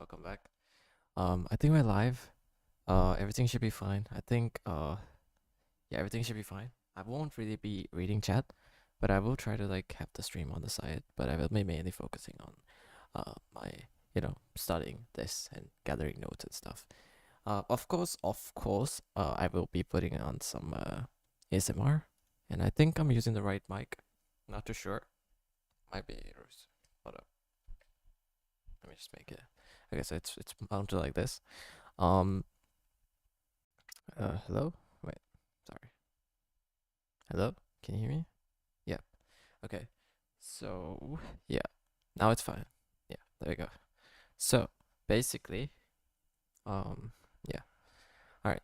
welcome back. I think we're live. Everything should be fine. I think yeah, everything should be fine. I won't really be reading chat, but I will try to like have the stream on the side, but I will be mainly focusing on my studying this and gathering notes and stuff. Of course, I will be putting on some ASMR, and I think I'm using the right mic. Not too sure. Might be errors. Hold up. Let me just make it. Okay, so it's mounted like this. Hello? Wait, sorry. Hello? Can you hear me? Yeah. Okay. So yeah, now it's fine. Yeah, there we go. So basically, yeah. All right.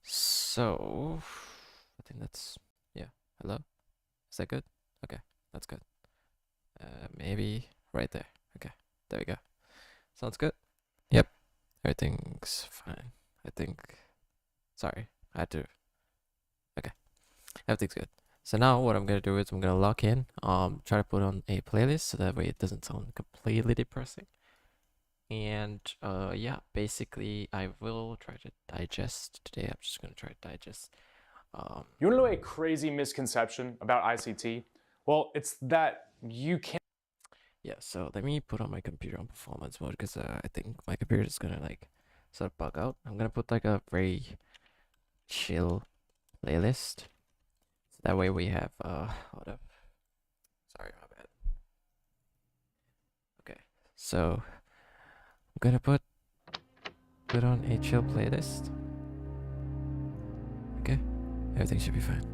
So I think that's yeah. Hello? Is that good? Okay, that's good. Maybe right there. Okay, there we go. Sounds good. Yep, everything's fine. I think. Sorry, I had to. Okay, everything's good. So now what I'm gonna do is I'm gonna lock in. Try to put on a playlist so that way it doesn't sound completely depressing. And yeah, basically I will try to digest today. I'm just gonna try to digest. You wanna know a crazy misconception about ICT? Well, it's that you can't. Yeah, so let me put on my computer on performance mode because I think my computer is gonna like sort of bug out. I'm gonna put like a very chill playlist. So that way we have hold up. Sorry, my bad. Okay, so I'm gonna put on a chill playlist. Okay, everything should be fine.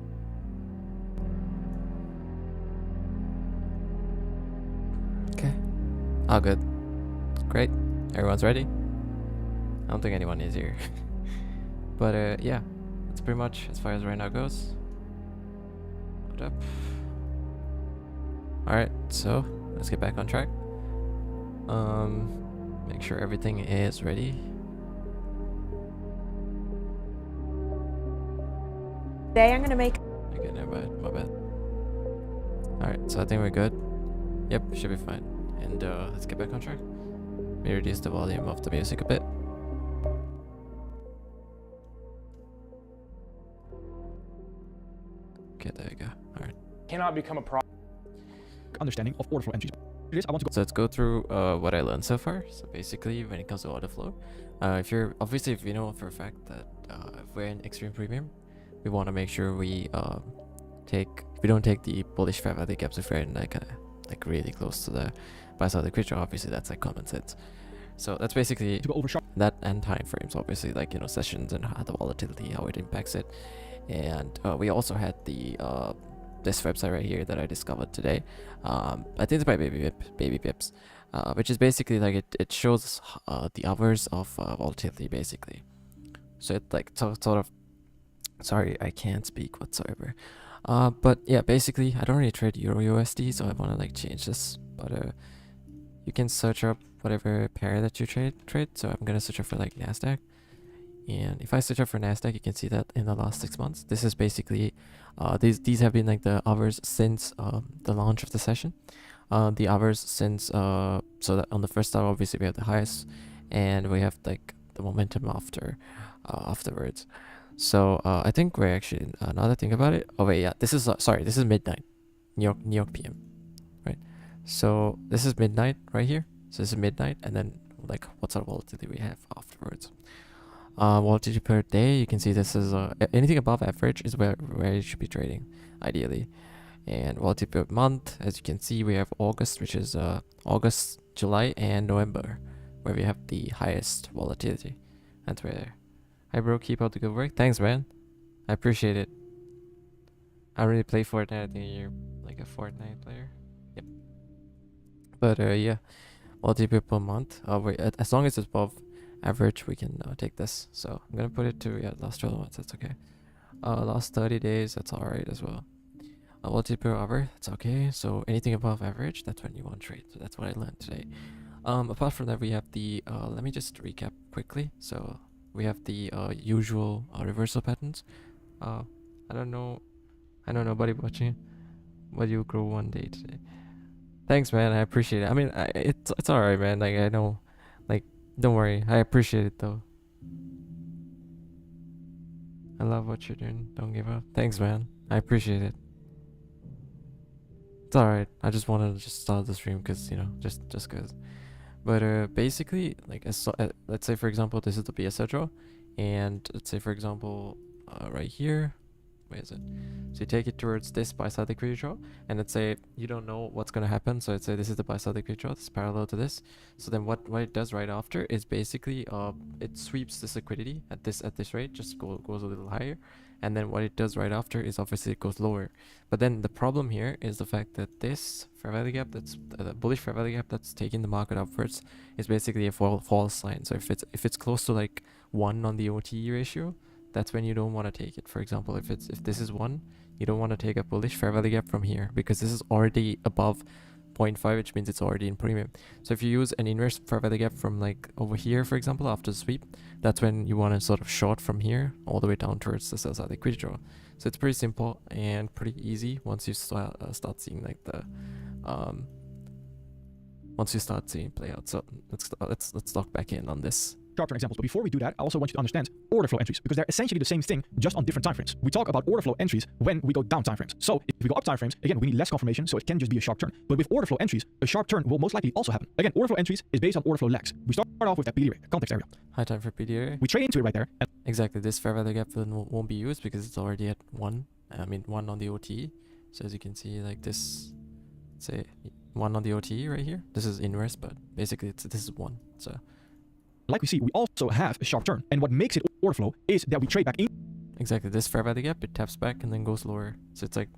Okay, all good. Great, everyone's ready. I don't think anyone is here. But yeah, that's pretty much as far as right now goes. Put up. All right, so let's get back on track. Make sure everything is ready. Today I'm gonna make. Okay, never mind, my bad. All right, so I think we're good. Yep, should be fine. And let's get back on track. Let me reduce the volume of the music a bit. Okay, there we go. All right. Cannot become a problem. Understanding of order flow entries. This I want to go. So let's go through what I learned so far. So basically, when it comes to order flow, if you know for a fact that if we're in extreme premium, we want to make sure we don't take the bullish fair value gaps if we're in like really close to the buy side of the creature. Obviously, that's like common sense. So that's basically To go over sharp. that, and time frames, obviously, like sessions and how the volatility, how it impacts it. And we also had the this website right here that I discovered today. I think it's by Baby Pips, which is basically like it shows the hours of volatility basically. So it like sort of, sorry, I can't speak whatsoever. But yeah, basically I don't really trade Euro USD, so I want to like change this. But you can search up whatever pair that you trade. So I'm gonna search up for like NASDAQ. And if I search up for NASDAQ, you can see that in the last 6 months, this is basically, these have been like the hours since the launch of the session. The hours since, so that on the first hour, obviously we have the highest, and we have like the momentum afterwards. So I think we're actually, now that I think about it, oh wait, yeah, this is, sorry, this is midnight, New York PM, right? So this is midnight right here. So this is midnight, and then like what sort of volatility we have afterwards. Volatility per day, you can see this is anything above average is where you should be trading ideally. And volatility per month, as you can see, we have August, which is August, July, and November, where we have the highest volatility. That's where. Hi bro, keep up the good work. Thanks, man, I appreciate it. I really play Fortnite. I think you're like a Fortnite player. Yep. But yeah, volatility per month, wait, as long as it's above average, we can take this. So I'm gonna put it to last 12 months. That's okay. Last 30 days, that's all right as well. Volatility per hour, that's okay. So anything above average, that's when you want to trade. So that's what I learned today. Apart from that, we have the let me just recap quickly. So we have the usual reversal patterns. I don't know nobody watching, but you'll grow one day today. Thanks, man, I appreciate it. I mean, it's all right, man. Like I know, like Don't worry, I appreciate it though. I love what you're doing. Don't give up. Thanks, man. I appreciate it. It's alright. I just wanted to just start the stream because, you know, just cause. But basically, like, let's say for example, this is the BSR draw, and let's say for example, right here, where is it? So you take it towards this buy-side liquidity draw, and let's say you don't know what's gonna happen. So let's say this is the buy-side liquidity draw. It's parallel to this. So then what it does right after is basically it sweeps this liquidity at this rate, just goes a little higher, and then what it does right after is obviously it goes lower. But then the problem here is the fact that this fair value gap, that's the bullish fair value gap that's taking the market upwards, is basically a false sign. So if it's close to like 1 on the OTE ratio, that's when you don't want to take it. For example, if this is 1, you don't want to take a bullish fair value gap from here because this is already above 0.5, which means it's already in premium. So if you use an inverse fair value gap from like over here, for example, after the sweep, that's when you want to sort of short from here all the way down towards the sell side liquidity draw. So it's pretty simple and pretty easy once you start seeing like the once you start seeing it play out. So let's lock back in on this. Chart turn examples. But before we do that, I also want you to understand order flow entries, because they're essentially the same thing, just on different time frames. We talk about order flow entries when we go down time frames. So if we go up time frames, again, we need less confirmation, so it can just be a sharp turn. But with order flow entries, a sharp turn will most likely also happen. Again, order flow entries is based on order flow lags. We start off with that PD rate, context area. High time for PD area. We trade into it right there. And exactly, this fair value gap then won't be used because it's already at 1. I mean 1 on the OTE. So as you can see, like this, say 1 on the OTE right here. This is inverse, but basically this is 1. So like we see, we also have a sharp turn. And what makes it order flow is that we trade back exactly, this fair value gap, it taps back and then goes lower. So it's like,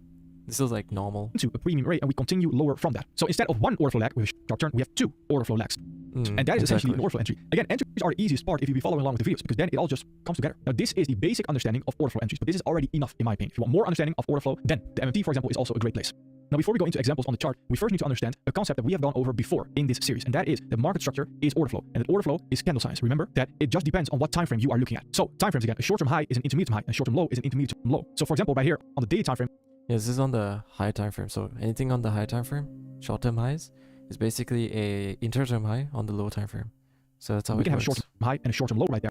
this is like normal. Into a premium rate, and we continue lower from that. So instead of 1 order flow lag with a sharp turn, we have 2 order flow lags. And that is essentially an order flow entry. Again, entries are the easiest part if you be following along with the videos, because then it all just comes together. Now, this is the basic understanding of order flow entries, but this is already enough in my opinion. If you want more understanding of order flow, then the MMT, for example, is also a great place. Now, before we go into examples on the chart, we first need to understand a concept that we have gone over before in this series, and that is the market structure is order flow, and that order flow is candle signs. Remember that it just depends on what time frame you are looking at. So, time frames again, a short-term high is an intermediate high, and a short-term low is an intermediate low. So, for example, right here on the daily time frame. Yeah, this is on the high time frame. So anything on the high time frame, short-term highs, is basically a inter-term high on the low time frame. So that's how we can have works. a short-term high and a short-term low right there.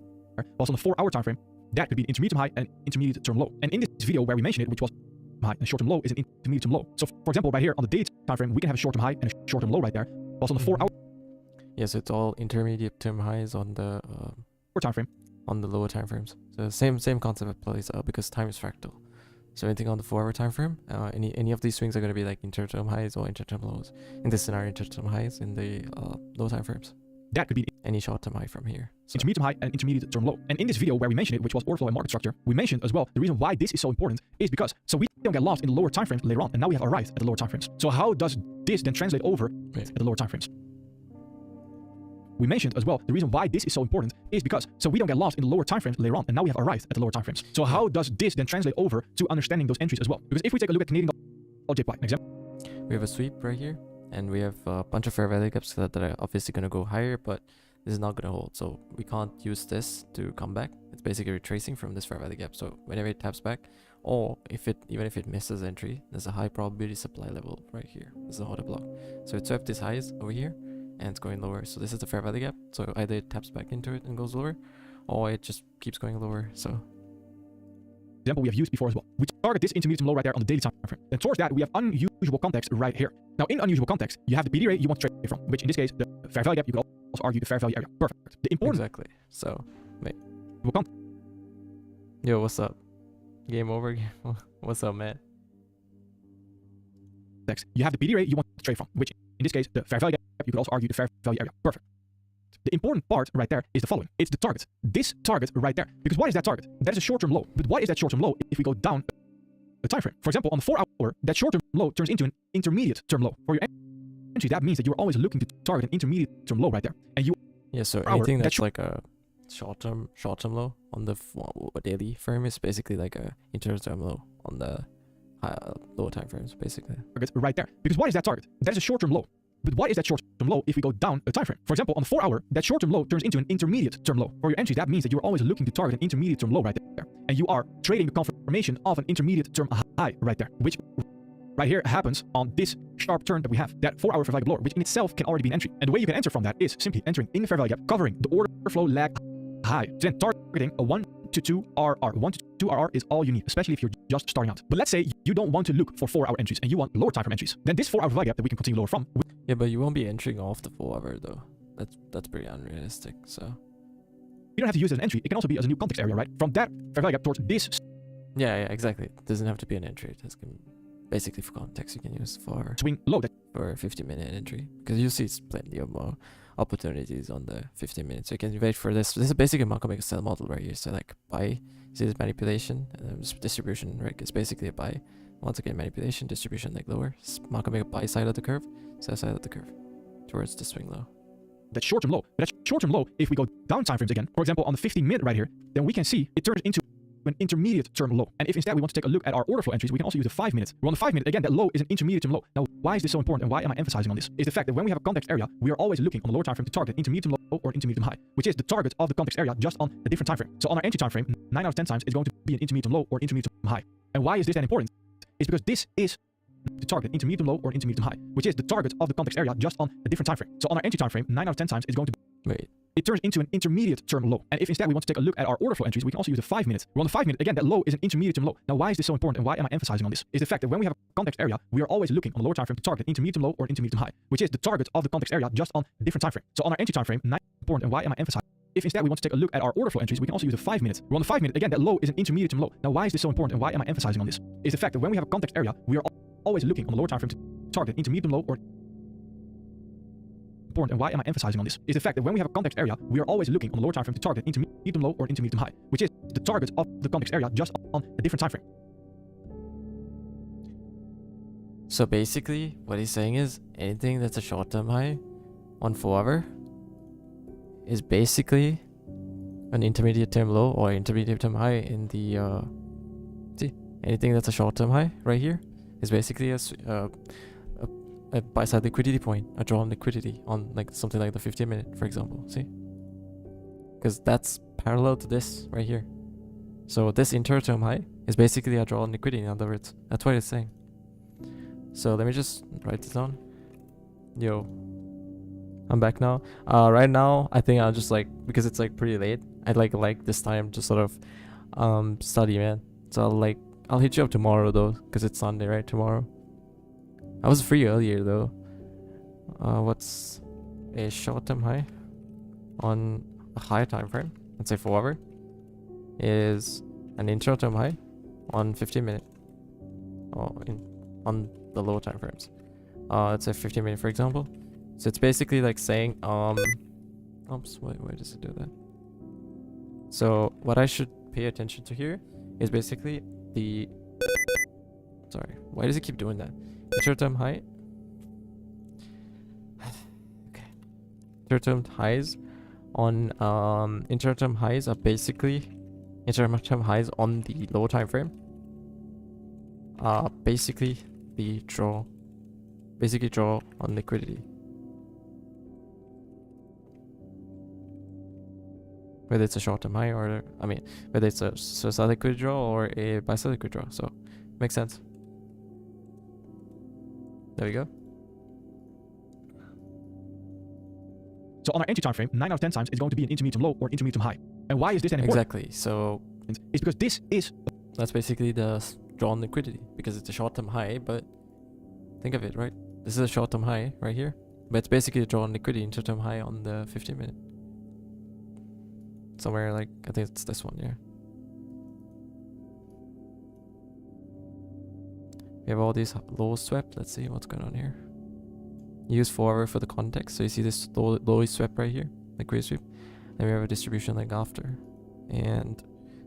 Whilst on the 4-hour time frame, that could be an intermediate high and intermediate term low. And in this video where we mentioned it, which was high and a short-term low is an intermediate term low. So for example, right here on the daily time frame, we can have a short-term high and a short-term low right there. Whilst on the 4-hour yeah, so it's all intermediate term highs on the time frame, on the lower time frames. So same concept applies because time is fractal. So anything on the 4-hour time frame, any of these swings are going to be like inter-term highs or inter-term lows. In this scenario, inter-term highs in the low time frames. That could be any short-term high from here. So intermediate term high and intermediate term low. And in this video where we mentioned it, which was order flow and market structure, we mentioned as well the reason why this is so important is because so we don't get lost in the lower time frames later on, and now we have arrived at the lower time frames. So how does this then translate over at the lower time frames? We mentioned as well the reason why this is so important is because so we don't get lost in the lower time frames later on, and now we have arrived at the lower time frames. So how does this then translate over to understanding those entries as well? Because if we take a look at Canadian dollar JPY, an example, we have a sweep right here, and we have a bunch of fair value gaps that are obviously going to go higher, but this is not going to hold. So we can't use this to come back. It's basically retracing from this fair value gap. So whenever it taps back, or even if it misses entry, there's a high probability supply level right here. This is a order block. So it swept these highs over here, and it's going lower. So this is the fair value gap. So either it taps back into it and goes lower, or it just keeps going lower. So example we have used before as well. We target this intermediate term low right there on the daily time frame. Then towards that, we have unusual context right here. Now, in unusual context, you have the PD rate you want to trade from, which in this case, the fair value gap, you could also argue the fair value area. Perfect. The important exactly. So wait. Context. Yo, what's up? Game over. What's up, man? You have the PD rate you want to trade from, which in this case, the fair value gap, you could also argue the fair value area. Perfect. The important part right there is the following. It's the target. This target right there. Because what is that target? That is a short-term low. But what is that short-term low if we go down a time frame? For example, on the 4-hour, that short-term low turns into an intermediate-term low. For your entry, that means that you're always looking to target an intermediate-term low right there. And you so anything that's like a short-term low on the daily frame is basically like a inter-term low on the lower time frames, basically. Right there. Because what is that target? That is a short-term low. But what is that short-term low if we go down a time frame? For example, on the 4-hour, that short-term low turns into an intermediate-term low. For your entry, that means that you're always looking to target an intermediate-term low right there. And you are trading the confirmation of an intermediate-term high right there, which right here happens on this sharp turn that we have, that 4 hour fair value gap lower, which in itself can already be an entry. And the way you can enter from that is simply entering in the fair value gap, covering the order flow lag high, then targeting a 1 to 2 RR. 1 to 2 RR is all you need, especially if you're just starting out. But let's say you don't want to look for 4 hour entries and you want lower time frame entries. Then this 4 hour value gap that we can continue lower from. Yeah, but you won't be entering off the 4 hour though. That's pretty unrealistic. So You don't have to use it as an entry. It can also be as a new context area, right? From that fair value gap towards this. yeah, exactly. It doesn't have to be an entry. It can basically for context you can use for Swing low. for a 50-minute entry, because you see plenty of more opportunities on the 15 minutes. So you can wait for this. This is basically a market maker sell model right here. So like buy, you see this manipulation, and then this distribution, right? It's basically a buy. Once again, manipulation, distribution like lower. Market maker buy side of the curve, sell side of the curve, towards the swing low. That short-term low. But that short-term low, if we go down time frames again, for example, on the 15-minute right here, then we can see it turns into an intermediate term low. And if instead we want to take a look at our order flow entries, we can also use the 5 minutes. We're on the 5 minute, again, that low is an intermediate term low. Now, why is this so important and why am I emphasizing on this? Is the fact that when we have a context area, we are always looking on the lower time frame to target intermediate term low or intermediate term high, which is the target of the context area just on a different time frame. So on our entry time frame, 9 out of 10 times it's going to be an intermediate term low or intermediate term high. And why is this then important? It's because this is the target intermediate term low or intermediate term high, which is the target of the context area just on a different time frame. So on our entry time frame, 9 out of 10 times it's going to Wait. it turns into an intermediate term low. And if instead we want to take a look at our order flow entries, we can also use the 5 minutes. We're on the 5 minute, again, that low is an intermediate term low. Now, why is this so important and why am I emphasizing on this? Is the fact that when we have a context area, we are always looking on the lower time frame to target intermediate term low or intermediate term high, which is the target of the context area just on a different time frame. So on our entry time frame, 9 important and why am I emphasizing? If instead we want to take a look at our order flow entries, we can also use the 5 minutes. We're on the 5 minute, again, that low is an intermediate term low. Now, why is this so important and why am I emphasizing on this? Is the fact that when we have a context area, we are always looking on the lower time frame to target intermediate term low or important and why am I emphasizing on this? Is the fact that when we have a context area, we are always looking on the lower time frame to target intermediate term low or intermediate term high, which is the target of the context area just on a different time frame. So basically, what he's saying is anything that's a short-term high on 4 hour is basically an intermediate term low or intermediate term high in the see, anything that's a short-term high right here is basically a buy-side liquidity point, a draw on liquidity on like something like the 15-minute, for example. See, because that's parallel to this right here. So this inter-term high is basically a draw on liquidity. In other words, that's what it's saying. So let me just write this down. Yo, I'm back now. Right now, I think I'll just like, because it's like pretty late, I'd like this time to sort of study, man. So I'll hit you up tomorrow though, because it's Sunday, right? Tomorrow. I was free earlier though. What's a short-term high on a higher time frame? Let's say 4 hour is an intra-term high on 15-minute. On the lower time frames. Let's say 15-minute, for example. So it's basically like saying, oops, why does it do that? So what I should pay attention to here is basically the, sorry, why does it keep doing that? Inter-term high. Okay. Inter-term highs on, inter-term highs are basically, inter-term highs on the lower time frame. Basically the draw on liquidity. Whether it's a short-term high or, I mean, whether it's a sell liquidity draw or a buy sell liquidity draw. So, makes sense. There we go. So on our entry time frame, 9 out of 10 times it's going to be an intermediate term low or intermediate term high. And why is this then important? Exactly. So it's because this is, that's basically the draw on liquidity, because it's a short-term high, but think of it, right? This is a short-term high right here, but it's basically a draw on liquidity, inter-term high on the 15-minute. Somewhere like, I think it's this one, yeah. We have all these lows swept. Let's see what's going on here. Use 4 hour for the context. So you see this low is swept right here, liquidity sweep. Then we have a distribution like after. And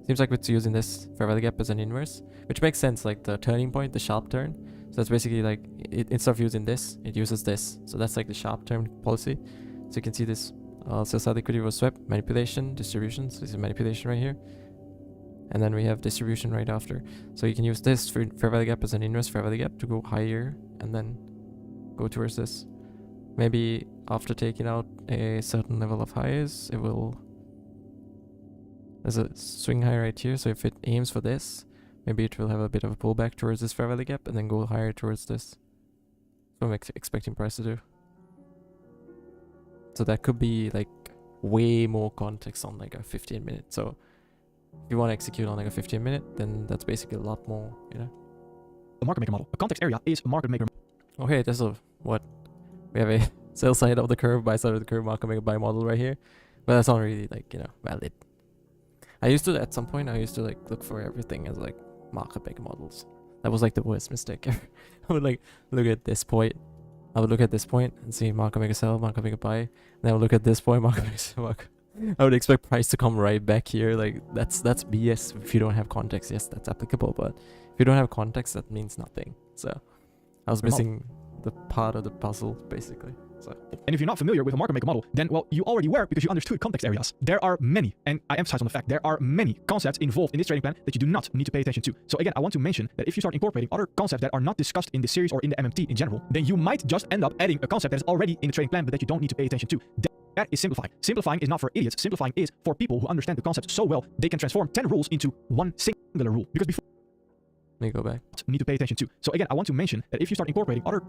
seems like it's using this fair value gap as an inverse, which makes sense, like the turning point, the sharp turn. So that's basically like, instead of using this, it uses this. So that's like the sharp turn policy. So you can see this sell side liquidity was swept, manipulation, distribution. So this is manipulation right here. And then we have distribution right after. So you can use this for fair value gap as an inverse fair value gap to go higher and then go towards this. Maybe after taking out a certain level of highs, it will, there's a swing high right here. So if it aims for this, maybe it will have a bit of a pullback towards this fair value gap and then go higher towards this. So I'm expecting price to do. So that could be like way more context on like a 15 minute. So if you want to execute on like a 15 minute, then that's basically a lot more, you know. The market maker model. A context area is a market maker. Okay, that's a what? We have a sell side of the curve, buy side of the curve, market maker buy model right here. But that's not really like, you know, valid. I used to, at some point, I used to like look for everything as like market maker models. That was like the worst mistake ever. I would like look at this point. I would look at this point and see market maker sell, market maker buy. And then I would look at this point, market maker sell, market. I would expect price to come right back here. Like that's BS. If you don't have context, yes, that's applicable. But if you don't have context, that means nothing. So I was missing the part of the puzzle basically. So. And if you're not familiar with a market maker model, then well, you already were because you understood context areas. There are many, and I emphasize on the fact, there are many concepts involved in this trading plan that you do not need to pay attention to. So again, I want to mention that if you start incorporating other concepts that are not discussed in the series or in the MMT in general, then you might just end up adding a concept that is already in the trading plan but that you don't need to pay attention to. That is simplifying. Simplifying is not for idiots. Simplifying is for people who understand the concept so well they can transform 10 rules into one singular rule. Because before, let me go back. Need to pay attention to. So again, I want to mention that if you start incorporating other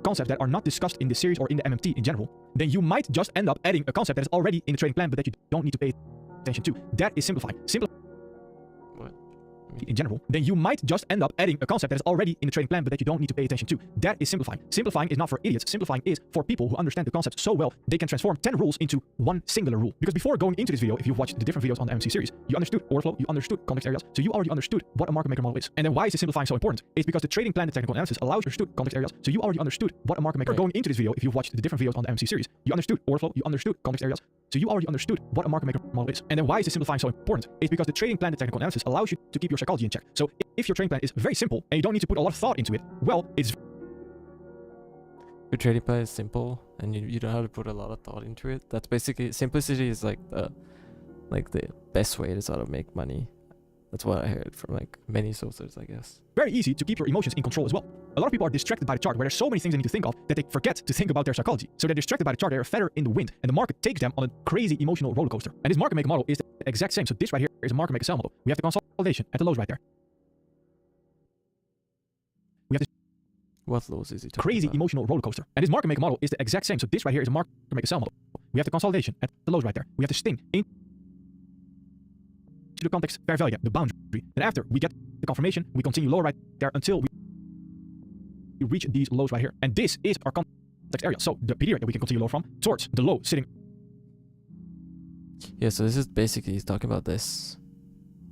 concepts that are not discussed in the series or in the MMT in general, then you might just end up adding a concept that is already in the trading plan but that you don't need to pay attention to. That is simplifying. What? In general, then you might just end up adding a concept that is already in the trading plan but that you don't need to pay attention to. That is simplifying. Simplifying is not for idiots. Simplifying is for people who understand the concept so well they can transform 10 rules into one singular rule. Because before going into this video, if you've watched the different videos on the MC series, you understood order flow, you understood context areas, so you already understood what a market maker model is. And then why is the simplifying so important? It's because the trading plan, the technical analysis allows you to understood context areas, so you already understood what a market maker. Going into this video, if you've watched the different videos on the MC series, you understood order flow, you understood context areas, so you already understood what a market maker model is. And then why is the simplifying so important? It's because the trading plan, the technical analysis allows you to keep your psychology in check. So if your trading plan is very simple and you don't need to put a lot of thought into it, well, it's... Your trading plan is simple and you don't have to put a lot of thought into it. That's basically, simplicity is like the best way to sort of make money. That's what I heard from like many sources, I guess. Very easy to keep your emotions in control as well. A lot of people are distracted by the chart where there's so many things they need to think of that they forget to think about their psychology. So they're distracted by the chart, they're a feather in the wind, and the market takes them on a crazy emotional roller coaster. And this market maker model is the exact same. So this right here is a market maker sell model. We have the consolidation at the lows right there. We have this what lows is it? Crazy emotional roller coaster. And this market maker model is the exact same. So this right here is a market maker sell model. We have the consolidation at the lows right there. We have the sting into the context fair value gap, the boundary. Then after we get the confirmation, we continue lower right there until we reach these lows right here. And this is our context area. So the period that we can continue low from towards the low sitting. Yeah, so this is basically, he's talking about this.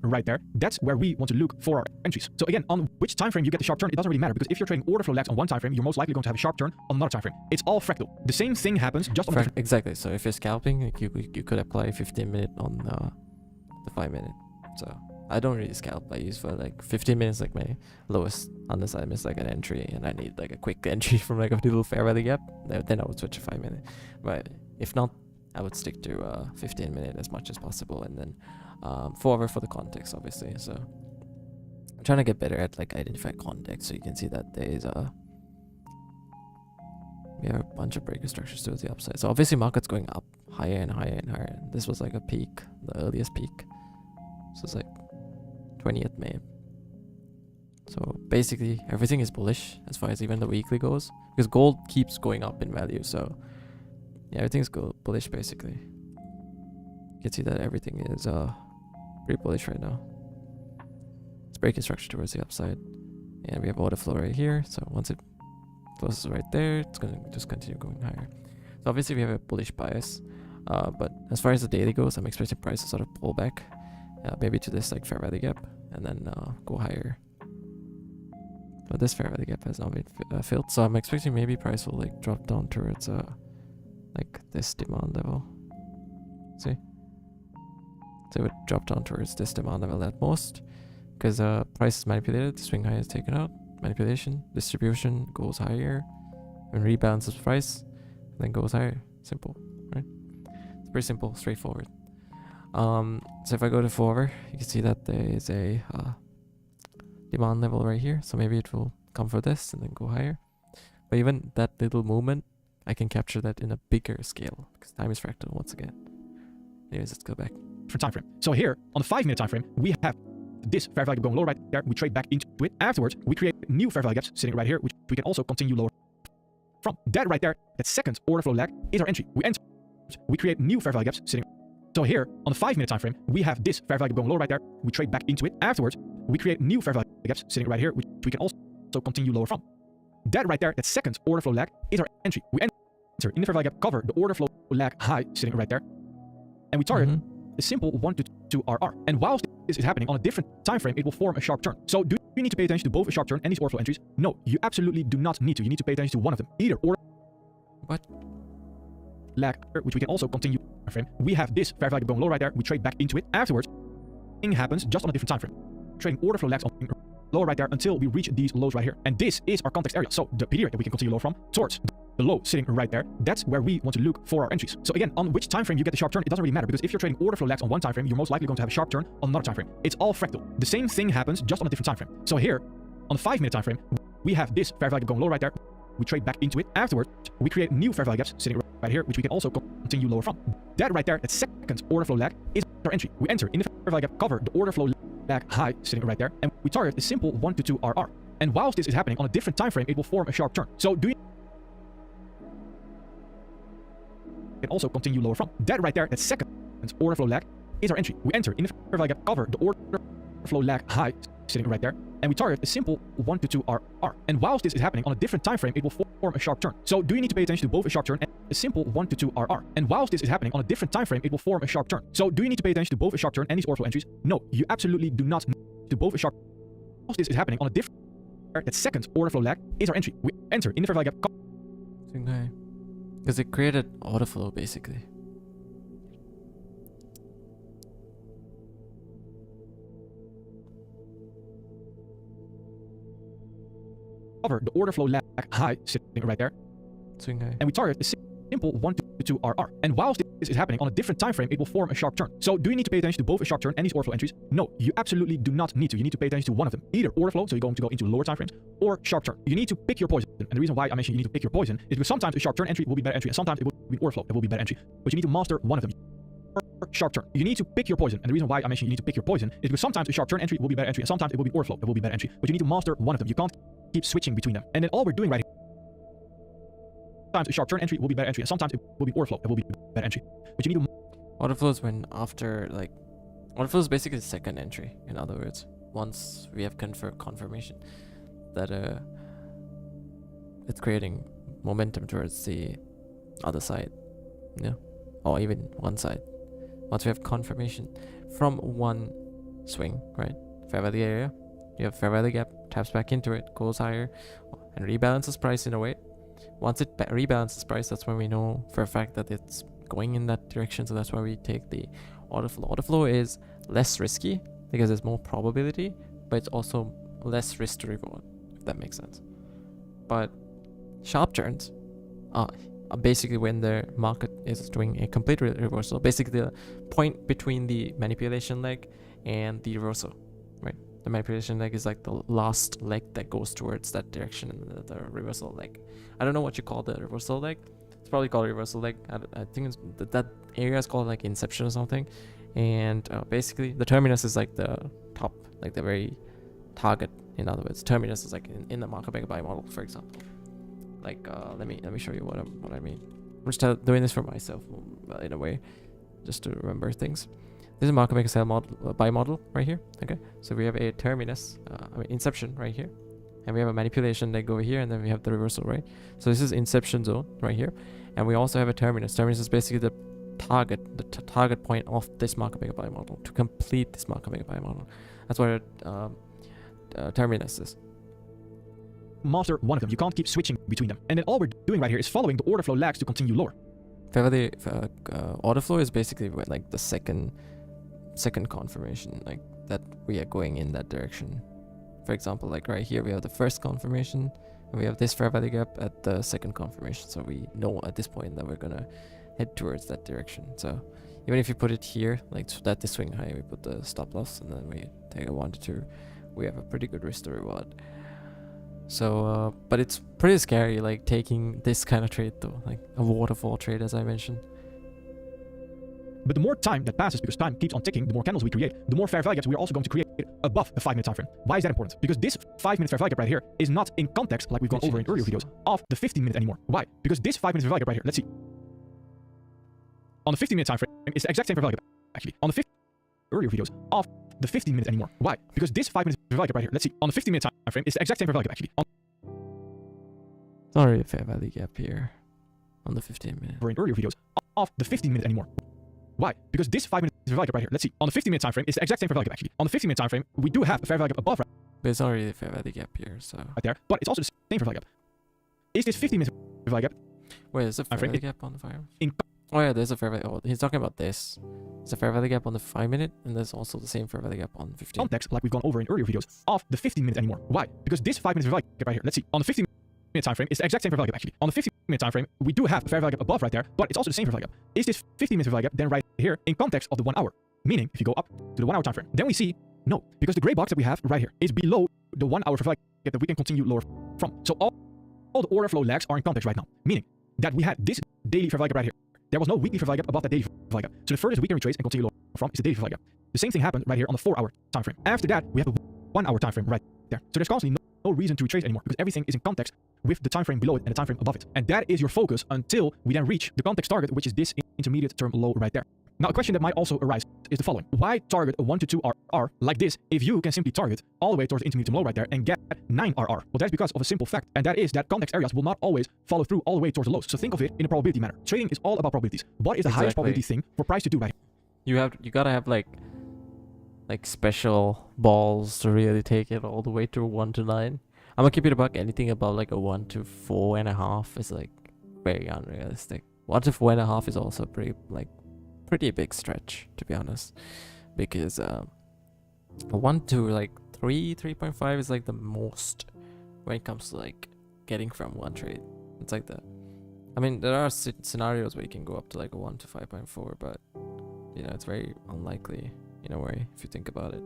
Right there. That's where we want to look for our entries. So again, on which time frame you get the sharp turn, it doesn't really matter because if you're trading order flow lags on one time frame, you're most likely going to have a sharp turn on another time frame. It's all fractal. The same thing happens just on the exactly. So if you're scalping, like you could apply 15 minute on the 5 minute. So I don't really scalp. I use for like 15 minutes like my lowest unless I miss like an entry and I need like a quick entry from like a little fair value gap. Then I would switch to 5 minute. But if not, I would stick to 15 minute as much as possible and then forward for the context obviously. So I'm trying to get better at like identify context. So you can see that there is we have a bunch of breaker structures towards the upside. So obviously market's going up higher and higher and higher. This was like a peak, the earliest peak. So it's like 20th May. So basically everything is bullish as far as even the weekly goes because gold keeps going up in value. So yeah, everything's bullish basically. You can see that everything is pretty bullish right now. It's breaking structure towards the upside. And we have order flow right here. So once it closes right there, it's going to just continue going higher. So obviously we have a bullish bias. But as far as the daily goes, I'm expecting price to sort of pull back. Maybe to this like fair value gap and then go higher. But this fair value gap has not been filled. So I'm expecting maybe price will like drop down towards like this demand level. See? So it would drop down towards this demand level at most because price is manipulated, the swing high is taken out, manipulation, distribution goes higher and rebalances price, then goes higher. Simple, right? It's pretty simple, straightforward. So if I go to forward, you can see that there is a demand level right here. So maybe it will come for this and then go higher. But even that little movement, I can capture that in a bigger scale because time is fractal once again. Anyways, let's go back. Time frame. So here on the 5 minute time frame, we have this fair value gap going lower right there, we trade back into it. Afterwards, we create new fair value gaps sitting right here, which we can also continue lower from. That right there, that second order flow lag is our entry. We enter, we create new fair value gaps sitting. So here, on the 5-minute time frame, we have this fair value gap going lower right there, we trade back into it. Afterwards, we create new fair value gaps sitting right here, which we can also continue lower from. That right there, that second order flow lag is our entry. We enter in the fair value gap, cover the order flow lag high sitting right there, and we target a simple 1 to 2 RR. And whilst this is happening on a different time frame, it will form a sharp turn. So do you need to pay attention to both a sharp turn and these order flow entries? No, you absolutely do not need to. You need to pay attention to one of them. Either order lag, which we can also continue time frame. We have this fair value going low right there. We trade back into it. Afterwards, thing happens just on a different time frame. Trading order flow lags on lower right there until we reach these lows right here. And this is our context area. So the period that we can continue low from towards the low sitting right there, that's where we want to look for our entries. So again, on which time frame you get the sharp turn, it doesn't really matter, because if you're trading order flow lags on one time frame, you're most likely going to have a sharp turn on another time frame. It's all fractal. The same thing happens just on a different time frame. So here, on the 5-minute time frame, we have this fair value going low right there. We trade back into it. Afterwards, we create new fair value gaps sitting right here, which we can also continue lower from. That right there, that second order flow lag is our entry. We enter in the fair value gap, cover the order flow lag high sitting right there, and we target a simple 1 to 2 RR. And whilst this is happening on a different time frame, it will form a sharp turn. So do you can also continue lower from. That right there, that second order flow lag is our entry. We enter in the fair value gap, cover the order flow lag high sitting right there, and we target a simple 1 to 2 RR. And whilst this is happening on a different time frame, it will form a sharp turn. So do you need to pay attention to both a sharp turn and a simple 1 to 2 RR? And whilst this is happening on a different time frame, it will form a sharp turn. So do you need to pay attention to both a sharp turn and these order flow entries? No, you absolutely do not need to both a sharp. Whilst this is happening on a different that second order flow lag is our entry. We enter in the fair value gap. Okay. Because it created order flow basically. Cover the order flow lag high sitting right there. Swing high. And we target a simple 1 to 2 RR. And whilst this is happening on a different time frame, it will form a sharp turn. So do you need to pay attention to both a sharp turn and these order flow entries? No, you absolutely do not need to. You need to pay attention to one of them. Either order flow, so you're going to go into lower time frames, or sharp turn. You need to pick your poison. And the reason why I mention you need to pick your poison is because sometimes a sharp turn entry will be better entry, and sometimes it will be order flow that will be better entry. But you need to master one of them. Sharp turn. You need to pick your poison. And the reason why I mention you need to pick your poison is because sometimes a sharp turn entry will be better entry, and sometimes it will be order flow that will be better entry. But you need to master one of them. You can't keep switching between them. And then all we're doing right here, sometimes a sharp turn entry will be better entry, and sometimes it will be order flow that will be better entry. But you need to Order flow is when after, like, order flow is basically the second entry, in other words. Once we have confirmation that it's creating momentum towards the other side, yeah, or even one side. Once we have confirmation from one swing, right, fair value area, you have fair value gap, taps back into it, goes higher, and rebalances price in a way. Once it rebalances price, that's when we know for a fact that it's going in that direction. So that's why we take the order flow. Order flow is less risky because there's more probability, but it's also less risk to reward, if that makes sense. But sharp turns are basically when the market is doing a complete reversal, basically the point between the manipulation leg and the reversal, right? The manipulation leg is like the last leg that goes towards that direction, and the reversal leg, I don't know what you call the reversal leg. It's probably called reversal leg. I think it's that area is called like inception or something. And basically the terminus is like the top, like the very target. In other words, terminus is like in the market maker buy model, for example. Like let me show you what I mean. I'm just doing this for myself in a way, just to remember things. This is market maker sell model, buy model right here. Okay, so we have a terminus, inception right here, and we have a manipulation leg over here, and then we have the reversal, right? So this is inception zone right here, and we also have a terminus. Terminus is basically the target point of this market maker buy model to complete this market maker buy model. That's what terminus is. Master one of them. You can't keep switching between them. And then all we're doing right here is following the order flow lags to continue lower. Fair value order flow is basically like the second confirmation, like that we are going in that direction. For example, like right here we have the first confirmation, and we have this fair value gap at the second confirmation. So we know at this point that we're gonna head towards that direction. So even if you put it here, like so that the swing high, we put the stop loss, and then we take a 1 to 2, we have a pretty good risk to reward. So but it's pretty scary, like taking this kind of trade though, like a waterfall trade, as I mentioned. But the more time that passes, because time keeps on ticking, the more candles we create, the more fair value gaps we are also going to create above the 5-minute time frame. Why is that important? Because this 5-minute fair value gap right here is not in context, like we've gone over in earlier videos, of the 15-minute anymore. Why? Because this 5-minute fair value gap right here, let's see. On the 15-minute time frame, it's the exact same fair value gap, actually. On the earlier videos of the 15 minutes anymore. Why? Because this 5-minute fair value gap right here, let's see. On the 15-minute time frame, it's the exact same fair value gap, actually. Sorry, a fair value gap here on the 15-minute. Over in earlier videos of the 15 minutes anymore. Why? Because this 5-minute fair value gap right here, let's see. On the 15-minute time frame, it's the exact same fair value gap, actually. On the 15-minute time frame, we do have a fair value gap above But it's already a fair value gap here, so. right there, but it's also the same fair value gap. Is this 15-minute fair value gap? Wait, is a fair frame value gap on the 5? In Oh yeah, there's a fair value. Oh, he's talking about this. There's a fair value gap on the 5-minute, and there's also the same fair value gap on 15. context, like we've gone over in earlier videos, of the 15 minutes anymore. Why? Because this 5-minute fair value gap right here, let's see. On the 15-minute time frame, it's the exact same fair value gap, actually. On the 15-minute time frame, we do have a fair value gap above right there, but it's also the same fair value gap. Is this 15-minute fair value gap then right here in context of the 1 hour? Meaning, if you go up to the 1 hour time frame, then we see no, because the gray box that we have right here is below the 1 hour fair value gap that we can continue lower from. So all the order flow lags are in context right now, meaning that we had this daily fair value gap right here. There was no weekly fair value gap above that daily fair value gap. So the furthest we can retrace and continue lower from is the daily fair value gap. The same thing happened right here on the 4 hour time frame. After that, we have a 1 hour time frame right there. So there's constantly no reason to retrace anymore because everything is in context with the time frame below it and the time frame above it. And that is your focus until we then reach the context target, which is this intermediate term low right there. Now, a question that might also arise is the following. Why target a 1 to 2 RR like this if you can simply target all the way towards the intermediate term low right there and get 9 RR? Well, that's because of a simple fact, and that is that context areas will not always follow through all the way towards the lows. So think of it in a probability manner. Trading is all about probabilities. What is the highest probability thing for price to do right here? You gotta have like special balls to really take it all the way to 1 to 9. I'm gonna keep it a buck. Anything above like a 1 to 4.5 is like very unrealistic. 1 to 4.5 is also pretty big stretch, to be honest, because 1 to like 3.5 is like the most when it comes to like getting from one trade. It's like that. I mean, there are scenarios where you can go up to like a 1 to 5.4, but you know, it's very unlikely in a way if you think about it.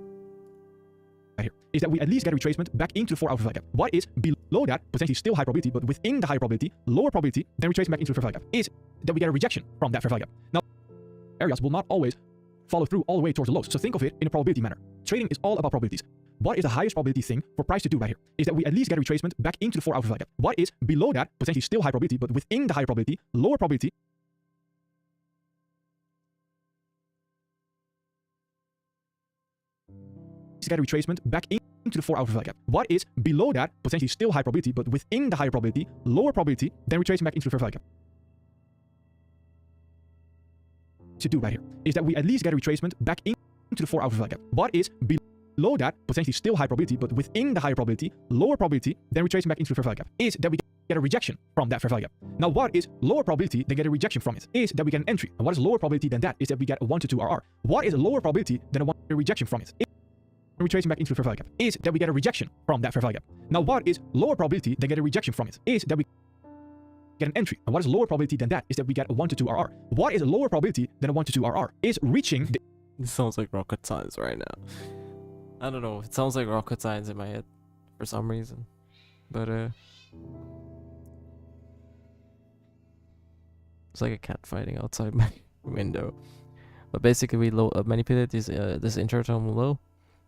Here is that we at least get a retracement back into the 4 hour fair value gap. What is below that, potentially still high probability, but within the high probability, lower probability, then retracement back into the fair value gap, is that we get a rejection from that fair value gap. Now, areas will not always follow through all the way towards the lows. So think of it in a probability manner. Trading is all about probabilities. What is the highest probability thing for price to do right here? Is that we at least get a retracement back into the 4 hour fair value gap. What is below that, potentially still high probability, but within the high probability, lower probability, get a retracement back into the 4 hour fair value gap. What is below that, potentially still high probability, but within the higher probability, lower probability, then retracement back into the fair value gap. To do right here is that we at least get a retracement back into the 4 hour fair value gap. What is below that, potentially still high probability, but within the higher probability, lower probability, then retracement back into the fair value gap, is that we get a rejection from that fair value gap. Now, what is lower probability than get a rejection from it? Is that we get an entry. And what is lower probability than that? Is that we get a 1 to 2 RR. What is a lower probability than a rejection from it? Retracing back into the fair value gap is that we get a rejection from that fair value gap. Now, what is lower probability than get a rejection from it? Is that we get an entry. And what is lower probability than that? Is that we get a 1 to 2 RR. What is a lower probability than a 1 to 2 RR? Is reaching the... This sounds like rocket science right now. I don't know. It sounds like rocket science in my head for some reason. But it's like a cat fighting outside my window. But basically, we manipulate this intraterminal low.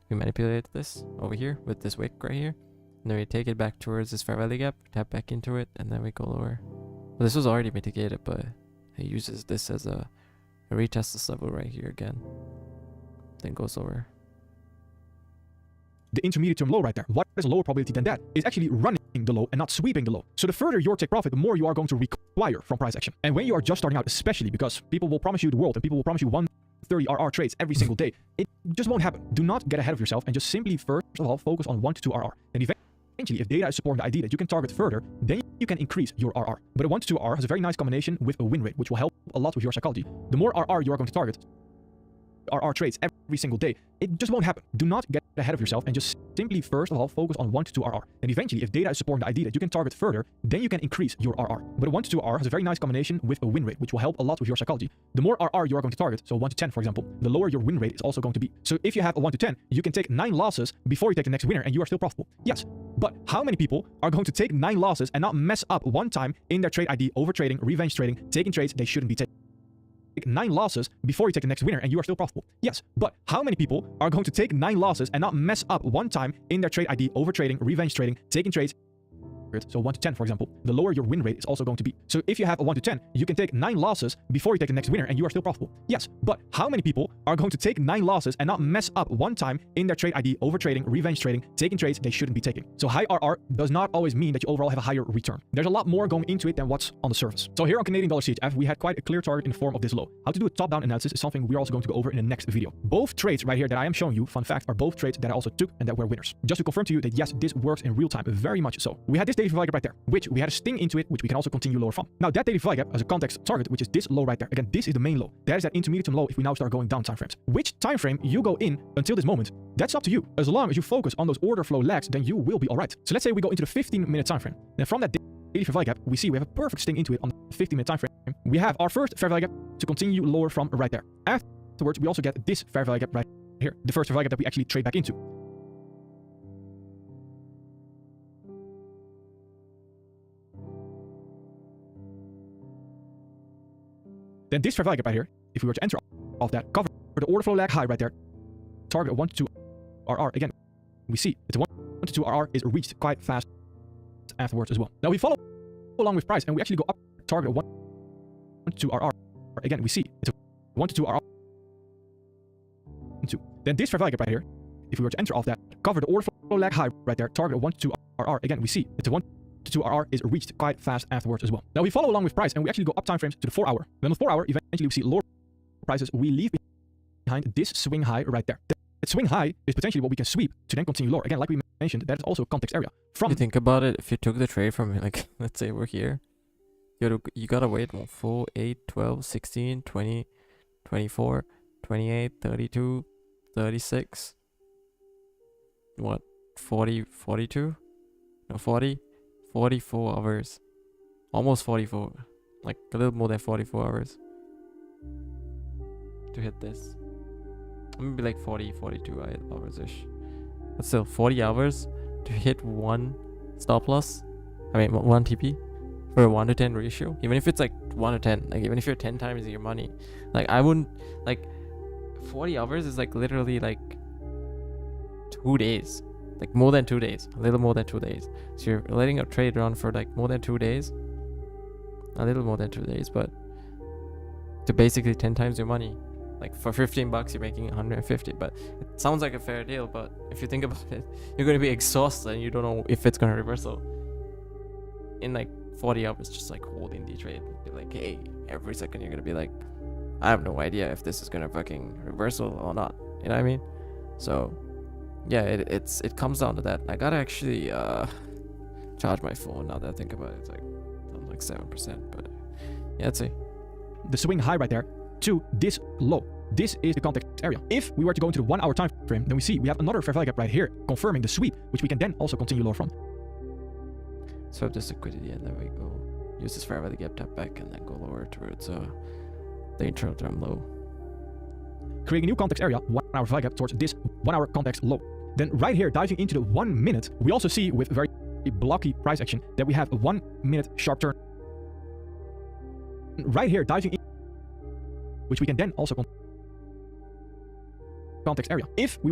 We manipulate this over here with this wick right here. And then we take it back towards this fair value gap, tap back into it, and then we go lower. Well, this was already mitigated, but it uses this as a retest this level right here again. Then goes lower. The intermediate term low right there. What is a lower probability than that? Is actually running the low and not sweeping the low. So the further your take profit, the more you are going to require from price action. And when you are just starting out, especially because people will promise you the world and people will promise you 130 RR trades every single day, it just won't happen. Do not get ahead of yourself and just simply first of all focus on 1 to 2 RR. And eventually, if data is supporting the idea that you can target further, then you can increase your RR. But a 1 to 2 RR has a very nice combination with a win rate, which will help a lot with your psychology. The more RR you are going to target, RR trades every single day, it just won't happen. Do not get ahead of yourself and just simply first of all focus on 1 to 2 RR. And eventually, if data is supporting the idea that you can target further, then you can increase your RR. But a 1 to 2 RR has a very nice combination with a win rate, which will help a lot with your psychology. The more RR you are going to target, so 1 to 10 for example, the lower your win rate is also going to be. So if you have a 1 to 10, you can take 9 losses before you take the next winner and you are still profitable. Yes, but how many people are going to take 9 losses and not mess up one time in their trade ID, over trading, revenge trading, taking trades they shouldn't be taking? 9 losses before you take the next winner and you are still profitable? Yes, but how many people are going to take 9 losses and not mess up one time in their trade ID, overtrading, revenge trading, taking trades? So 1 to 10, for example, the lower your win rate is also going to be. So if you have a 1 to 10, you can take 9 losses before you take the next winner and you are still profitable. Yes, but how many people are going to take 9 losses and not mess up one time in their trade ID, overtrading, revenge trading, taking trades they shouldn't be taking? So high RR does not always mean that you overall have a higher return. There's a lot more going into it than what's on the surface. So here on Canadian dollar CHF, we had quite a clear target in the form of this low. How to do a top-down analysis is something we're also going to go over in the next video. Both trades right here that I am showing you, fun fact, are both trades that I also took and that were winners. Just to confirm to you that yes, this works in real time, very much so. We had this daily gap right there, which we had a sting into it, which we can also continue lower from. Now that daily gap has a context target, which is this low right there. Again, this is the main low. That is that intermediate term low if we now start going down time frames. Which time frame you go in until this moment, that's up to you. As long as you focus on those order flow lags, then you will be all right. So let's say we go into the 15-minute time frame. Then from that daily fair value gap, we see we have a perfect sting into it on the 15-minute time frame. We have our first fair value gap to continue lower from right there. Afterwards, we also get this fair value gap right here, the first fair value gap that we actually trade back into. Then this fair value gap right here, if we were to enter off that, cover the order flow lag high right there, target 1 to 2 RR. Again, we see it's 1 to 2 RR is reached quite fast afterwards as well. Now we follow along with price and we actually go up target 1 to 2 RR. Again, we see it's 1 to 2 RR. Then this fair value gap right here, if we were to enter off that, cover the order flow lag high right there, target 1 to 2 RR. Again, we see it's 1 to 2 RR is reached quite fast afterwards as well. Now we follow along with price and we actually go up time frames to the 4 hour. Then the 4 hour, eventually we see lower prices. We leave behind this swing high right there. That swing high is potentially what we can sweep to then continue lower. Again, like we mentioned, that is also a context area. From you think about it, if you took the trade from, like, let's say we're here, you gotta wait 4, 8, 12, 16, 20, 24, 28, 32, 36, what, 40, 42? No, 40, 44 hours. Almost 44. Like a little more than 44 hours to hit this. Maybe like 40, 42 hours-ish. But still, 40 hours to hit one stop loss. I mean, 1 TP for a 1 to 10 ratio. Even if it's like 1 to 10, like even if you're 10 times your money, like I wouldn't, like 40 hours is like literally like 2 days. Like more than 2 days, a little more than 2 days. So you're letting a trade run for like more than 2 days, a little more than 2 days, but to basically 10 times your money. Like for 15 bucks, you're making 150, but it sounds like a fair deal. But if you think about it, you're going to be exhausted and you don't know if it's going to reversal in like 40 hours, just like holding the trade. You're like, hey, every second you're going to be like, I have no idea if this is going to fucking reversal or not. You know what I mean? So yeah, it comes down to that. I gotta actually charge my phone now that I think about it. It's like I'm like 7%, but yeah, let's see. The swing high right there to this low. This is the context area. If we were to go into the 1 hour time frame, then we see we have another fair value gap right here, confirming the sweep, which we can then also continue lower from. Swap this liquidity and then we go use this fair value gap, tap back, and then go lower towards the internal term low. Creating a new context area, 1 hour value gap towards this 1 hour context low. Then right here, diving into the 1 minute, we also see with very blocky price action that we have a 1 minute sharp turn. Right here, diving in, which we can then also context area. If we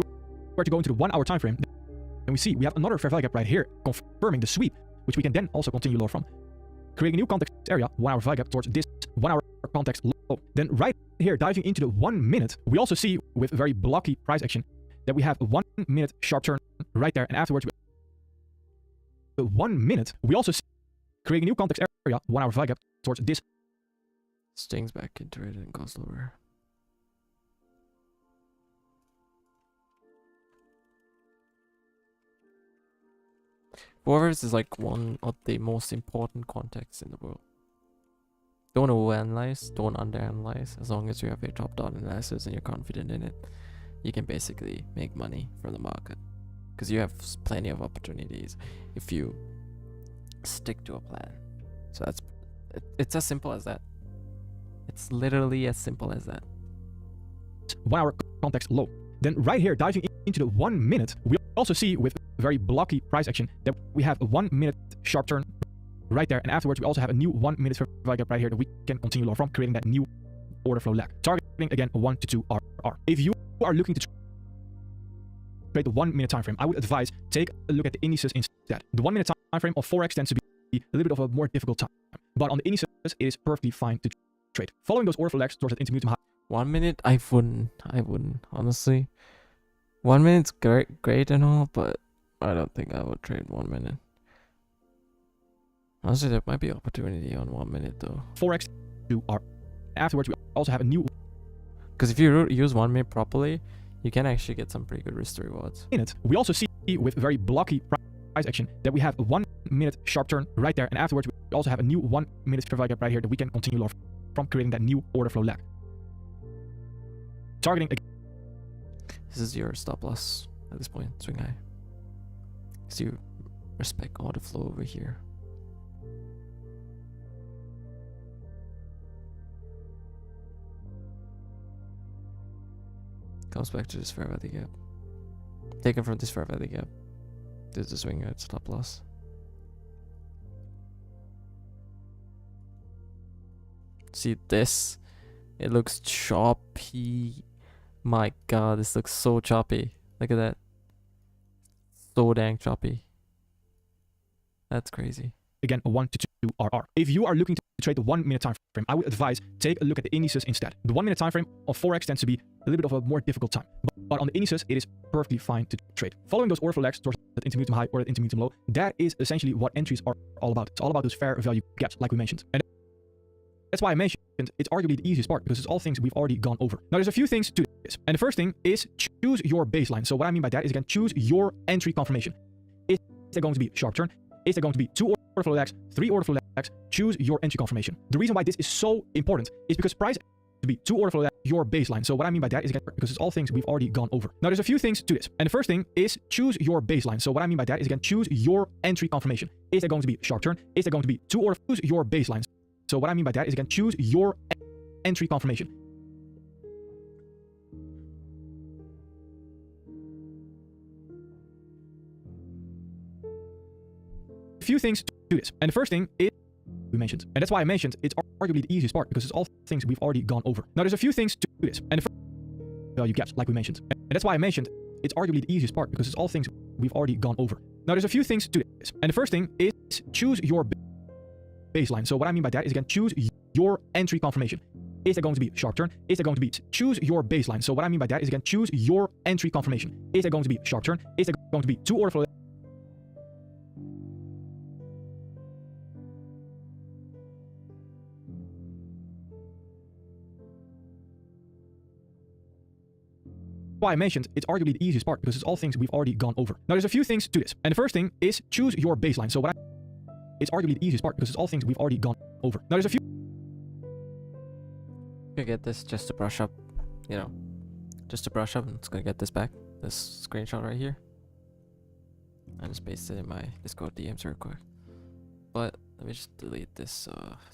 were to go into the 1 hour time frame, then we see we have another fair value gap right here, confirming the sweep, which we can then also continue lower from. Creating a new context area, 1 hour value gap towards this 1 hour context low. Then right here, diving into the 1 minute, we also see with very blocky price action that we have a 1 minute sharp turn right there, and afterwards, the 1 minute, we also see creating a new context area, 1 hour value gap towards this. Stings back into it and goes lower. However, is like one of the most important contexts in the world. Don't overanalyze, don't underanalyze. As long as you have a top-down analysis and you're confident in it, you can basically make money from the market. Because you have plenty of opportunities if you stick to a plan. So it's as simple as that. It's literally as simple as that. 1 hour context low. Then right here, diving into the 1 minute, we also see with very blocky price action that we have a 1 minute sharp turn right there, and afterwards we also have a new 1 minute fair value gap right here that we can continue lower from, creating that new order flow lag, targeting again a 1 to 2 RR. If you are looking to trade the 1 minute time frame, I would advise take a look at the indices instead. The 1 minute time frame of Forex tends to be a little bit of a more difficult time, but on the indices, it is perfectly fine to trade. Following those order flow lags towards that intermediate high. 1 minute, I wouldn't, honestly. 1 minute's great and all, but I don't think I would trade 1 minute. Honestly, there might be opportunity on 1 minute though. Forex to R. Afterwards, we also have a new. Because if you use 1 minute properly, you can actually get some pretty good risk to rewards. In it, we also see with very blocky price action that we have a 1 minute sharp turn right there, and afterwards we also have a new 1 minute fair value gap right here that we can continue lower from, creating that new order flow lag. Targeting. This is your stop loss at this point, swing high. So you respect all the flow over here. Comes back to this fair value gap. Taken from this fair value gap. This is the swing at stop loss. See this? It looks choppy. My god, this looks so choppy. Look at that. So dang choppy. That's crazy. Again, a 1 to 2 RR. If you are looking to trade the 1 minute time frame, I would advise take a look at the indices instead. The 1 minute time frame of Forex tends to be a little bit of a more difficult time, but on the indices, it is perfectly fine to trade. Following those order flow lags towards that intermediate high or that intermediate low, that is essentially what entries are all about. It's all about those fair value gaps, like we mentioned. And that's why I mentioned it's arguably the easiest part, because it's all things we've already gone over. Now, there's a few things to this. And the first thing is choose your baseline. So what I mean by that is, again, choose your entry confirmation. Is there going to be a sharp turn? Is there going to be 2 order flow lags, 3 order flow lags? Choose your entry confirmation. The reason why this is so important is because price to be 2 order flow lags, your baseline. So what I mean by that is, again, because it's all things we've already gone over. Now, there's a few things to this. And the first thing is choose your baseline. So what I mean by that is, again, choose your entry confirmation. Is there going to be a sharp turn? Is there going to be 2 order? Choose your baseline. So what I mean by that is, again, choose your entry confirmation. A few things to this. And the first thing is we mentioned. And that's why I mentioned it's arguably the easiest part, because it's all things we've already gone over. Now, there's a few things to this. And the first value gaps, like we mentioned. And that's why I mentioned it's arguably the easiest part, because it's all things we've already gone over. Now, there's a few things to this. And the first thing is choose your baseline. So what I mean by that is, again, choose your entry confirmation. Is there going to be a sharp turn? Is there going to be choose your baseline? So what I mean by that is, again, choose your entry confirmation. Is there going to be a sharp turn? Is there going to be 2 order flow? Why I mentioned it's arguably the easiest part, because it's all things we've already gone over. Now, there's a few things to this. And the first thing is choose your baseline. So it's arguably the easiest part, because it's all things we've already gone over. Now, there's a few. I get this just to brush up, you know, just to brush up. I'm just gonna get this back, this screenshot right here. I just pasted it in my Discord DMs real quick. But let me just delete this.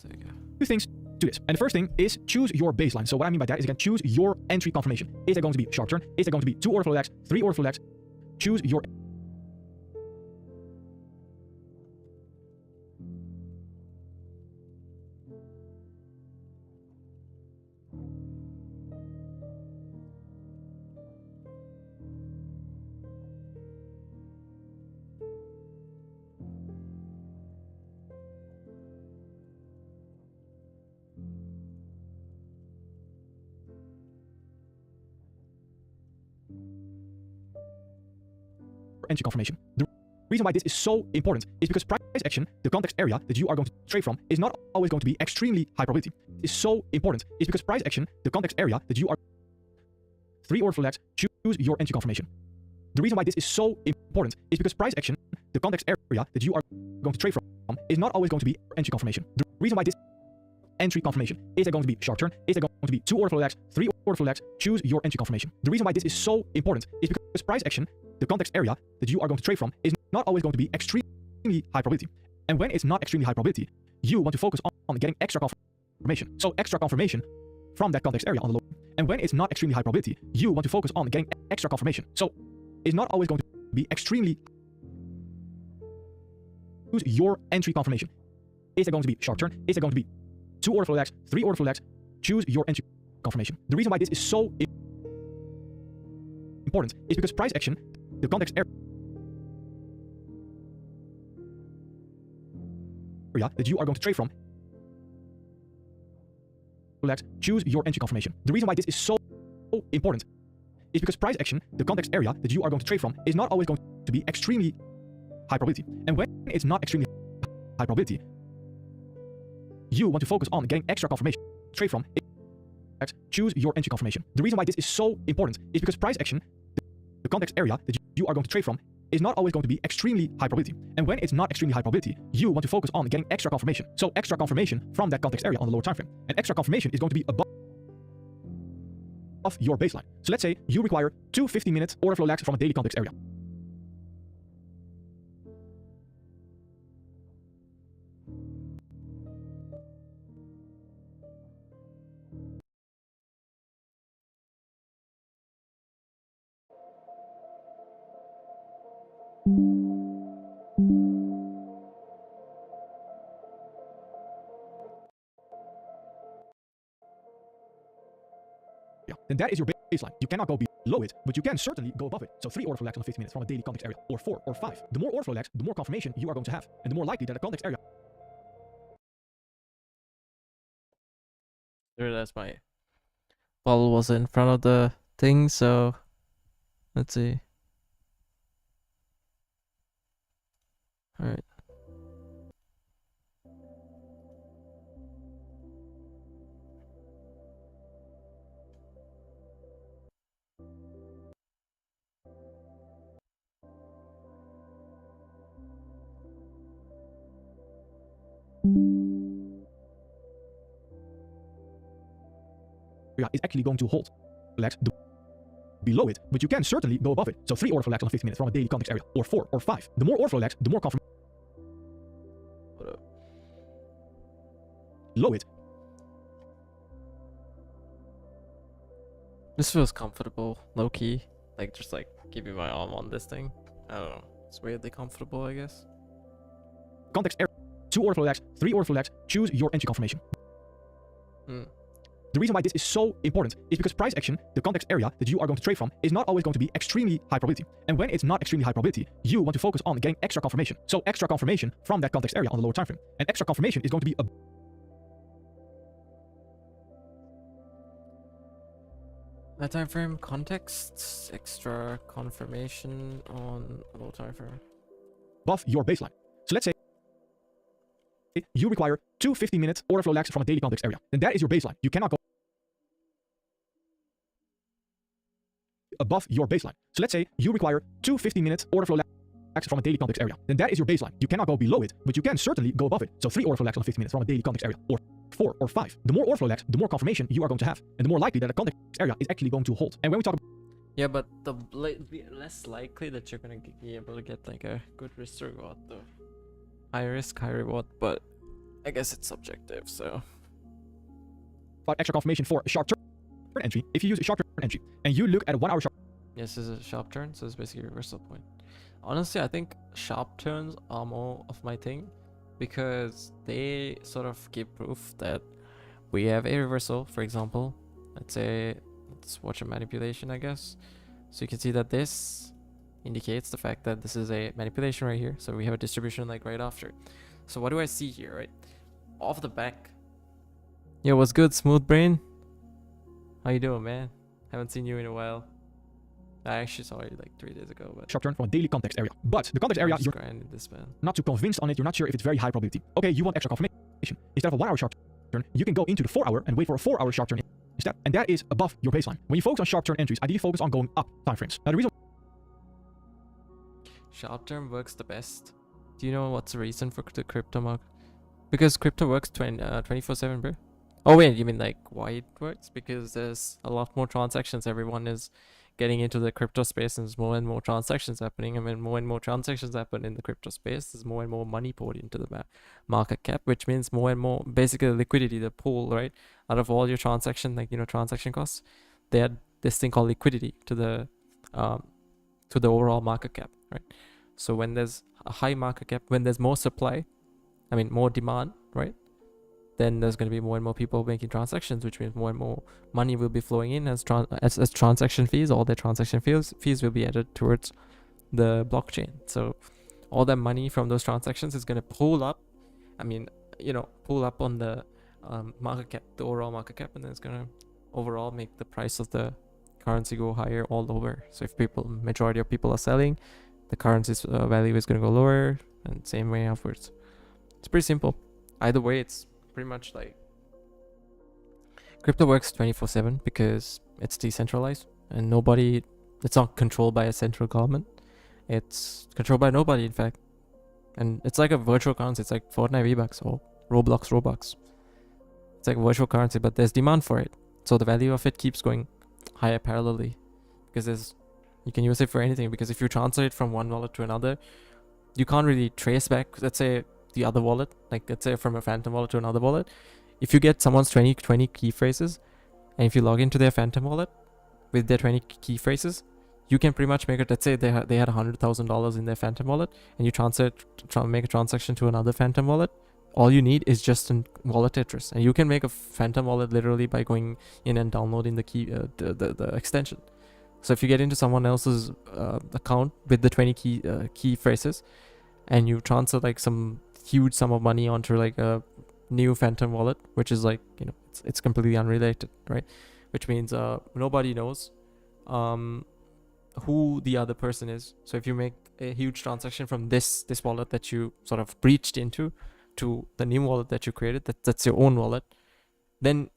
There we go. Two things to this. And the first thing is choose your baseline. So what I mean by that is, again, choose your entry confirmation. Is there going to be a sharp turn? Is there going to be 2 order flow lags, 3 order flow lags? Choose your entry confirmation. The reason why this is so important is because price action, the context area that you are going to trade from, is not always going to be extremely high probability. It's so important is because price action, the context area that you are 3 order flow lags, choose your entry confirmation. The reason why this is so important is because price action, the context area that you are going to trade from, is not always going to be entry confirmation. The reason why this entry confirmation, is there going to be a sharp turn? Is there going to be 2 order flow lags, 3 order flow lags? Choose your entry confirmation. The reason why this is so important is because price action, the context area that you are going to trade from, is not always going to be extremely high probability. And when it's not extremely high probability, you want to focus on getting extra confirmation. So extra confirmation from that context area on the low. And when it's not extremely high probability, you want to focus on getting extra confirmation. So it's not always going to be extremely. Choose your entry confirmation. Is there going to be a sharp turn? Is there going to be 2 order flow lags, 3 order flow lags? Choose your entry confirmation. The reason why this is so important is because price action, the context area that you are going to trade from, choose your entry confirmation. The reason why this is so important is because price action, the context area that you are going to trade from, is not always going to be extremely high probability. And when it's not extremely high probability, you want to focus on getting extra confirmation. Trade from, choose your entry confirmation. The reason why this is so important is because price action, the context area that you are going to trade from, is not always going to be extremely high probability. And when it's not extremely high probability, you want to focus on getting extra confirmation. So extra confirmation from that context area on the lower time frame. And extra confirmation is going to be above your baseline. So let's say you require 2 50-minute order flow lags from a daily context area. Then that is your baseline. You cannot go below it, but you can certainly go above it. So 3 order flow lags on 50 minutes from a daily context area, or 4 or 5. The more order flow lags, the more confirmation you are going to have, and the more likely that a context area. That's my ball was in front of the thing, so let's see. All right. Is actually going to hold lags below it, but you can certainly go above it. So 3 order flow lags on 50 minutes from a daily context area, or 4 or 5. The more order flow lags, the more confirmation. Below it. This feels comfortable, low key. Like just like keeping my arm on this thing. I don't know. It's weirdly comfortable, I guess. Context area. 2 order flow lags, 3 order flow lags. Choose your entry confirmation. The reason why this is so important is because price action, the context area that you are going to trade from, is not always going to be extremely high probability. And when it's not extremely high probability, you want to focus on getting extra confirmation. So extra confirmation from that context area on the lower time frame. And extra confirmation is going to be That time frame context, extra confirmation on low time frame. above your baseline. So let's say you require 2 50-minute order flow lags from a daily context area. Then that is your baseline. You cannot go above your baseline. So let's say you require 2 50-minute order flow lags from a daily context area. Then that is your baseline. You cannot go below it, but you can certainly go above it. So 3 order flow lags on 50 minutes from a daily context area, or 4 or 5. The more order flow lags, the more confirmation you are going to have, and the more likely that a context area is actually going to hold. And when we talk about Yeah, but the less likely that you're gonna be able to get like a good risk reward though. High risk, high reward, but I guess it's subjective, so. extra confirmation for a sharp turn entry, if you use a sharp turn entry and you look at a 1 hour sharp. Yes, this is a sharp turn, so it's basically a reversal point. Honestly, I think sharp turns are more of my thing because they sort of give proof that we have a reversal. For example, let's say, let's watch a manipulation, I guess. So you can see that this indicates the fact that this is a manipulation right here. So we have a distribution like right after. So what do I see here, right? Off the back. Yo, what's good, Smooth Brain? How you doing, man? Haven't seen you in a while. I actually saw you like 3 days ago, but Sharp turn from a daily context area. But the context area, you're grinding this, man. not too convinced on it. You're not sure if it's very high probability. Okay, you want extra confirmation. Instead of a 1 hour sharp turn, you can go into the 4 hour and wait for a 4 hour sharp turn instead. And that is above your baseline. When you focus on sharp turn entries, ideally focus on going up time frames. Now the reason Sharp term works the best. Do you know what's the reason for the crypto market? Because crypto works 24/7, bro. Oh wait, you mean like why it works? Because there's a lot more transactions. Everyone is getting into the crypto space, and there's more and more transactions happening. And when more and more transactions happen in the crypto space, there's more and more money poured into the market cap, which means more and more, basically liquidity, the pool, right? Out of all your transaction, like, you know, transaction costs, they add this thing called liquidity to the overall market cap, right? So when there's a high market cap, when there's more supply, I mean more demand, right? then there's going to be more and more people making transactions, which means more and more money will be flowing in as transaction fees. All their transaction fees will be added towards the blockchain. So all that money from those transactions is going to pull up. I mean, pull up on the market cap, the overall market cap, and then it's going to overall make the price of the currency go higher all over. So if majority of people are selling, the currency's value is going to go lower, and same way upwards. It's pretty simple. Either way, it's pretty much like crypto works 24/7 because it's decentralized and it's not controlled by a central government. It's controlled by nobody, in fact. And it's like a virtual currency. It's like Fortnite V-Bucks or Roblox. It's like a virtual currency, but there's demand for it. So the value of it keeps going higher parallelly because you can use it for anything. Because if you transfer it from one wallet to another, you can't really trace back, let's say, the other wallet, like let's say from a Phantom wallet to another wallet. If you get someone's 20 key phrases, and if you log into their Phantom wallet with their 20 key phrases, you can pretty much make it. Let's say they had $100,000 in their Phantom wallet, and you make a transaction to another Phantom wallet. All you need is just a wallet address, and you can make a Phantom wallet literally by going in and downloading the key, the extension. So if you get into someone else's account with the 20 key phrases, and you transfer like some huge sum of money onto like a new Phantom wallet, which is like, it's completely unrelated, right? Which means nobody knows who the other person is. So if you make a huge transaction from this wallet that you sort of breached into to the new wallet that you created, that's your own wallet, then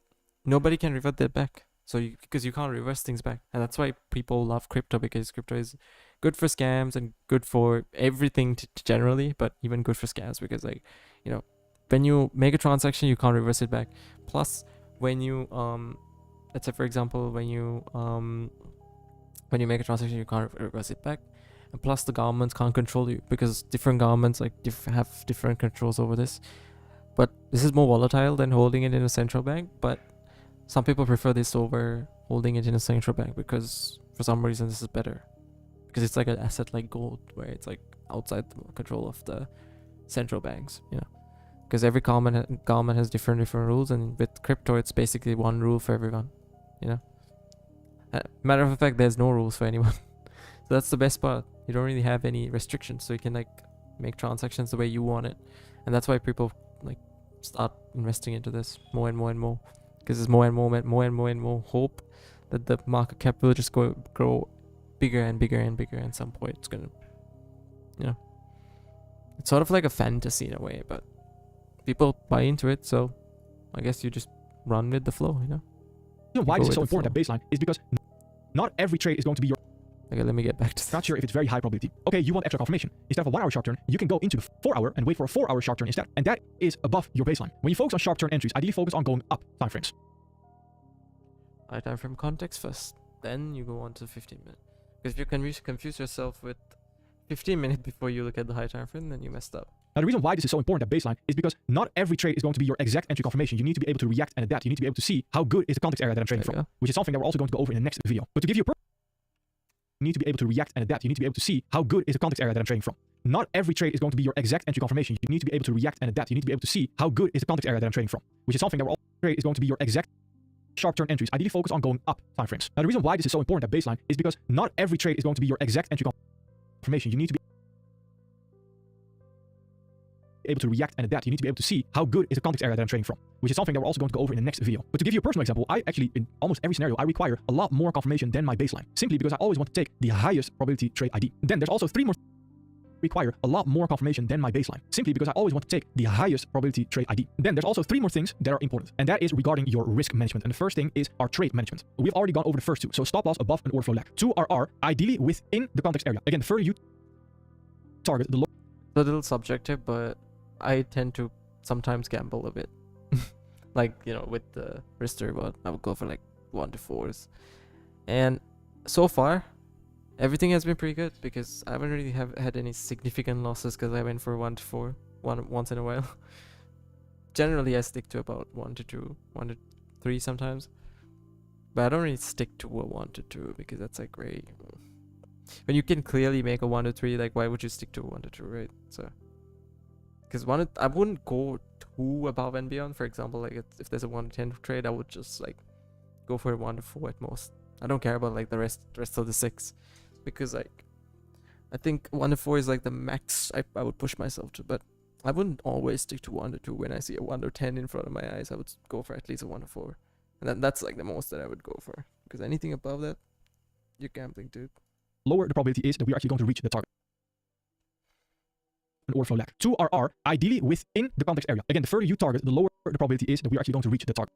nobody can revert that back. So because you can't reverse things back. And that's why people love crypto, because crypto is good for scams and good for everything generally, but even good for scams because, like, when you make a transaction, you can't reverse it back. Plus, when you let's say for example, when you make a transaction, you can't reverse it back. And plus, the governments can't control you because different governments have different controls over this. But this is more volatile than holding it in a central bank. But some people prefer this over holding it in a central bank because for some reason this is better. Because it's like an asset like gold, where it's like outside the control of the central banks, Because every government has different rules, and with crypto, it's basically one rule for everyone, Matter of fact, there's no rules for anyone. So that's the best part. You don't really have any restrictions, so you can like make transactions the way you want it, and that's why people like start investing into this more and more and more. Because there's more and more hope that the market cap will just grow bigger and bigger and bigger. And at some point, it's gonna, it's sort of like a fantasy in a way, but people buy into it. So I guess you just run with the flow, Why this is so important at baseline is because not every trade is going to be your. Okay, let me get back to that. Not sure if it's very high probability. Okay, you want extra confirmation. Instead of a 1 hour sharp turn, you can go into the 4 hour and wait for a 4 hour sharp turn instead. And that is above your baseline. When you focus on sharp turn entries, ideally focus on going up time frames. High time frame context first, then you go on to 15 minute. Because if you confuse yourself with 15 minutes before you look at the high time frame, then you messed up. Now, the reason why this is so important at baseline is because not every trade is going to be your exact entry confirmation. You need to be able to react and adapt. You need to be able to see how good is the context area that I'm trading from, which is something that we're also going to go over in the next video. But to give you you need to be able to react and adapt. You need to be able to see how good is the context area that I'm trading from. Not every trade is going to be your exact entry confirmation. You need to be able to react and adapt. You need to be able to see how good is the context area that I'm trading from, which is something that we're also trade is going to be your exact sharp turn entries. Ideally focus on going up time frames. Now, the reason why this is so important at baseline is because not every trade is going to be your exact entry confirmation. You need to be able to react and adapt. You need to be able to see how good is the context area that I'm trading from, which is something that we're also going to go over in the next video. But to give you a personal example, I actually, in almost every scenario, I require a lot more confirmation than my baseline, simply because I always want to take the highest probability trade ID. Then there's also 3 more require a lot more confirmation than my baseline, simply because I always want to take the highest probability trade ID. Then there's also 3 more things that are important, and that is regarding your risk management. And the first thing is our trade management. We've already gone over the first 2, so stop loss above and order flow lag. 2 are ideally within the context area. Again, the further you target, the lower. A little subjective, but I tend to sometimes gamble a bit. Like, with the risk to reward, I would go for like 1 to 4s. And so far, everything has been pretty good because I haven't really had any significant losses because I went for 1 to 4 once in a while. Generally, I stick to about 1 to 2, 1 to 3 sometimes. But I don't really stick to a 1 to 2 because that's like very. When you can clearly make a 1 to 3, like why would you stick to a 1 to 2, right? So, because I wouldn't go 2 above and beyond. For example, like if there's a 1 to 10 trade, I would just like go for a 1 to 4 at most. I don't care about like the rest of the 6, because like I think 1 to 4 is like the max I would push myself to, but I wouldn't always stick to 1 to 2. When I see a 1 to 10 in front of my eyes, I would go for at least a 1 to 4. And that's like the most that I would go for, because anything above that, you're gambling, dude. Lower the probability is that we're actually going to reach the target. An overflow lag. 2 RR, ideally within the context area. Again, the further you target, the lower the probability is that we're actually going to reach the target.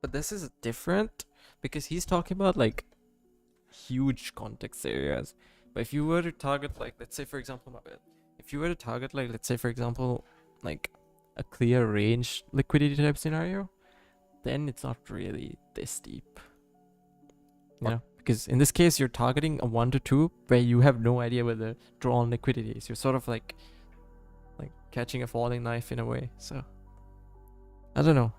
But this is different, because he's talking about like huge context areas. But if you were to target, like, let's say for example, my bad. If you were to target, like, let's say for example, like a clear range liquidity type scenario, then it's not really this deep. You know? Because in this case, you're targeting a 1 to 2 where you have no idea where the drawn liquidity is. You're sort of like catching a falling knife in a way. So I don't know.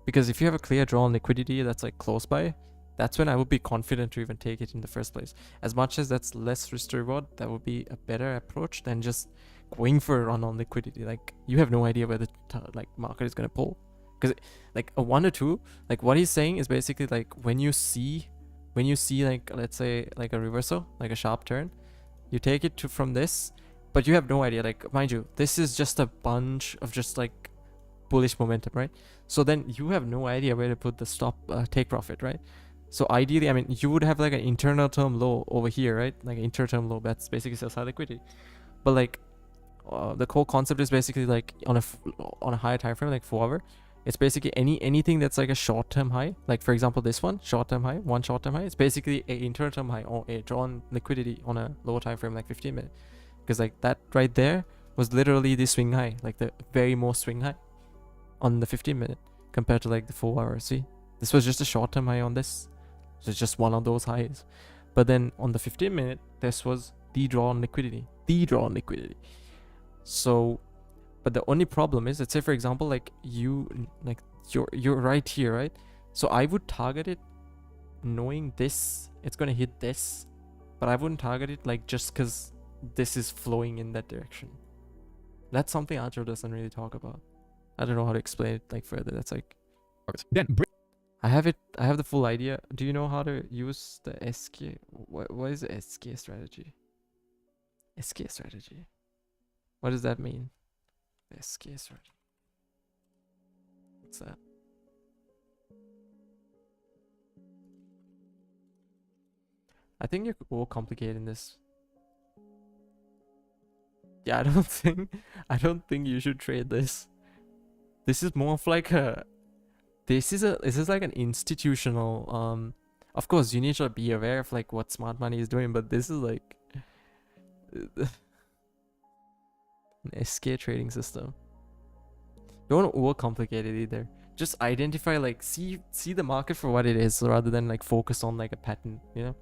Because if you have a clear drawn liquidity that's like close by, that's when I would be confident to even take it in the first place. As much as that's less risk to reward, that would be a better approach than just going for a run on liquidity. Like, you have no idea where the market is going to pull. Because like a 1 to 2, like what he's saying is basically like when you see like, let's say like a reversal, like a sharp turn, you take it from this, but you have no idea. Like, mind you, this is just a bunch of just like bullish momentum, right? So then you have no idea where to put the stop take profit, right? So ideally, I mean, you would have like an internal term low over here, right? Like an inter-term low, that's basically sell side liquidity. But like the whole concept is basically like on a higher time frame, like 4 hour, it's basically anything that's like a short-term high. Like for example, this one short-term high, one short-term high, it's basically a inter-term high or a drawn liquidity on a lower time frame, like 15 minute. Because like that right there was literally the swing high, like the very most swing high on the 15 minute compared to like the 4 hour. See, this was just a short-term high on this. So it's just one of those highs. But then on the 15 minute, this was the drawn liquidity. So, but the only problem is, let's say for example, like you're right here, right? So I would target it knowing this, it's gonna hit this, but I wouldn't target it like just because this is flowing in that direction. That's something Archer doesn't really talk about. I don't know how to explain it like further. That's like, then I have the full idea. Do you know how to use the SK? What is the SK strategy? SK strategy. What does that mean? The SK strategy. What's that? I think you're overcomplicating this. Yeah, I don't think you should trade this. This is more of like a this is like an institutional of course you need to be aware of like what smart money is doing, but this is like an SK trading system. Don't overcomplicate it either. Just identify, like, see the market for what it is rather than like focus on like a pattern, you know?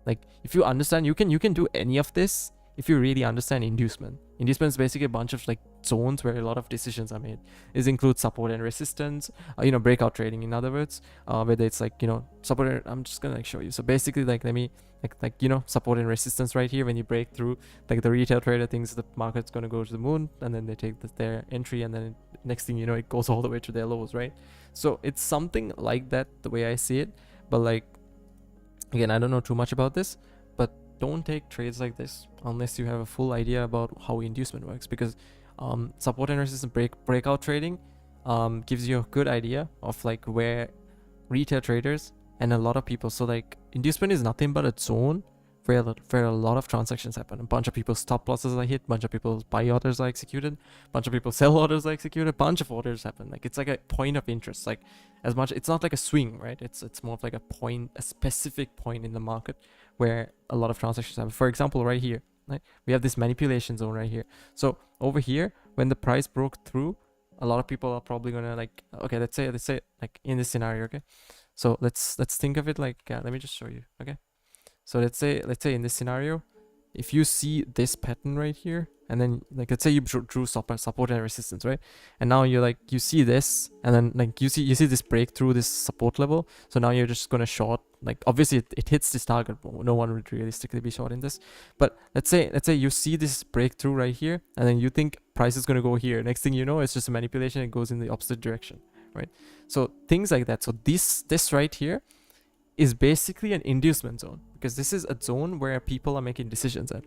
Like if you understand, you can do any of this if you really understand inducement. Inducement is basically a bunch of like zones where a lot of decisions are made. This includes support and resistance, breakout trading, in other words, whether it's like, support. I'm just gonna like show you. So basically, like, let me support and resistance right here. When you break through, like, the retail trader thinks the market's gonna go to the moon, and then they take their entry, and then next thing you know, it goes all the way to their lows, right? So it's something like that, the way I see it. But like, again, I don't know too much about this, but don't take trades like this unless you have a full idea about how inducement works, because support and resistance breakout trading gives you a good idea of like where retail traders and a lot of people, so like inducement is nothing but a zone where a lot of transactions happen. A bunch of people's stop losses are hit, bunch of people's buy orders are executed, bunch of people's sell orders are executed, a bunch of orders happen. Like, it's like a point of interest. Like, as much, it's not like a swing, right? It's more of like a specific point in the market where a lot of transactions happen. For example, right here, right, we have this manipulation zone right here. So over here, when the price broke through, a lot of people are probably gonna, like, okay, let's say like in this scenario, okay, so let's think of it like, let me just show you, okay. So let's say in this scenario, if you see this pattern right here, and then like let's say you drew support and resistance, right? And now you're like you see this, and then like you see this breakthrough this support level. So now you're just gonna short. Like obviously it hits this target. No one would realistically be short in this. But let's say you see this breakthrough right here, and then you think price is gonna go here. Next thing you know, it's just a manipulation. It goes in the opposite direction, right? So things like that. So this right here is basically an inducement zone, because this is a zone where people are making decisions at.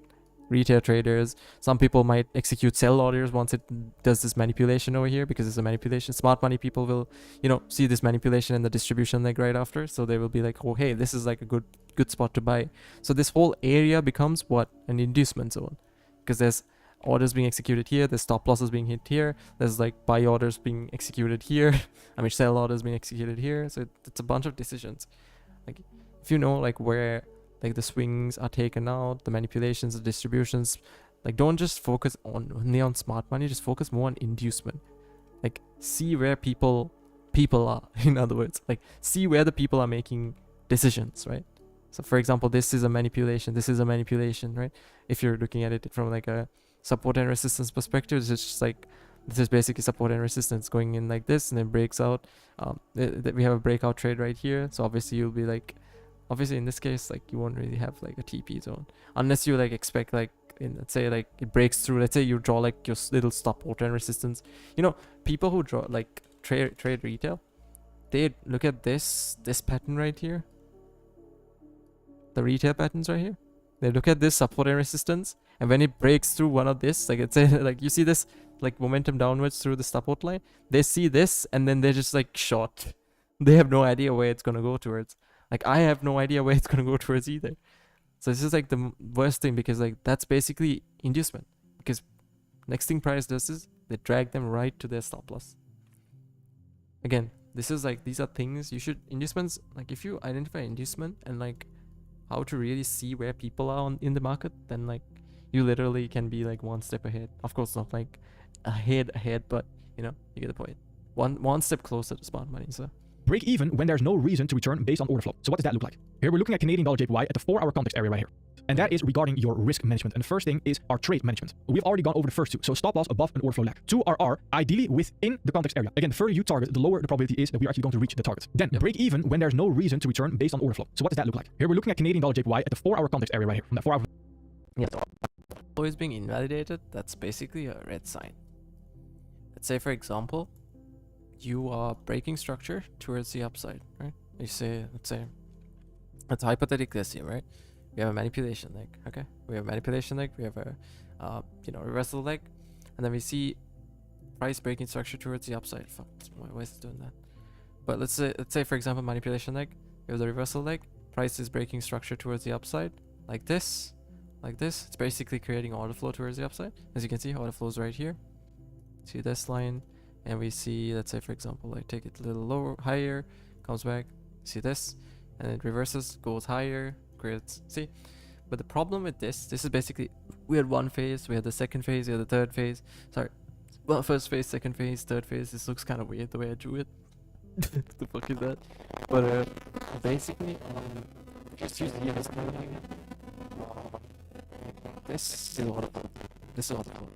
Retail traders, some people might execute sell orders once it does this manipulation over here, because it's a manipulation. Smart money people will, you know, see this manipulation in the distribution leg right after, so they will be like, oh hey, this is like a good spot to buy. So this whole area becomes what? An inducement zone, because there's orders being executed here, there's stop losses being hit here, there's like buy orders being executed here, I mean sell orders being executed here. So it's a bunch of decisions. Like if you know like where like the swings are taken out, the manipulations, the distributions, like don't just focus only on smart money, just focus more on inducement. Like see where people are, in other words, like see where the people are making decisions, right? So for example, this is a manipulation, right? If you're looking at it from like a support and resistance perspective, it's just like this is basically support and resistance going in like this, and then breaks out. We have a breakout trade right here, so obviously you'll be like, obviously in this case, like you won't really have like a TP zone unless you like expect like in, let's say like it breaks through. Let's say you draw like your little stop order and resistance. You know, people who draw like trade retail, they look at this pattern right here, the retail patterns right here. They look at this support and resistance, and when it breaks through one of this, like let's say like you see this like momentum downwards through the support line, they see this and then they're just like short. They have no idea where it's gonna go towards. Like I have no idea where it's gonna go towards either. So this is like the worst thing, because like that's basically inducement, because next thing price does is they drag them right to their stop loss. Again, this is like, these are things you should, inducements, like if you identify inducement and like how to really see where people are in the market, then like you literally can be like one step ahead. Of course not like ahead, but you know, you get the point. One step closer to smart money. So break even when there's no reason to return based on order flow. So what does that look like? Here we're looking at Canadian dollar JPY at the 4-hour context area right here. And that is regarding your risk management. And the first thing is our trade management. We've already gone over the first two. So stop loss above an order flow lag. 2RR, ideally within the context area. Again, the further you target, the lower the probability is that we're actually going to reach the target. Then break even when there's no reason to return based on order flow. So what does that look like? Here we're looking at Canadian dollar JPY at the 4-hour context area right here. From that 4-hour. yeah, always being invalidated, that's basically a red sign. Let's say for example, you are breaking structure towards the upside, right? You say, let's hypothetically assume, right? We have a manipulation leg, okay? We have a manipulation leg, we have a, reversal leg, and then we see price breaking structure towards the upside. Fuck, why is it doing that? But let's say for example, manipulation leg, we have the reversal leg, price is breaking structure towards the upside, like this. It's basically creating order flow towards the upside. As you can see, order flow is right here. See this line? And we see, let's say for example, I take it a little lower, higher, comes back, see this, and it reverses, goes higher, creates, see? But the problem with this is basically, we had one phase, we had the second phase, we had the third phase, sorry, well, first phase, second phase, third phase. This looks kind of weird the way I drew it. What the fuck is that? But basically, just use the EMS kind of thing. This is a lot of fun.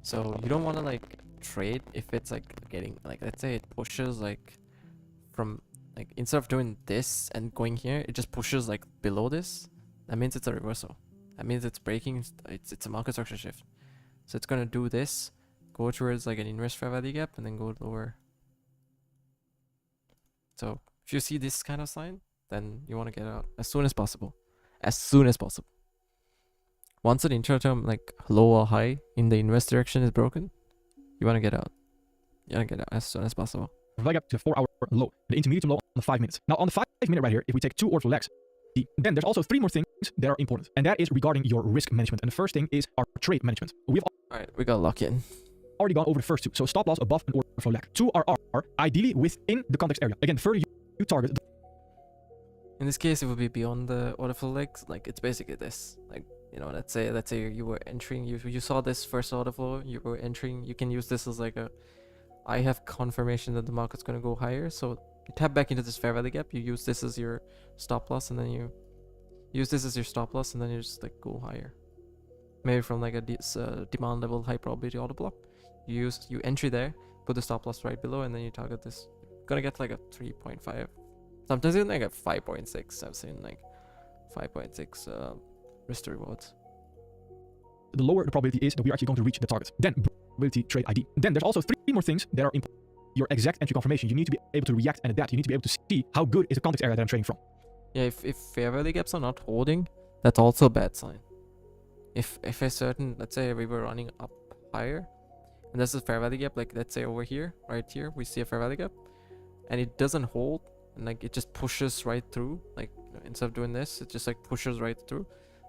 So you don't want to like trade if it's like getting like, let's say it pushes like from like, instead of doing this and going here, it just pushes like below this. That means it's a reversal. That means it's breaking, it's a market structure shift. So it's gonna do this, go towards like an inverse fair value gap, and then go lower. So if you see this kind of sign, then you want to get out as soon as possible. Once an intra-term like low or high in the inverse direction is broken, you want to get out. As soon as possible. Value gap to 4-hour low, the intermediate low on the 5 minutes. Now on the 5 minute right here, if we take 2 order flow legs, then there's also 3 more things that are important, and that is regarding your risk management. And the first thing is our trade management. We've Alright, we got lock in. already gone over the first two. So stop loss above an order flow lag. 2RR, ideally within the context area. Again, the further you target. In this case, it would be beyond the order flow legs. Like it's basically this. Like, you know, let's say you were entering, you saw this first order flow, you were entering, you can use this as like a, I have confirmation that the market's going to go higher, so you tap back into this fair value gap, you use this as your stop loss, and then you use this as your stop loss, and then you just like go higher. maybe from like a demand level high probability order block. You entry there, put the stop loss right below, and then you target this. Gonna get like a 3.5. Sometimes even like a 5.6. I've seen like 5.6 risk to rewards. The lower the probability is that we are actually going to reach the target. Then probability trade ID. Then there's also 3 more things that are important. Your exact entry confirmation. You need to be able to react and adapt. You need to be able to see how good is the context area that I'm trading from. Yeah, if fair value gaps are not holding, that's also a bad sign. If a certain, let's say we were running up higher, and there's a fair value gap, like let's say over here, right here, we see a fair value gap, and it doesn't hold, and like it just pushes right through, like instead of doing this, it just like pushes right through.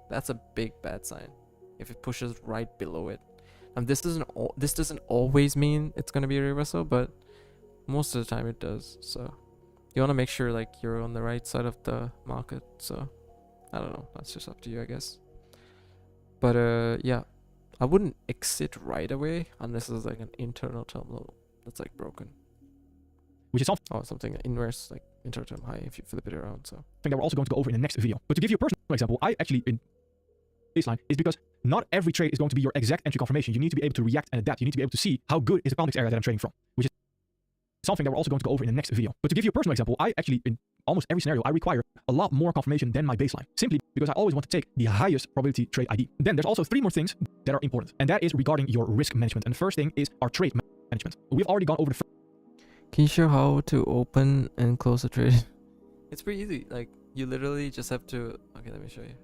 That's a big bad sign. If it pushes right below it, and this doesn't always mean it's gonna be a reversal, but most of the time it does. So you want to make sure like you're on the right side of the market. So I don't know, that's just up to you, I guess. But yeah, I wouldn't exit right away unless there's like an internal term low that's like broken, Which is something or something inverse, like inter-term high if you flip it around. So that we're also going to go over in the next video. But to give you a personal example, I actually in baseline is because not every trade is going to be your exact entry confirmation. You need to be able to react and adapt. You need to be able to see how good is the context area that I'm trading from, which is something that we're also going to go over in the next video. But to give you a personal example, I actually, in almost every scenario, I require a lot more confirmation than my baseline, simply because I always want to take the highest probability trade ID. Then there's also 3 more things that are important, and that is regarding your risk management. And the first thing is our trade management. We've already gone over the can you show how to open and close a trade? It's pretty easy. Like you literally just have to, okay, let me show you.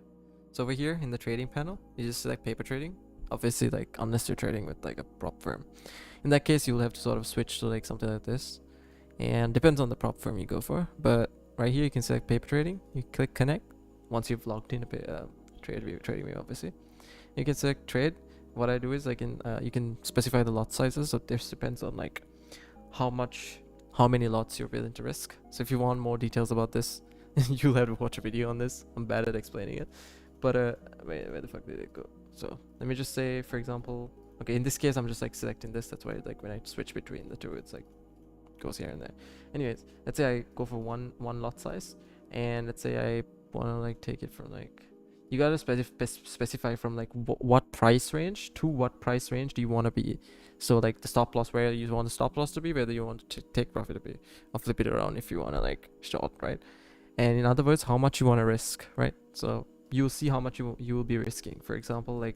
So over here in the trading panel, you just select paper trading. Obviously, like unless you're trading with like a prop firm. In that case, you'll have to sort of switch to like something like this. And depends on the prop firm you go for. But right here, you can select paper trading. You click connect. Once you've logged in a trading view, obviously. You can select trade. What I do is you can specify the lot sizes. So this depends on like how many lots you're willing to risk. So if you want more details about this, you'll have to watch a video on this. I'm bad at explaining it. But wait, where the fuck did it go? So let me just say, for example, okay, in this case, I'm just like selecting this. That's why like when I switch between the two, it's like goes here and there. Anyways, let's say I go for one lot size, and let's say I want to like take it from like, you gotta specify from like what price range to what price range do you want to be. So like the stop loss, where you want the stop loss to be, whether you want to take profit to be, or flip it around if you want to like short, right? And in other words, how much you want to risk, right? So you'll see how much you will be risking. For example, like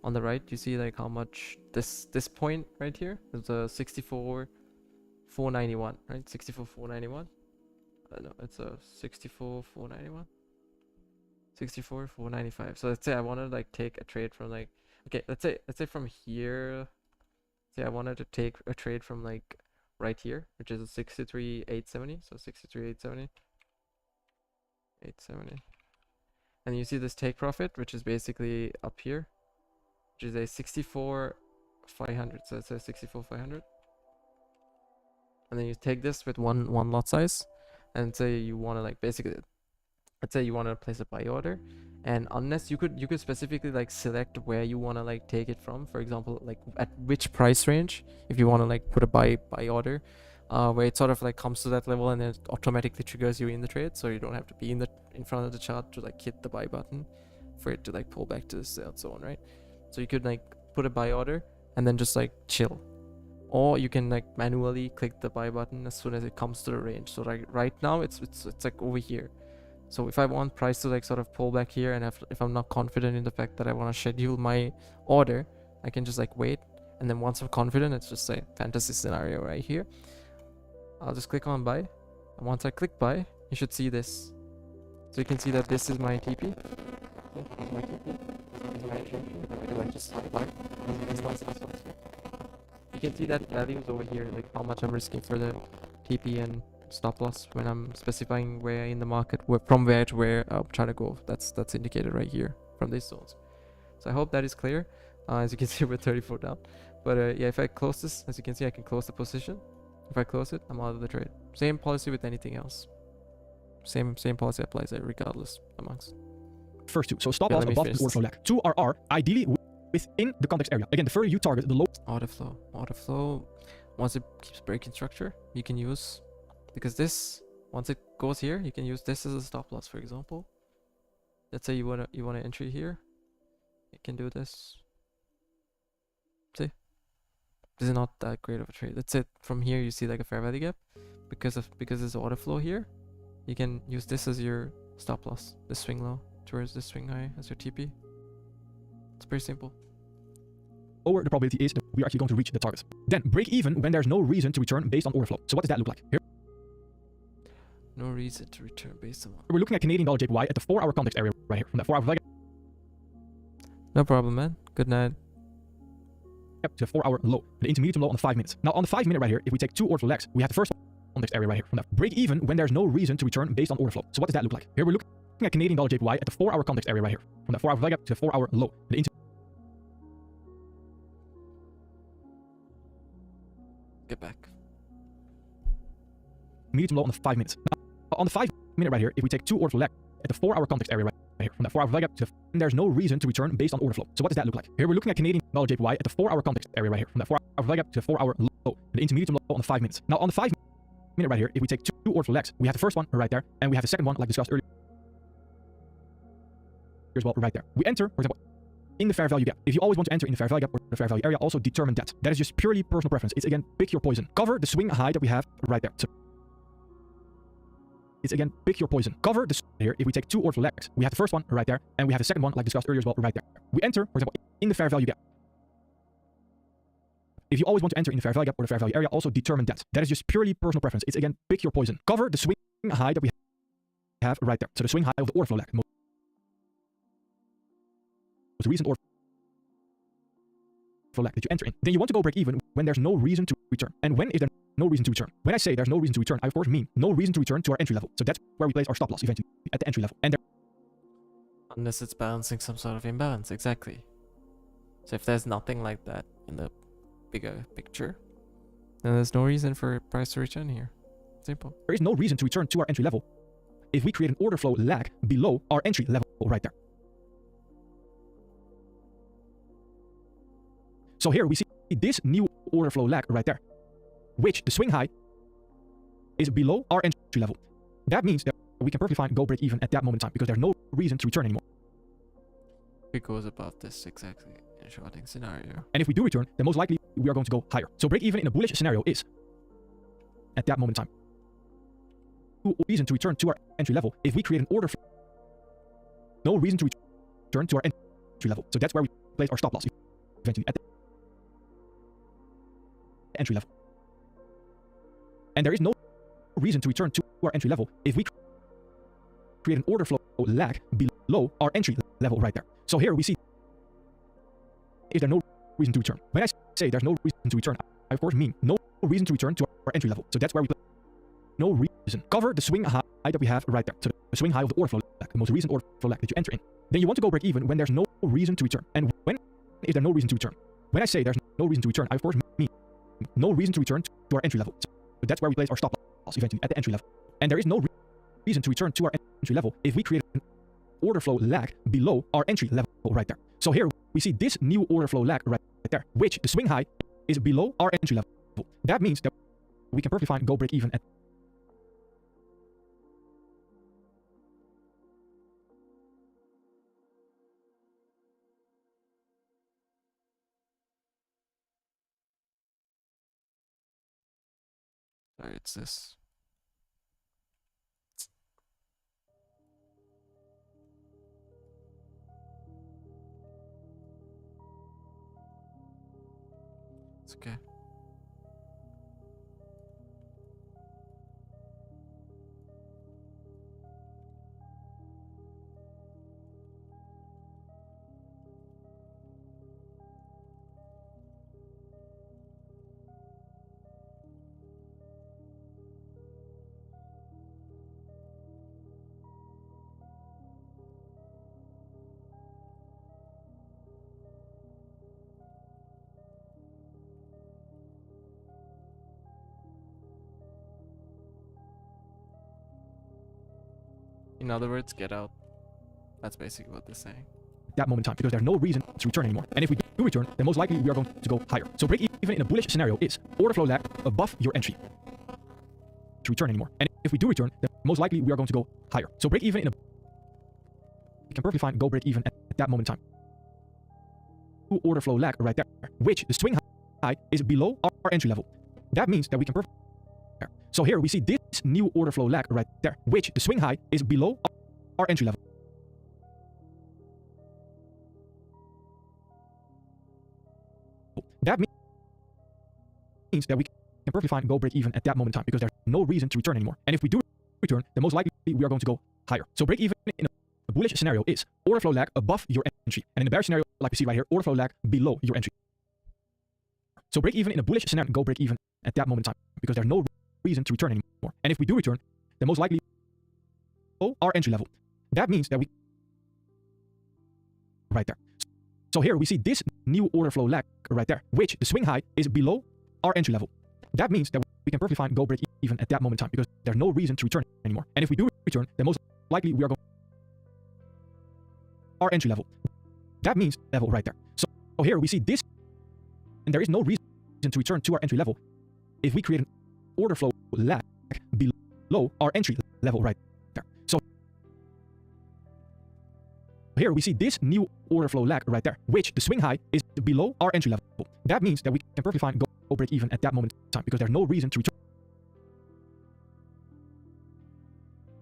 on the right, you see like how much this point right here is a 64,491, right? 64,491. No, it's a 64,491. 64,495. So let's say I want to like take a trade from like, okay, let's say from here, say I wanted to take a trade from like right here, which is a 63,870. So 63,870. 870. And you see this take profit, which is basically up here, which is a 64,500. So it's a 64,500. And then you take this with one lot size, and say you want to like basically, let's say you want to place a buy order, and unless you could specifically like select where you want to like take it from. For example, like at which price range, if you want to like put a buy order, where it sort of like comes to that level and then it automatically triggers you in the trade, so you don't have to be in front of the chart to like hit the buy button for it to like pull back to the sell zone, right? So you could like put a buy order and then just like chill, or you can like manually click the buy button as soon as it comes to the range. So like right now it's like over here. So if I want price to like sort of pull back here, and if I'm not confident in the fact that I want to schedule my order, I can just like wait, and then once I'm confident, it's just a fantasy scenario right here, I'll just click on buy, and once I click buy, you should see this. So you can see that this is my TP. You can see that values over here, like how much I'm risking for the TP and stop loss when I'm specifying where in the market, from where to where I'm trying to go. That's indicated right here from these zones. So I hope that is clear. As you can see, we're 34 down. But yeah, if I close this, as you can see, I can close the position. If I close it, I'm out of the trade. Same policy with anything else. Same policy applies there regardless amongst. First two. So stop loss above the order flow lag. 2 RR, ideally within the context area. Again, the further you target, the lower. Order flow. Once it keeps breaking structure, you can use, because this, once it goes here, you can use this as a stop loss. For example, let's say you wanna entry here, You can do this. See? This is not that great of a trade. That's it. From here you see like a fair value gap. Because there's order flow here, you can use this as your stop loss. This swing low towards this swing high as your TP. It's pretty simple. Lower the probability is that we're actually going to reach the target. Then break even when there's no reason to return based on order flow. So what does that look like? Here No reason to return based on. we're looking at Canadian dollar JPY at the 4-hour context area right here. From that 4-hour value No problem, man. Good night. gap to the 4-hour low, the intermediate low on the 5 minutes. Now on the 5 minute right here, if we take 2 order flow legs, we have the first context area right here. From that break even when there's no reason to return based on order flow. So what does that look like? Here we're looking at Canadian dollar JPY at the 4-hour context area right here. From that 4-hour value gap to the 4-hour low, the Get back. intermediate low on the 5 minutes. Now, on the 5 minute right here, if we take 2 order flow legs at the 4-hour context area right here. From that 4-hour value gap to the there's no reason to return based on order flow. So what does that look like? Here we're looking at Canadian dollar JPY at the 4-hour context area right here. From that 4-hour value gap to the 4-hour low, the intermediate low on the 5 minutes. Now on the 5 minute right here, if we take 2 order flow legs, we have the first one right there, and we have the second one like discussed earlier as well right there. We enter, for example, in the fair value gap. If you always want to enter in the fair value gap or the fair value area, also determine that. That is just purely personal preference. It's again, pick your poison. Cover the swing high that we have right there. So it's again, pick your poison. Cover the here. If we take 2 order flow legs, we have the first one right there, and we have the second one like discussed earlier as well right there. We enter, for example, in the fair value gap. If you always want to enter in the fair value gap or the fair value area, also determine that. That is just purely personal preference. It's again, pick your poison. Cover the swing high that we have right there. So the swing high of the order flow leg. Most recent order flow leg that you enter in. Then you want to go break even when there's no reason to return. And when is there no reason to return? When I say there's no reason to return, I of course mean no reason to return to our entry level. So that's where we place our stop loss eventually at the entry level. And Unless it's balancing some sort of imbalance, exactly. So if there's nothing like that in the bigger picture, then there's no reason for price to return here. Simple. there is no reason to return to our entry level if we create an order flow lag below our entry level right there. So here we see this new order flow lag right there, which the swing high is below our entry level. That means that we can perfectly fine go break even at that moment in time because there's no reason to return anymore. It goes above this exactly in a shorting scenario. And if we do return, then most likely we are going to go higher. So break even in a bullish scenario is at that moment in time. No reason to return to our entry level if we create an order flow. No reason to return to our entry level. So that's where we place our stop loss eventually at the entry level. And there is no reason to return to our entry level if we create an order flow lag below our entry level right there. So here we see is there no reason to return. When I say there's no reason to return, I of course mean no reason to return to our entry level. So that's where we no reason. Cover the swing high that we have right there. So the swing high of the order flow lag, the most recent order flow lag that you enter in. Then you want to go break even when there's no reason to return. And when is there no reason to return? When I say there's no reason to return, I of course mean no reason to return to our entry level. So that's where we place our stop loss eventually at the entry level. And there is no reason to return to our entry level if we create an order flow lag below our entry level right there. So here we see this new order flow lag right there, which the swing high is below our entry level. That means that we can perfectly fine go break even at Sorry, it's this. It's okay. In other words, get out. That's basically what they're saying. that moment in time because there's no reason to return anymore. And if we do return, then most likely we are going to go higher. So break even in a bullish scenario is order flow lag above your entry to return anymore. And if we do return, then most likely we are going to go higher. So break even in a you can perfectly fine go break even at that moment in time. order flow lag right there, which the swing high is below our entry level. That means that we can perfectly. So here we see this new order flow lag right there, which the swing high is below our entry level. That means that we can perfectly fine go break even at that moment in time because there's no reason to return anymore. And if we do return, then most likely we are going to go higher. So break even in a bullish scenario is order flow lag above your entry, and in a bearish scenario, like we see right here, order flow lag below your entry. So break even in a bullish scenario, go break even at that moment in time because there's no reason to return anymore. And if we do return, then most likely our entry level. That means that we right there. So here we see this new order flow lag right there, which the swing high is below our entry level. That means that we can perfectly fine go break even at that moment in time because there's no reason to return anymore. And if we do return, then most likely we are going our entry level. That means level right there. So here we see this, and there is no reason to return to our entry level if we create an order flow lag below our entry level right there. So here we see this new order flow lag right there, which the swing high is below our entry level. That means that we can perfectly fine go break even at that moment in time because there's no reason to return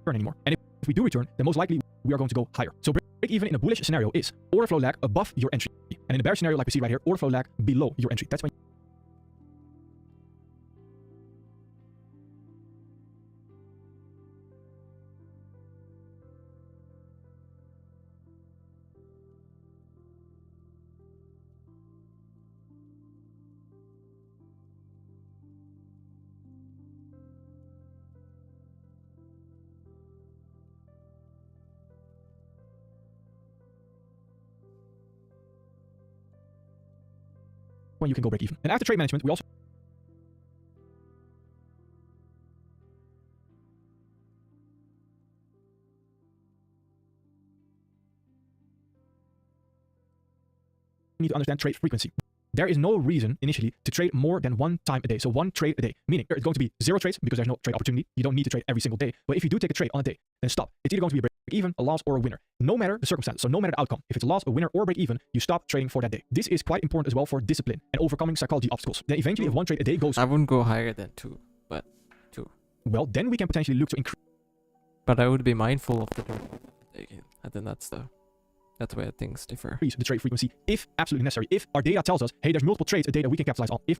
anymore. And if we do return, then most likely we are going to go higher. So break even in a bullish scenario is order flow lag above your entry, and in a bearish scenario, like we see right here, order flow lag below your entry. That's when you can go break even. And after trade management, we also need to understand trade frequency. There is no reason initially to trade more than one time a day. So one trade a day, meaning it's going to be 0 trades because there's no trade opportunity. You don't need to trade every single day. But if you do take a trade on a day, then stop. It's either going to be a break even, a loss, or a winner. No matter the circumstance, so no matter the outcome, if it's a loss, a winner, or break even, you stop trading for that day. This is quite important as well for discipline and overcoming psychology obstacles. Then eventually, if one trade a day goes, I wouldn't go higher than 2, but 2. Well, then we can potentially look to increase. But I would be mindful of the taking. I think that's where things differ. The trade frequency if absolutely necessary. If our data tells us, hey, there's multiple trades a day that we can capitalize on. If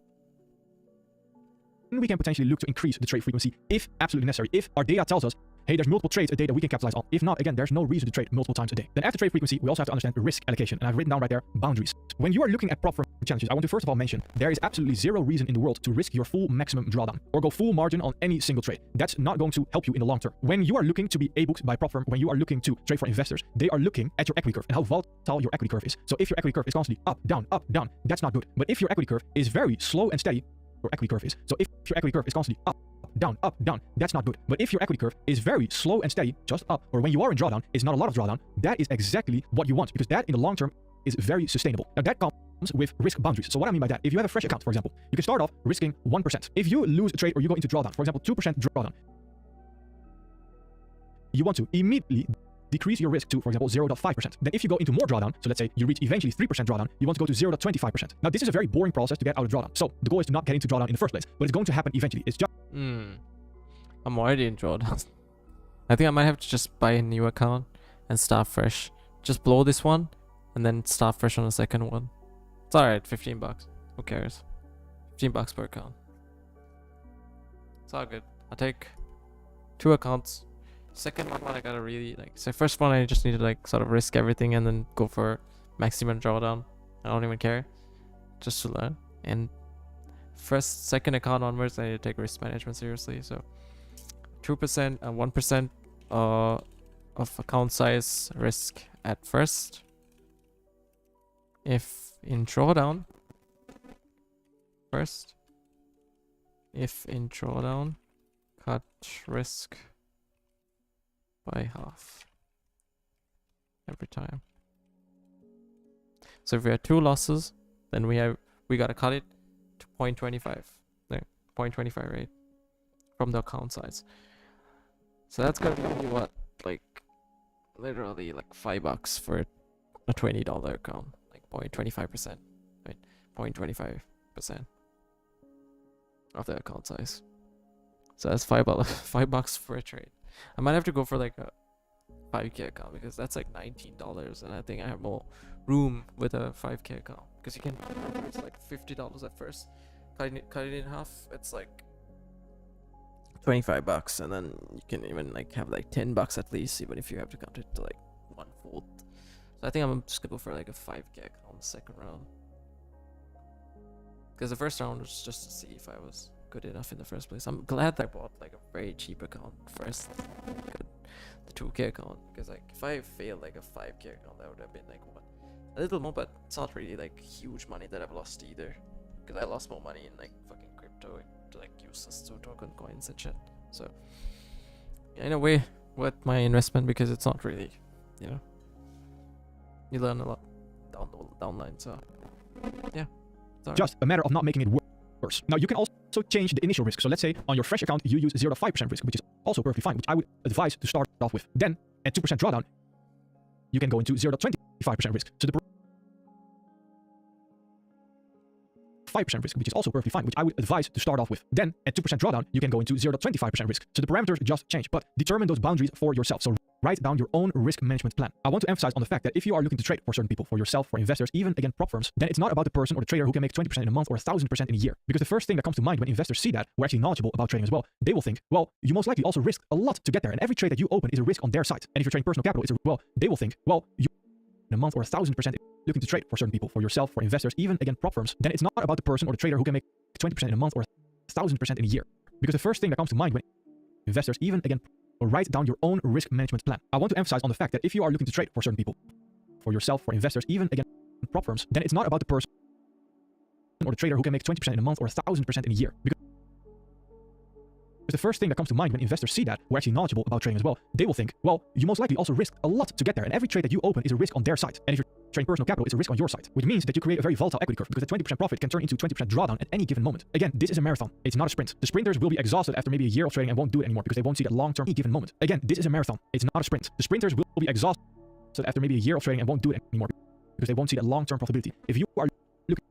we can potentially look to increase the trade frequency if absolutely necessary. If our data tells us, hey, there's multiple trades a day that we can capitalize on. If not, again, there's no reason to trade multiple times a day. Then after trade frequency, we also have to understand risk allocation. And I've written down right there, boundaries. When you are looking at prop firm challenges, I want to first of all mention, there is absolutely zero reason in the world to risk your full maximum drawdown or go full margin on any single trade. That's not going to help you in the long term. When you are looking to be A-booked by prop firm, when you are looking to trade for investors, they are looking at your equity curve and how volatile your equity curve is. So if your equity curve is constantly up, down, that's not good. But if your equity curve is very slow and steady, your equity curve is. So if your equity curve is constantly up, down, that's not good. But if your equity curve is very slow and steady, just up, or when you are in drawdown, is not a lot of drawdown, that is exactly what you want because that in the long term is very sustainable. Now that comes with risk boundaries. So what I mean by that, if you have a fresh account, for example, you can start off risking 1%. If you lose a trade or you go into drawdown, for example, 2% drawdown, you want to immediately decrease your risk to, for example, 0.5%. Then if you go into more drawdown, so let's say you reach eventually 3% drawdown, you want to go to 0.25%. Now this is a very boring process to get out of drawdown. So the goal is to not get into drawdown in the first place, but it's going to happen eventually. It's just I'm already in drawdown. I think I might have to just buy a new account and start fresh. Just blow this one and then start fresh on the second one. It's alright, $15. Who cares? $15 per account. It's all good. I'll take 2 accounts. Second one I gotta really like. So first one I just need to like sort of risk everything and then go for maximum drawdown. I don't even care. Just to learn. And second account onwards I need to take risk management seriously. So 2% and 1% of account size risk at first. If in drawdown first. If in drawdown, cut risk by half every time. So if we have 2 losses, then we gotta cut it to 0.25, like 0.25 rate from the account size. So that's gonna be what, like literally like $5 for a $20 account, like 0.25%, right? 0.25% of the account size. So that's $5, $5 for a trade. I might have to go for like a 5K account because that's like $19, and I think I have more room with a 5K account because you can. It's like $50 at first. Cut it in half. It's like $25, and then you can even like have like $10 at least, even if you have to count it to like 1/4. So I think I'm just gonna go for like a 5K account second round, because the first round was just to see if I was good enough in the first place. I'm glad I bought like a very cheap account first, the 2K account, because like if I failed like a 5K account, that would have been like what, a little more, but it's not really like huge money that I've lost either, because I lost more money in like fucking crypto to like useless token coins and shit. So yeah, in a way, with my investment, because it's not really, you know, you learn a lot down line. So yeah, just a matter of not making it worse. Now you can also change the initial risk. So let's say on your fresh account you use 0 to 5% risk, which is also perfectly fine, which I would advise to start off with. Then at 2% drawdown, you can go into 0 to 25% risk. So the 5% risk, which is also perfectly fine, which I would advise to start off with. Then at 2% drawdown, you can go into 0 to 25% risk. So the parameters just change, but determine those boundaries for yourself. So write down your own risk management plan. I want to emphasize on the fact that if you are looking to trade for certain people, for yourself, for investors, even again prop firms, then it's not about the person or the trader who can make 20% in a month or 1,000% in a year. Because the first thing that comes to mind when investors see that, who are actually knowledgeable about trading as well, they will think, well, you most likely also risk a lot to get there, and every trade that you open is a risk on their side. And if you're trading personal capital, they will think, well, you in a month or 1,000% looking to trade for certain people, for yourself, for investors, even again prop firms, then it's not about the person or the trader who can make 20% in a month or 1,000% in a year. Because the first thing that comes to mind when investors, even again, write down your own risk management plan. I want to emphasize on the fact that if you are looking to trade for certain people, for yourself, for investors, even again prop firms, then it's not about the person or the trader who can make 20% in a month or 1,000% in a year. Because the first thing that comes to mind when investors see that, who are actually knowledgeable about trading as well, they will think, well, you most likely also risk a lot to get there, and every trade that you open is a risk on their side. And if you're trading personal capital, it's a risk on your side, which means that you create a very volatile equity curve, because the 20% profit can turn into 20% drawdown at any given moment. Again, this is a marathon. It's not a sprint. The sprinters will be exhausted after maybe a year of trading and won't do it anymore because they won't see that long-term given moment. Again, this is a marathon. It's not a sprint. The sprinters will be exhausted after maybe a year of trading and won't do it anymore because they won't see that long-term profitability. If you are looking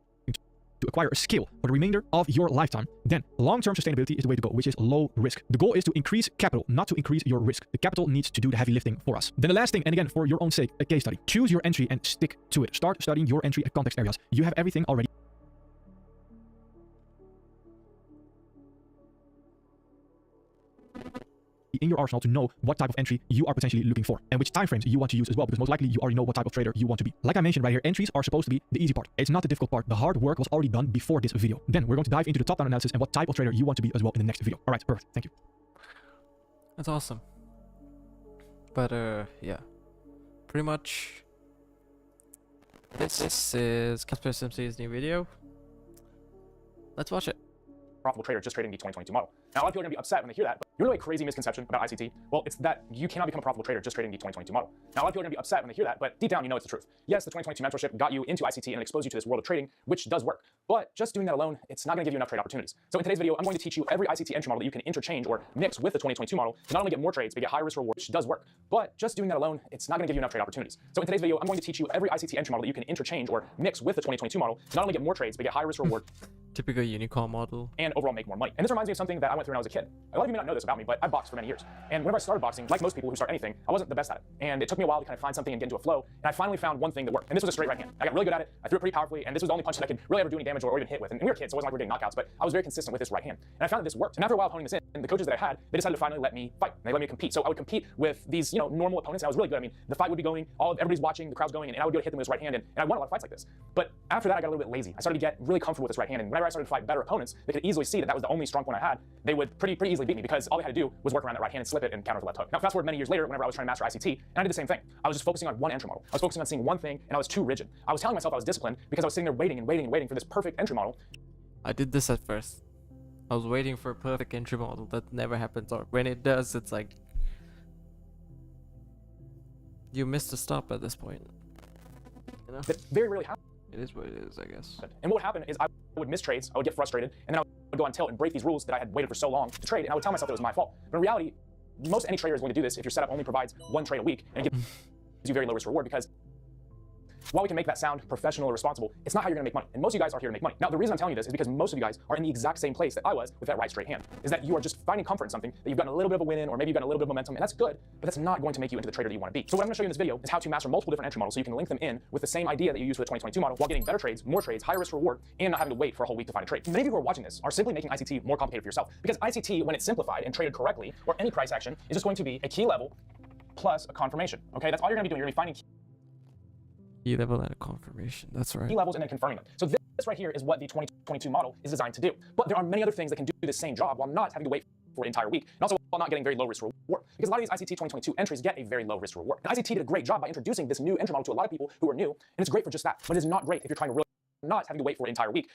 to acquire a skill for the remainder of your lifetime, then long-term sustainability is the way to go, which is low risk. The goal is to increase capital, not to increase your risk. The capital needs to do the heavy lifting for us. Then the last thing, and again, for your own sake, a case study. Choose your entry and stick to it. Start studying your entry at context areas. You have everything already in your arsenal to know what type of entry you are potentially looking for and which time frames you want to use as well, because most likely you already know what type of trader you want to be. Like I mentioned right here, entries are supposed to be the easy part. It's not the difficult part. The hard work was already done before this video. Then we're going to dive into the top-down analysis and what type of trader you want to be as well in the next video. All right, perfect. Thank you. that's awesome. But yeah, pretty much this is Casper Simpson's new video. Let's watch it. Profitable trader just trading the 2022 model. Now, a lot of people are going to be upset when they hear that, but you know a crazy misconception about ICT? Well, it's that you cannot become a profitable trader just trading the 2022 model. Now, a lot of people are going to be upset when they hear that, but deep down, you know it's the truth. Yes, the 2022 mentorship got you into ICT and exposed you to this world of trading, which does work. But just doing that alone, it's not going to give you enough trade opportunities. So in today's video, I'm going to teach you every ICT entry model that you can interchange or mix with the 2022 model to not only get more trades, but get high risk reward, which does work. But just doing that alone, it's not going to give you enough trade opportunities. So in today's video, I'm going to teach you every ICT entry model that you can interchange or mix with the 2022 model to not only get more trades, but get high risk reward. Typical unicorn model. And overall make more money. And this reminds me of something that I went through when I was a kid. A lot of you may not know this about me, but I boxed for many years. And whenever I started boxing, like most people who start anything, I wasn't the best at it. And it took me a while to kind of find something and get into a flow. And I finally found one thing that worked. And this was a straight right hand. I got really good at it. I threw it pretty powerfully. And this was the only punch that I could really ever do any damage or even hit with. And we were kids, so it wasn't like we were getting knockouts, but I was very consistent with this right hand. And I found that this worked. And after a while honing this in, the coaches that I had, they decided to finally let me fight. And they let me compete. So I would compete with these, normal opponents. And I was really good. I mean, the fight would be going, everybody's watching, the crowd's going, and I would be able to hit them with this right hand. And I won a lot of fights like this. But after that, I got a little bit lazy. I started to get really comfortable with this right hand. And whenever I started to fight better opponents, they could easily see that that was the only strong point I had. They would pretty easily beat me because all they had to do was work around that right hand and slip it and counter the left hook. Now, fast forward many years later, whenever I was trying to master ICT, and I did the same thing. I was just focusing on one entry model. I was focusing on seeing one thing, and I was too rigid. I was telling myself I was disciplined because I was sitting there waiting for this perfect entry model. I did this at first. I was waiting for a perfect entry model that never happens, or when it does, it's like you missed a stop at this point. That very rarely happens. It is what it is, I guess. And what would happen is I would miss trades, I would get frustrated, and then I would go on tilt and break these rules that I had waited for so long to trade, and I would tell myself that it was my fault. But in reality, most any trader is going to do this if your setup only provides one trade a week, and it gives you very low risk reward, because while we can make that sound professional or responsible, it's not how you're gonna make money. And most of you guys are here to make money. Now, the reason I'm telling you this is because most of you guys are in the exact same place that I was with that right straight hand, is that you are just finding comfort in something that you've gotten a little bit of a win in, or maybe you've got a little bit of momentum, and that's good, but that's not going to make you into the trader that you want to be. So what I'm gonna show you in this video is how to master multiple different entry models so you can link them in with the same idea that you use for the 2022 model while getting better trades, more trades, higher risk reward, and not having to wait for a whole week to find a trade. Many of you who are watching this are simply making ICT more complicated for yourself, because ICT, when it's simplified and traded correctly, or any price action, is just going to be a key level plus a confirmation. Okay, that's all you're gonna be doing. You're gonna be finding key level and a confirmation. That's right. key levels and then confirming them. So this right here is what the 2022 model is designed to do. But there are many other things that can do the same job while not having to wait for an entire week, and also while not getting very low risk reward. Because a lot of these ICT 2022 entries get a very low risk reward. And ICT did a great job by introducing this new entry model to a lot of people who are new, and it's great for just that. But it is not great if you're trying to really not having to wait for an entire week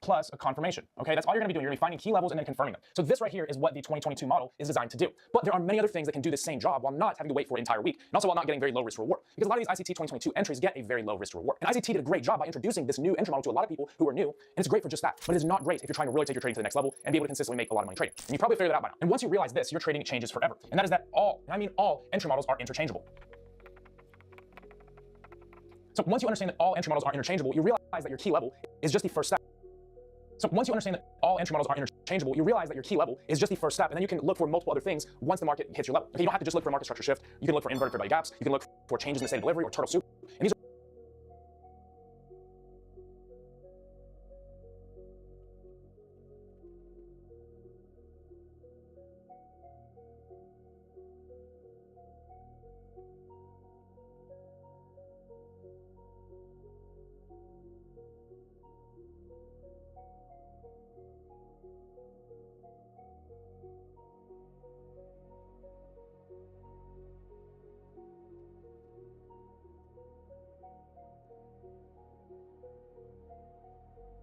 plus a confirmation. Okay, that's all you're gonna be doing. You're gonna be finding key levels and then confirming them. So this right here is what the 2022 model is designed to do. But there are many other things that can do the same job while not having to wait for an entire week, and also while not getting very low risk reward. Because a lot of these ICT 2022 entries get a very low risk reward. And ICT did a great job by introducing this new entry model to a lot of people who are new, and it's great for just that. But it is not great if you're trying to really take your trading to the next level and be able to consistently make a lot of money trading. And you probably figured that out by now. And once you realize this, your trading changes forever. And that is that all, and I mean all, entry models are interchangeable. So once you understand that all entry models are interchangeable, you realize that your key level is just the first step. So once you understand that all entry models are interchangeable, you realize that your key level is just the first step, and then you can look for multiple other things once the market hits your level. Okay, you don't have to just look for a market structure shift. You can look for inverted fair value gaps. You can look for changes in the state of delivery or turtle soup. And these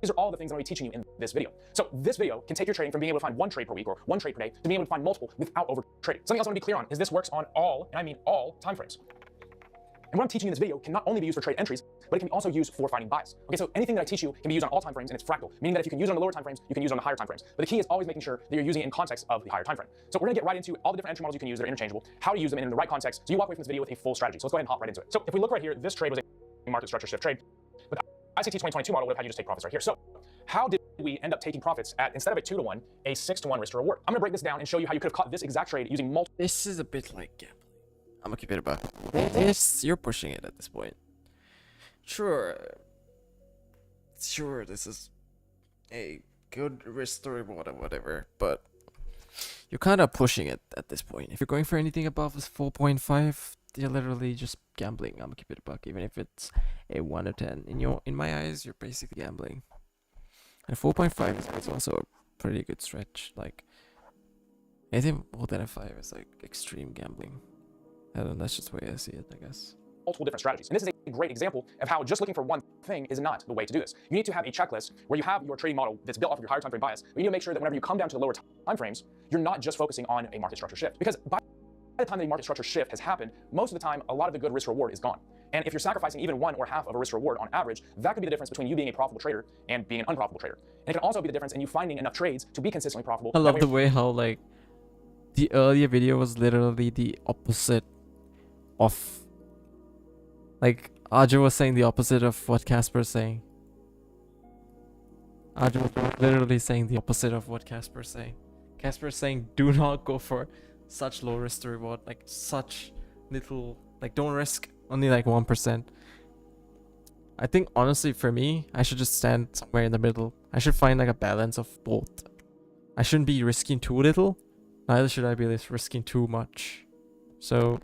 These are all the things I'm going to be teaching you in this video. So this video can take your trading from being able to find one trade per week or one trade per day to being able to find multiple without over trading. Something else I want to be clear on is this works on all, and I mean all, time frames. And what I'm teaching you in this video can not only be used for trade entries, but it can be also used for finding buys. Okay, so anything that I teach you can be used on all time frames, and it's fractal, meaning that if you can use it on the lower time frames, you can use it on the higher time frames. But the key is always making sure that you're using it in context of the higher time frame. So we're going to get right into all the different entry models you can use that are interchangeable, how to use them in the right context, so you walk away from this video with a full strategy. So let's go ahead and hop right into it. So if we look right here, this trade was a market structure shift trade. But the ICT 2022 model would have had you just take profits right here. So how did we end up taking profits at, instead of a 2-to-1, a 6-to-1 risk to reward? I'm gonna break this down and show you how you could have caught this exact trade using multiple. This is a bit like gambling. I'm gonna keep it about this. You're pushing it at this point. Sure, this is a good risk to reward or whatever, but you're kind of pushing it at this point. If you're going for anything above this 4.5, you're literally just gambling. I'm gonna keep it a buck, even if it's a 1 to 10. In my eyes, you're basically gambling. And 4.5 is also a pretty good stretch. Like anything more than a 5 is like extreme gambling. I don't know, that's just the way I see it, I guess. Multiple different strategies. And this is a great example of how just looking for one thing is not the way to do this. You need to have a checklist where you have your trading model that's built off of your higher time frame bias. But you need to make sure that whenever you come down to the lower time frames, you're not just focusing on a market structure shift. Because by the time the market structure shift has happened, most of the time, a lot of the good risk reward is gone. And if you're sacrificing even 1 or half of a risk reward on average, that could be the difference between you being a profitable trader and being an unprofitable trader. And it can also be the difference in you finding enough trades to be consistently profitable. I love the way how like the earlier video was literally the opposite of, like, Arjo was saying the opposite of what Casper's saying. Arjo was literally saying the opposite of what Casper's saying. Casper's saying do not go for such low risk to reward, like such little, like don't risk only like 1%. I think honestly for me, I should just stand somewhere in the middle. I should find like a balance of both. I shouldn't be risking too little, neither should I be risking too much. So,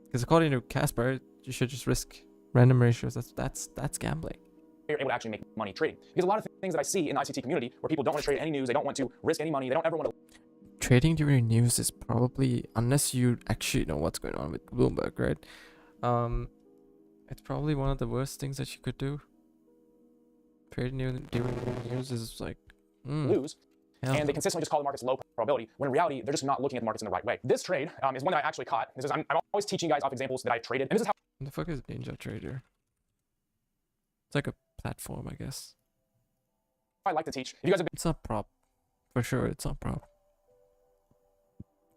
because according to Casper, you should just risk random ratios. That's gambling. You're able to actually make money trading. Because a lot of things that I see in the ICT community where people don't want to trade any news, they don't want to risk any money, they don't ever want to. Trading during news is probably, unless you actually know what's going on with Bloomberg, right? It's probably one of the worst things that you could do. Trading during news is like lose. And they consistently just call the markets low probability, when in reality, they're just not looking at the markets in the right way. This trade is one that I actually caught. This is, I'm always teaching you guys off examples that I traded, and this is how. What the fuck is Ninja Trader? It's like a platform, I guess. I like to teach. If you guys have been, it's not prop. For sure, it's not prop.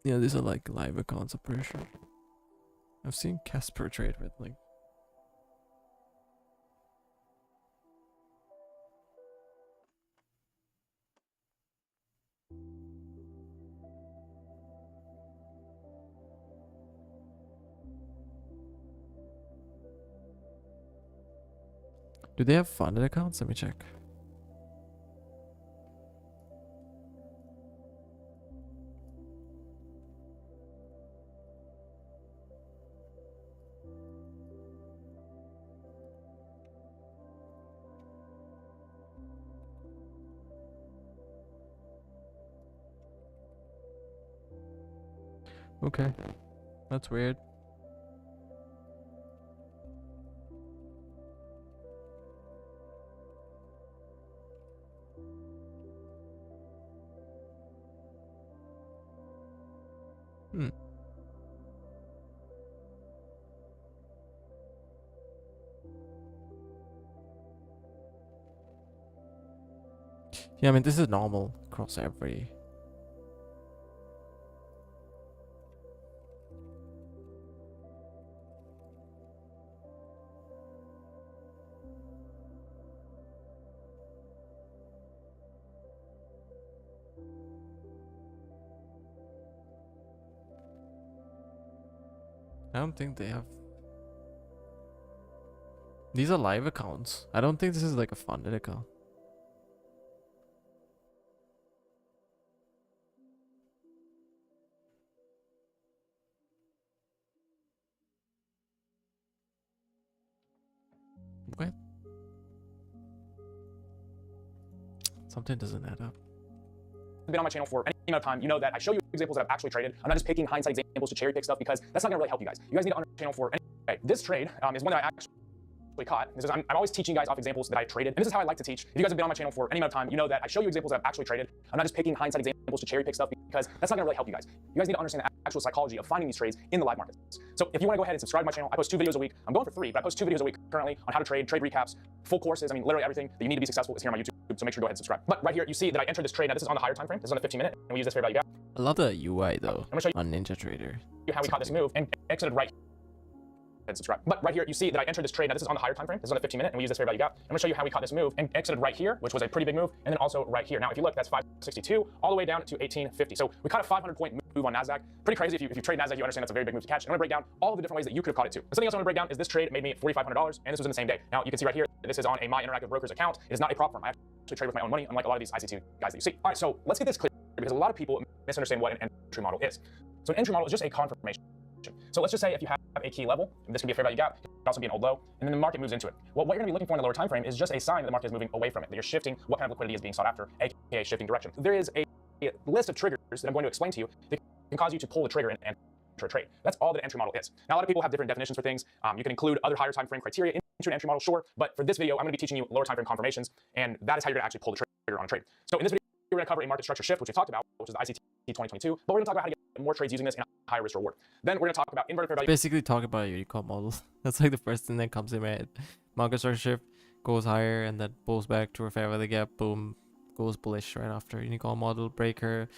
Yeah, these are like live accounts, I'm pretty sure. I've seen Casper trade with like Do they have funded accounts? Let me check. Okay, that's weird. Hmm. Yeah, I mean, this is normal across every. I don't think they have. These are live accounts. I don't think this is like a funded account. What? Something doesn't add up. Been on my channel for any amount of time, you know that I show you examples that I've actually traded. I'm not just picking hindsight examples to cherry pick stuff because that's not gonna really help you guys. You guys need to on my channel for any. Okay, this trade is one that I actually caught. This is, I'm always teaching you guys off examples that I traded, and this is how I like to teach. If you guys have been on my channel for any amount of time, you know that I show you examples that I've actually traded. I'm not just picking hindsight examples to cherry pick stuff because that's not gonna really help you guys. You guys need to understand the actual psychology of finding these trades in the live markets. So if you want to go ahead and subscribe to my channel, I post 2 videos a week. I'm going for 3, but I post 2 videos a week currently on how to trade recaps, full courses. I mean, literally everything that you need to be successful is here on my YouTube. So make sure to go ahead and subscribe. But right here, you see that I entered this trade. Now this is on the higher time frame. This is on the 15-minute, and we use this fair value gap. I love the UI though. I'm gonna show on NinjaTrader. you how we caught this move and exited right. And subscribe. But right here, you see that I entered this trade. Now this is on the higher time frame. This is on the 15-minute, and we use this fair value gap. I'm gonna show you how we caught this move and exited right here, which was a pretty big move, and then also right here. Now, if you look, that's 562 all the way down to 1850. So we caught a 500-point move on NASDAQ. Pretty crazy. If you trade NASDAQ, you understand that's a very big move to catch. I'm gonna break down all of the different ways that you could have caught it too. And something else I'm gonna break down is this trade made me $4,500, and this was in the same day. Now you can see right here, this is on a My Interactive Brokers account. It is not a prop firm. I actually trade with my own money, unlike a lot of these ICT guys that you see. All right, so let's get this clear because a lot of people misunderstand what an entry model is. So an entry model is just a confirmation. So let's just say if you have a key level, this can be a fair value gap, it could also be an old low, and then the market moves into it. Well, what you're gonna be looking for in the lower time frame is just a sign that the market is moving away from it, that you're shifting what kind of liquidity is being sought after, aka shifting direction. There is a list of triggers that I'm going to explain to you that can cause you to pull the trigger and enter a trade. That's all that an entry model is. Now, a lot of people have different definitions for things. You can include other higher time frame criteria into an entry model, sure, but for this video, I'm gonna be teaching you lower time frame confirmations, and that is how you're gonna actually pull the trigger on a trade. So in this video, we're going to cover a market structure shift, which we talked about, which is the ICT 2022, but we're going to talk about how to get more trades using this in a high risk reward. Then we're going to talk about inverted fair value. Basically talk about a unicorn model. That's like the first thing that comes in my head. Market structure shift goes higher and then pulls back to a fair value gap, boom, goes bullish right after. Unicorn model, breaker,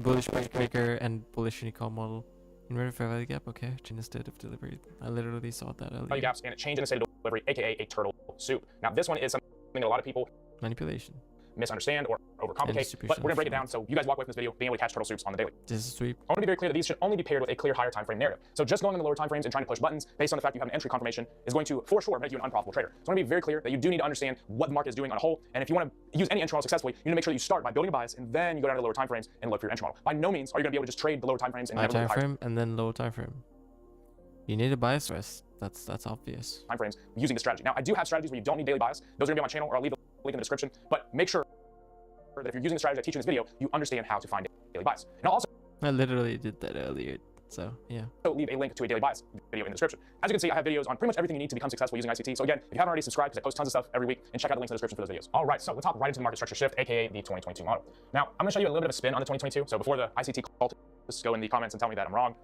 bullish breaker, and bullish unicorn model. Inverted fair value gap, okay, change the state of delivery. I literally saw that earlier. Value gaps and a change in the state of delivery, aka a turtle soup. Now this one is something that a lot of people Manipulation. misunderstand or overcomplicate, but we're gonna break it down so you guys walk away from this video being able to catch turtle soups on the daily. This is sweep. I want to be very clear that these should only be paired with a clear higher time frame narrative. So just going in the lower time frames and trying to push buttons based on the fact you have an entry confirmation is going to for sure make you an unprofitable trader. So I want to be very clear that you do need to understand what the market is doing on a whole, and if you want to use any entry model successfully, you need to make sure that you start by building a bias and then you go down to the lower time frames and look for your entry model. By no means are you going to be able to just trade the lower time frames and High never look time higher frame and then low time frame. You need a bias rest. That's obvious. time frames using the strategy. Now I do have strategies where you don't need daily bias. Those are going to be on my channel, or I'll leave the link in the description. But make sure that if you're using the strategy I teach in this video, you understand how to find daily bias. And I'll also I literally did that earlier. So yeah. leave a link to a daily bias video in the description. As you can see, I have videos on pretty much everything you need to become successful using ICT. So again, if you haven't already subscribed, because I post tons of stuff every week, and check out the links in the description for those videos. All right, so let's hop right into the market structure shift, aka the 2022 model. Now, I'm gonna show you a little bit of a spin on the 2022. So before the ICT cultists go in the comments and tell me that I'm wrong,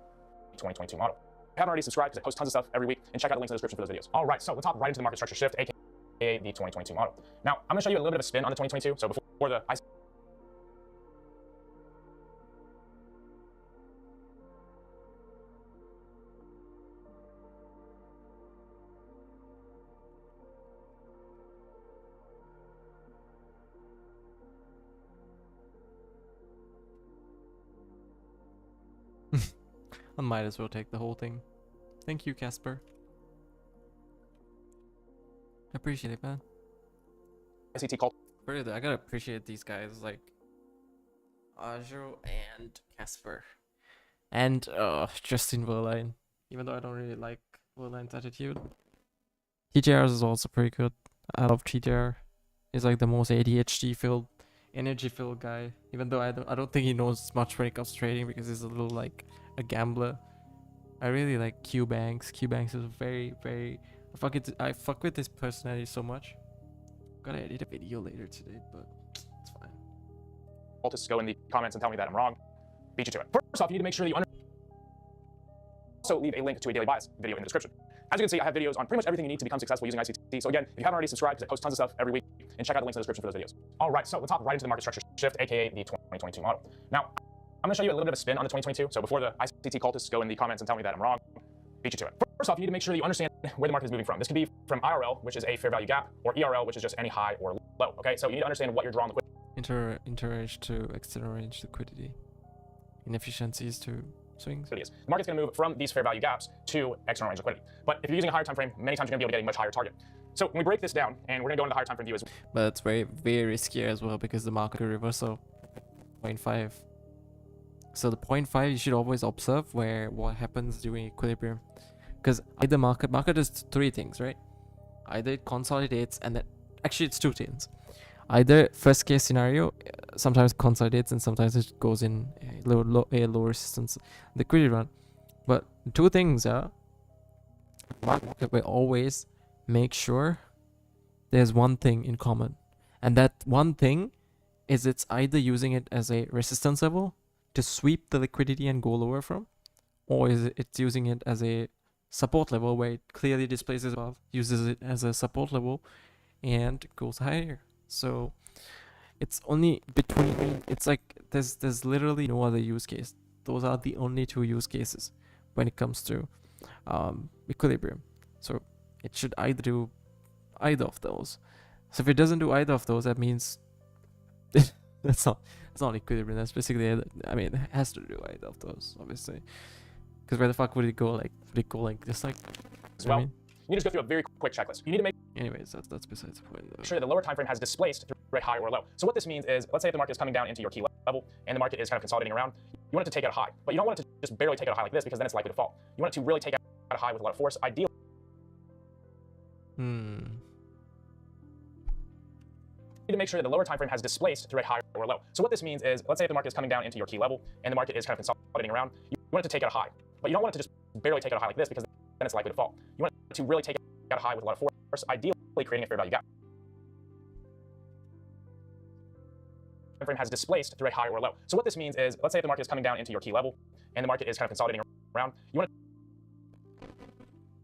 2022 model. If you haven't already subscribed, because I post tons of stuff every week, and check out the links in the description for those videos. All right, so let's hop right into the market structure shift, aka the 2022 model. Now, I'm gonna show you a little bit of a spin on the 2022. So before the ICT I might as well take the whole thing. Thank you, Casper. I appreciate it, man. ICT cult. Further, I gotta appreciate these guys like Ajo and Casper. And Justin Verline. Even though I don't really like Verline's attitude. TJR's is also pretty good. I love TJR. He's like the most ADHD filled, energy filled guy. Even though I don't think he knows much when it comes to trading because he's a little like a gambler. I really like Q Banks. Q Banks is very, very I fuck with his personality so much. Gotta edit a video later today, but it's fine. Cultists go in the comments and tell me that I'm wrong. Beat you to it. First off, you need to make sure that you also leave a link to a daily bias video in the description. As you can see, I have videos on pretty much everything you need to become successful using ICT. So again, if you haven't already subscribed, because I post tons of stuff every week, and check out the links in the description for those videos. All right, so let's hop right into the market structure shift, aka the 2022 model. Now, I'm going to show you a little bit of a spin on the 2022. So before the ICT cultists go in the comments and tell me that I'm wrong, beat you to it. First off, you need to make sure that you understand where the market is moving from. This could be from IRL, which is a fair value gap, or ERL, which is just any high or low. Okay, so you need to understand what you're drawing liquidity. Inter-range to external range liquidity. Inefficiencies to swings. The market's going to move from these fair value gaps to external range liquidity. But if you're using a higher time frame, many times you're going to be able to get a much higher target. So when we break this down, and we're going to go into the higher time frame view as well. But it's very, very risky as well because the market reversal 0.5. So the 0.5 you should always observe what happens during equilibrium. Because either market is three things, right? Either it consolidates and then actually it's two things. Either first case scenario, sometimes consolidates and sometimes it goes in a low resistance liquidity run. But two things are market will always make sure there's one thing in common, and that one thing is it's either using it as a resistance level to sweep the liquidity and go lower from, or it's using it as a support level where it clearly displaces above, uses it as a support level and goes higher. So it's only between, it's like there's literally no other use case. Those are the only two use cases when it comes to equilibrium. So it should either do either of those. So if it doesn't do either of those, that means it's not equilibrium. That's basically, I mean, it has to do either of those, obviously. Because where the fuck would it go? Like, would it go like this? Like, as well, I mean? You need to just go through a very quick checklist. You need to make. Anyways, that's besides the point. Though. Sure that the lower time frame has displaced through high or low. So what this means is, let's say if the market is coming down into your key level and the market is kind of consolidating around, you want it to take out a high, but you don't want it to just barely take out a high like this because then it's likely to fall. You want it to really take out a high with a lot of force. Ideally, you need to make sure that the lower time frame has displaced through a high or low. So what this means is, let's say if the market is coming down into your key level and the market is kind of consolidating around, you want it to take out a high, but you don't want it to just barely take out a high like this because then it's likely to fall. You want it to really take out a high with a lot of force, ideally creating a fair value gap. Time frame has displaced through a high or low. So what this means is, let's say if the market is coming down into your key level and the market is kind of consolidating around, you want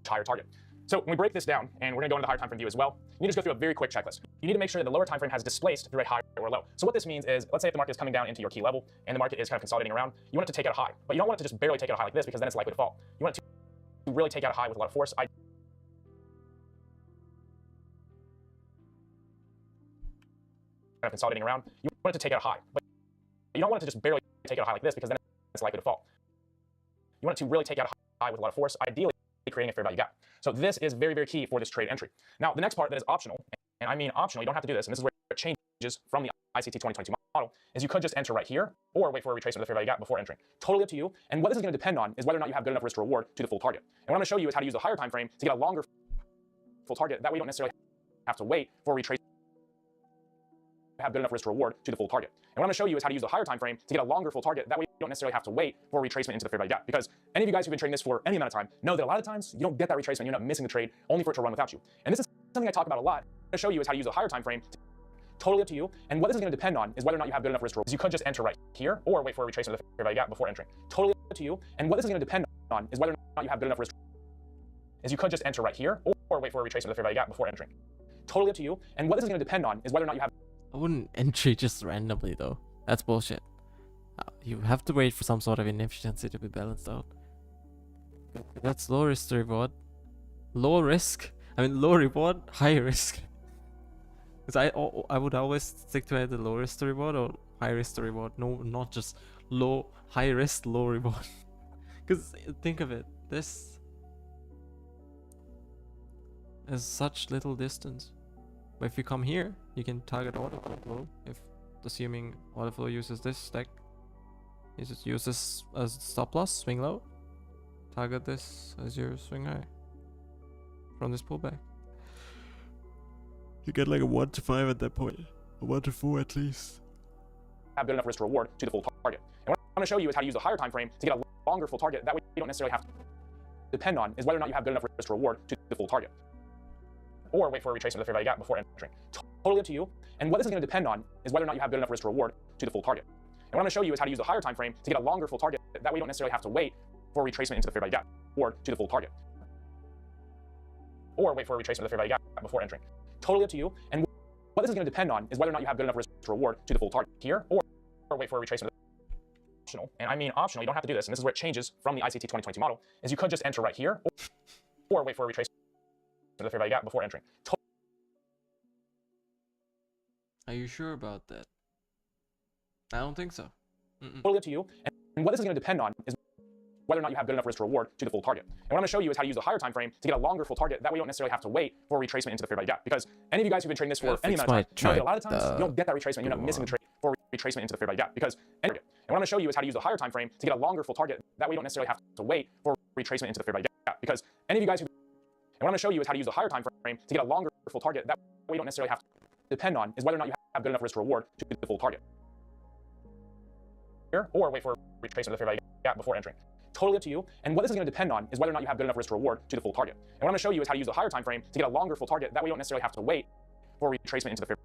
a higher target. So when we break this down, and we're going to go into the higher time frame view as well, you need to just go through a very quick checklist. You need to make sure that the lower time frame has displaced through a high or low. So what this means is, let's say if the market is coming down into your key level and the market is kind of consolidating around, you want it to take out a high, but you don't want it to just barely take out a high like this because then it's likely to fall. You want it to really take out a high with a lot of force. Kind of consolidating around, you want it to take out a high, but you don't want it to just barely take out a high like this because then it's likely to fall. You want it to really take out a high with a lot of force, ideally creating a fair value gap. So this is very, very key for this trade entry. Now, the next part that is optional, and I mean optional, you don't have to do this, and this is where it changes from the ICT 2022 model, is you could just enter right here or wait for a retracement of the fair value gap before entering. Totally up to you. And what this is going to depend on is whether or not you have good enough risk to reward to the full target. And what I'm going to show you is how to use the higher time frame to get a longer full target. That way you don't necessarily have to wait for a retracement. Have good enough risk to reward to the full target. And what I'm going to show you is how to use the higher time frame to get a longer full target. That way you don't necessarily have to wait for a retracement into the fair value gap. Because any of you guys who've been trading this for any amount of time know that a lot of times you don't get that retracement, you end up missing the trade only for it to run without you. And this is something I talk about a lot. What I'm going to show you is how to use the higher time frame. Totally up to you. And what this is going to depend on is whether or not you have good enough risk to reward. You could just enter right here or wait for a retracement of the fair value gap before entering. Totally up to you. And what this is going to depend on is whether or not you have good enough risk. Is you could just enter right here or wait for a retracement of the fair value gap before entering. Totally up to you. And what this is going to depend on is whether or not you have. I wouldn't entry just randomly though. That's bullshit. You have to wait for some sort of inefficiency to be balanced out. That's low risk to reward. Low risk? I mean low reward, high risk. Because I would always stick to either low risk to reward or high risk to reward. No, not just high risk, low reward. Because think of it. is such little distance. But if you come here, you can target order flow. If assuming order flow uses this stack, you just use this as stop loss, swing low. Target this as your swing high from this pullback. You get like a 1 to 5 at that point, a 1 to 4 at least. Have good enough risk to reward to the full target. And what I'm going to show you is how to use the higher time frame to get a longer full target. That way you don't necessarily have to depend on is whether or not you have good enough risk to reward to the full target, or wait for a retracement of the fair value gap before entering. Totally up to you. And what this is going to depend on is whether or not you have good enough risk to reward to the full target. And what I'm going to show you is how to use the higher time frame to get a longer full target. That way you don't necessarily have to wait for a retracement into the fair value gap or to the full target, or wait for a retracement of the fair value gap before entering. Totally up to you. And what this is going to depend on is whether or not you have good enough risk to reward to the full target here, or wait for a retracement. Optional, and I mean optional, you don't have to do this, and this is where it changes from the ICT 2020 model, is you could just enter right here, or wait for a retracement of the fair value gap before entering. Are you sure about that? I don't think so. Totally up to you. And what this is going to depend on is whether or not you have good enough risk to reward to the full target. And what I'm going to show you is how to use the higher time frame to get a longer full target. That way you don't necessarily have to wait for a retracement into the fair value gap. Because any of you guys who've been trading this for any amount of time, know that a lot of times you don't get that retracement, you end up missing the trade for a retracement into the fair value gap. Because and what I'm going to show you is how to use the higher time frame to get a longer full target. That way you don't necessarily have to wait for a retracement into the fair value gap. Because any of you guys who, and what I'm going to show you is how to use the higher time frame to get a longer full target. That way you don't necessarily have to depend on is whether or not you have good enough risk to reward to the full target, or wait for a retracement of the fair value gap before entering. Totally up to you. And what this is going to depend on is whether or not you have good enough risk to reward to the full target. And what I'm going to show you is how to use the higher time frame to get a longer full target. That way you don't necessarily have to wait for a retracement into the fair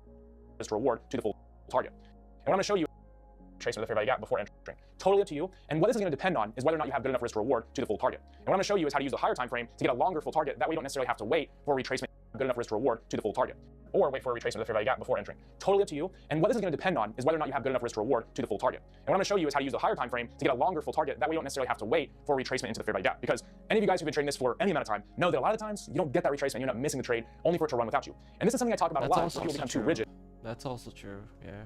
risk to reward to the full target. And what I'm going to show you is retracement of the fair value gap before entering. Totally up to you. And what this is going to depend on is whether or not you have good enough risk to reward to the full target. And what I'm going to show you is how to use the higher time frame to get a longer full target. That way you don't necessarily have to wait for a retracement good enough risk to reward to the full target, or wait for a retracement of the fair value gap before entering. Totally up to you. And what this is going to depend on is whether or not you have good enough risk to reward to the full target. And what I'm going to show you is how to use the higher time frame to get a longer full target. That way you don't necessarily have to wait for a retracement into the fair value gap. Because any of you guys who've been trading this for any amount of time know that a lot of times you don't get that retracement, you end up missing the trade only for it to run without you. And this is something I talk about a lot when people become too rigid. That's also true, yeah.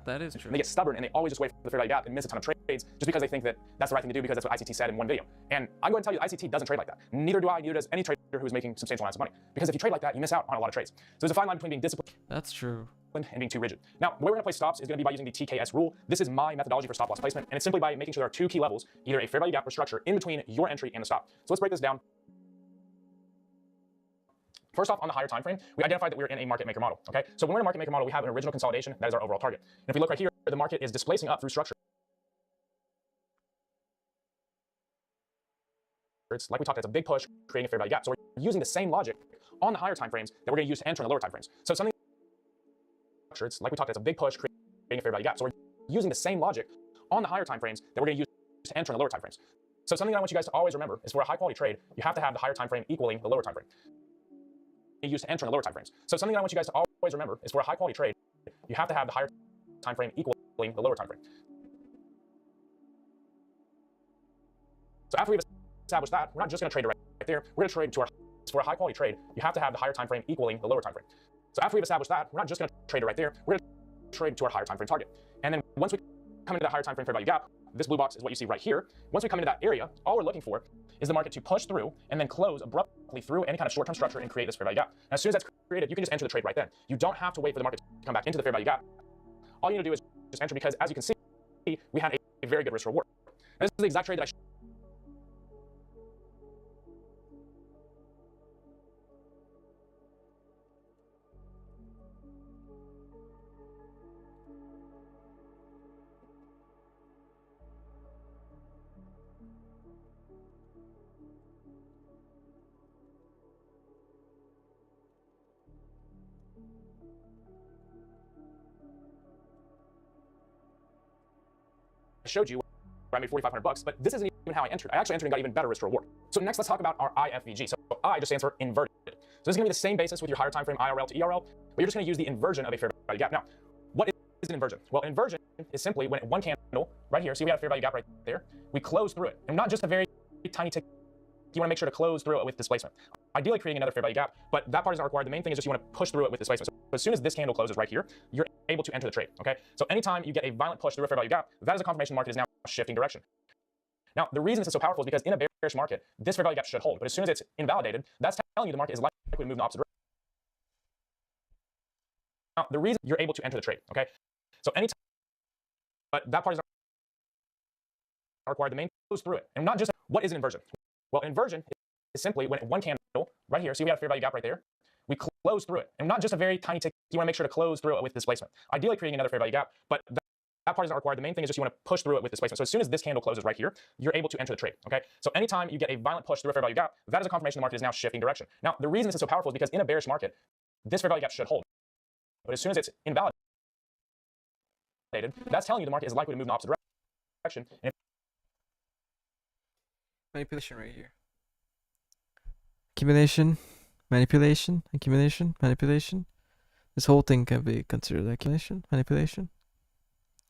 That is true. They get stubborn and they always just wait for the fair value gap and miss a ton of trades just because they think that that's the right thing to do because that's what ICT said in one video. And I'm going to tell you, ICT doesn't trade like that. Neither do I, neither does any trader who is making substantial amounts of money. Because if you trade like that, you miss out on a lot of trades. So there's a fine line between being disciplined. That's true. And being too rigid. Now, the way we're going to place stops is going to be by using the TKS rule. This is my methodology for stop loss placement, and it's simply by making sure there are two key levels, either a fair value gap or structure, in between your entry and the stop. So let's break this down. First off, on the higher time frame, we identified that we're in a market maker model. Okay, so when we're in a market maker model, we have an original consolidation. That is our overall target. And if we look right here, the market is displacing up through structure. It's like we talked, it's a big push, creating a fair value gap. So we're using the same logic on the higher time frames that we're going to use to enter on the lower time frames. So something it's like we talked, it's a big push, creating a fair value gap. So we're using the same logic on the higher time frames that we're going to use to enter on the lower time frames. So something that I want you guys to always remember is for a high quality trade, you have to have the higher time frame equaling the lower time frame. Used to enter in the lower time frames. So something that I want you guys to always remember is for a high quality trade, you have to have the higher time frame equaling the lower time frame. So after we've established that, we're not just going to trade it right there. We're going to trade to our, for a high quality trade, you have to have the higher time frame equaling the lower time frame. So after we've established that, we're not just going to trade it right there. We're going to trade to our higher time frame target. And then once we come into the higher time frame fair value gap, this blue box is what you see right here. Once we come into that area, all we're looking for is the market to push through and then close abruptly through any kind of short-term structure and create this fair value gap. And as soon as that's created, you can just enter the trade right then. You don't have to wait for the market to come back into the fair value gap. All you need to do is just enter because, as you can see, we had a very good risk reward. And this is the exact trade that I showed you where I made $4,500, but this isn't even how I entered. I actually entered and got even better risk to reward. So next, let's talk about our IFVG. So I just stands for inverted. So this is going to be the same basis with your higher time frame IRL to ERL, but you're just going to use the inversion of a fair value gap. Now, what is an inversion? Well, an inversion is simply when one candle right here, see we have a fair value gap right there, we close through it, and not just a very tiny tick. You want to make sure to close through it with displacement. Ideally creating another fair value gap, but that part isn't required. The main thing is just you want to push through it with displacement. So as soon as this candle closes right here, you're able to enter the trade, okay? So anytime you get a violent push through a fair value gap, that is a confirmation the market is now shifting direction. Now, the reason this is so powerful is because in a bear bearish market, this fair value gap should hold. But as soon as it's invalidated, that's telling you the market is likely to move in the opposite direction. Now, the reason you're able to enter the trade, okay? So anytime, but that part is not required. The main goes through it. And not just, what is an inversion? Well, inversion is simply when one candle right here, see we have a fair value gap right there, we close through it. And not just a very tiny tick, you want to make sure to close through it with displacement. Ideally creating another fair value gap, but that part is not required. The main thing is just you want to push through it with displacement. So as soon as this candle closes right here, you're able to enter the trade, okay? So anytime you get a violent push through a fair value gap, that is a confirmation the market is now shifting direction. Now, the reason this is so powerful is because in a bearish market, this fair value gap should hold. But as soon as it's invalidated, that's telling you the market is likely to move in the opposite direction. And manipulation right here. Accumulation, manipulation, accumulation, manipulation. This whole thing can be considered accumulation, manipulation.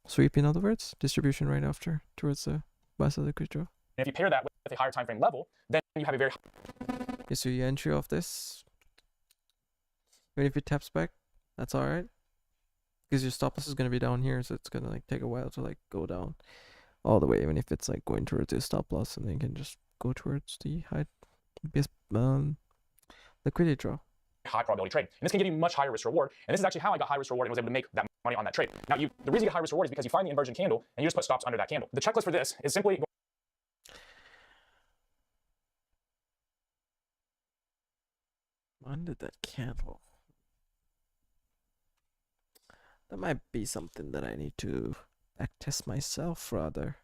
Sweep, in other words, distribution right after towards the base of the liquid draw. And if you pair that with a higher time frame level, then you have a very Okay, so you entry off this. Even if it taps back, that's alright. Because your stop loss is gonna be down here, so it's gonna like take a while to like go down all the way, even if it's like going towards the stop loss, and then you can just go towards the high liquidity draw. high probability trade. And this can give you much higher risk reward. And this is actually how I got high risk reward and was able to make that money on that trade. Now, the reason you get high risk reward is because you find the inversion candle and you just put stops under that candle. The checklist for this is simply under that candle. That might be something that I need to backtest myself rather.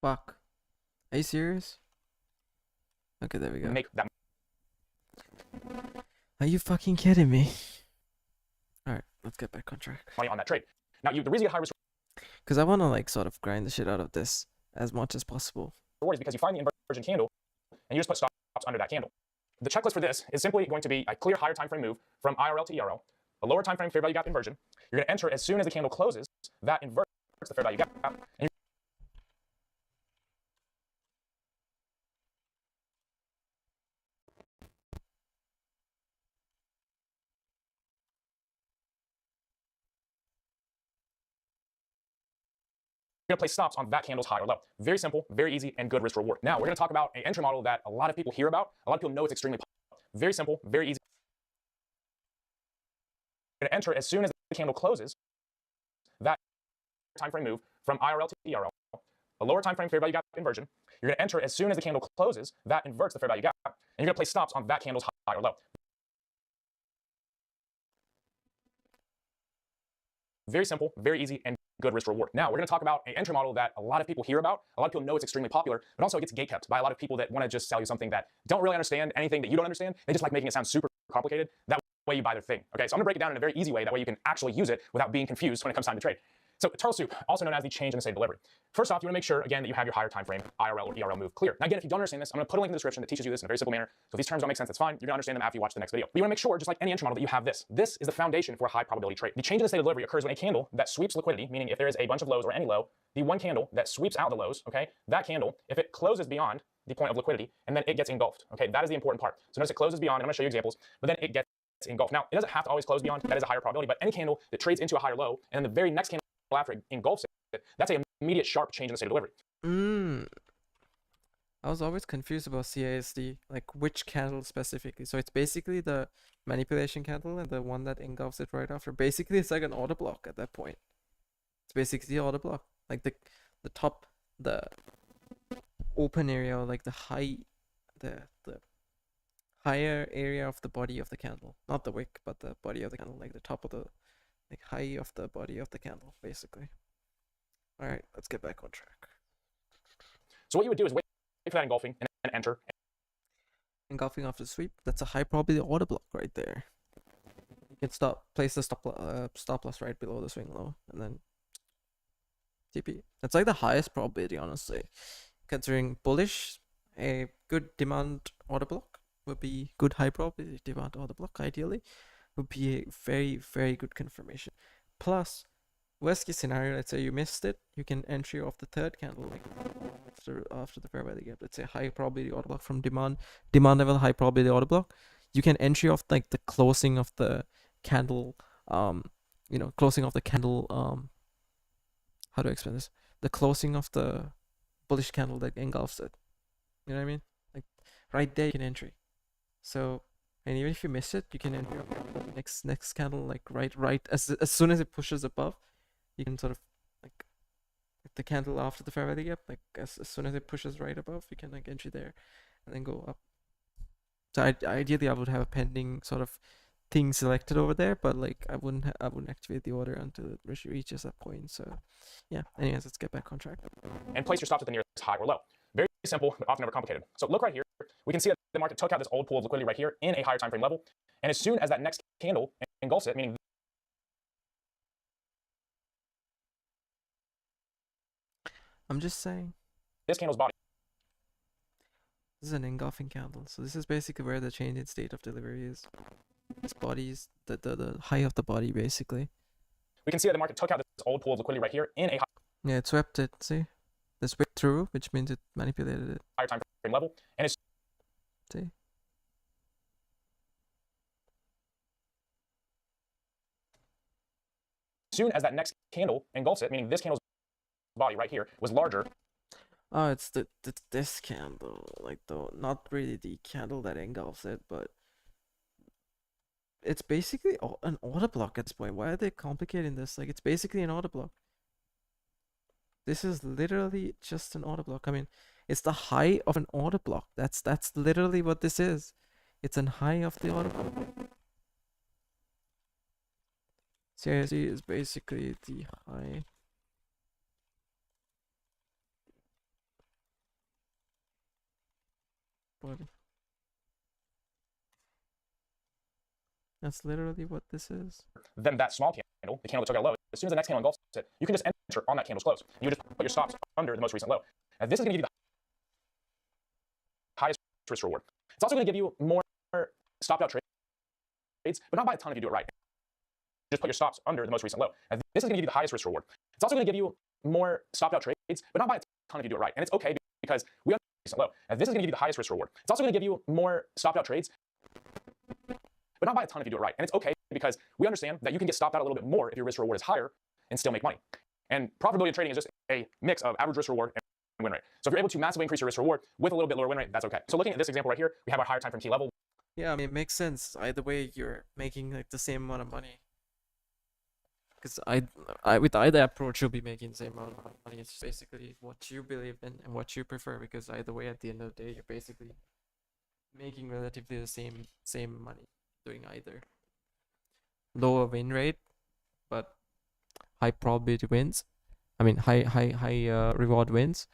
Fuck. Are you serious? Okay, there we go. make that Are you fucking kidding me? Alright, let's get back on track. money on that trade. Now, the reason you get high risk Because I want to like sort of grind the shit out of this as much as possible. reward is because you find the inversion candle and you just put stops under that candle. The checklist for this is simply going to be a clear higher time frame move from IRL to ERL, a lower time frame fair value gap inversion. You're going to enter as soon as the candle closes, that inverts the fair value gap. And you're going to place stops on that candle's high or low. Very simple, very easy, and good risk reward. Now, we're going to talk about an entry model that a lot of people hear about. A lot of people know it's extremely popular. Very simple, very easy. You're going to enter as soon as the candle closes, that time frame move from IRL to ERL, a lower time frame fair value gap inversion. You're going to enter as soon as the candle closes, that inverts the fair value gap, and you're going to place stops on that candle's high or low. Very simple, very easy, and good risk reward. Now, we're going to talk about an entry model that a lot of people hear about. A lot of people know it's extremely popular, but also it gets gatekept by a lot of people that want to just sell you something that don't really understand anything that you don't understand. They just like making it sound super complicated. That way you buy their thing. Okay, so I'm going to break it down in a very easy way. That way you can actually use it without being confused when it comes time to trade. So turtle soup, also known as the change in the state of delivery. First off, you want to make sure, again, that you have your higher time frame IRL or ERL move clear. Now, again, if you don't understand this, I'm going to put a link in the description that teaches you this in a very simple manner. So if these terms don't make sense, that's fine. You're going to understand them after you watch the next video. But you want to make sure, just like any entry model, that you have this. This is the foundation for a high probability trade. The change in the state of delivery occurs when a candle that sweeps liquidity, meaning if there is a bunch of lows or any low, the one candle that sweeps out the lows, okay, that candle, if it closes beyond the point of liquidity, and then it gets engulfed, okay, that is the important part. So notice it closes beyond, and I'm going to show you examples, but then it gets engulfed. Now, it doesn't have to always close beyond, that is a higher probability, but any candle that trades into a higher low, and then the very next candle after it engulfs it, that's an immediate sharp change in the state of delivery. I was always confused about CASD, like which candle specifically. So it's basically the manipulation candle and the one that engulfs it right after. Basically, it's like an auto block at that point. It's basically auto block, like the top, the open area, like the higher area of the body of the candle, not the wick, but the body of the candle, like the top of the high of the body of the candle, basically. All right, let's get back on track. So what you would do is wait for that engulfing and then enter. Engulfing after sweep, that's a high probability auto block right there. You can place the stop loss right below the swing low, and then TP. That's like the highest probability, honestly. Considering bullish, a good demand order block would be good high probability demand order block, ideally, would be a very, very good confirmation. Plus, worst case scenario, let's say you missed it, you can entry off the third candle, like after the fair value gap. Let's say high probability order block from demand level, high probability order block. You can entry off like the closing of the candle, closing of the candle. How do I explain this? The closing of the bullish candle that engulfs it. You know what I mean? Like right there, you can entry. So, and even if you miss it, you can entry off the next candle, like right as soon as it pushes above. You can sort of like the candle after the fair value gap, like as soon as it pushes right above, you can like entry there and then go up. So ideally I would have a pending sort of thing selected over there, but like I wouldn't activate the order until it reaches that point. So yeah, anyways, let's get back on track. And place your stops at the nearest high or low. Very simple, but often never complicated. So look right here. We can see that the market took out this old pool of liquidity right here in a higher time frame level. And as soon as that next candle engulfs it, meaning I'm just saying, this candle's body. this is an engulfing candle. So this is basically where the change in state of delivery is. This body is the high of the body, basically. We can see that the market took out this old pool of liquidity right here in a Yeah, it swept it, see? It swept through, which means it manipulated it. higher time frame level. And as See? soon as that next candle engulfs it, meaning this candle's body right here was larger. Oh, it's this candle, like not really the candle that engulfs it, but it's basically an order block at this point. Why are they complicating this? Like, it's basically an order block. This is literally just an order block. I mean, it's the high of an order block. That's literally what this is. It's an high of the order block. CIC is basically the high. Body. That's literally what this is. Then that small candle, the candle that took out low, as soon as the next candle engulfs it, you can just enter on that candle's close. You just put your stops under the most recent low. And this is going to give you the highest risk reward. It's also going to give you more stopped out trades, but not by a ton if you do it right. Just put your stops under the most recent low. And this is going to give you the highest risk reward. It's also going to give you more stopped out trades, but not by a ton if you do it right. And it's okay because we understand recent low. And this is going to give you the highest risk reward. It's also going to give you more stopped out trades, but not by a ton if you do it right. And it's okay because we understand that you can get stopped out a little bit more if your risk reward is higher and still make money. And profitability in trading is just a mix of average risk reward and win rate. So if you're able to massively increase your risk reward with a little bit lower win rate, that's okay. So looking at this example right here, we have our higher time frame T level. Yeah, I mean, it makes sense. Either way, you're making like the same amount of money. Because I with either approach, you'll be making the same amount of money. It's basically what you believe in and what you prefer. Because either way, at the end of the day, you're basically making relatively the same money doing either. Lower win rate, but high probability wins. I mean, high reward wins.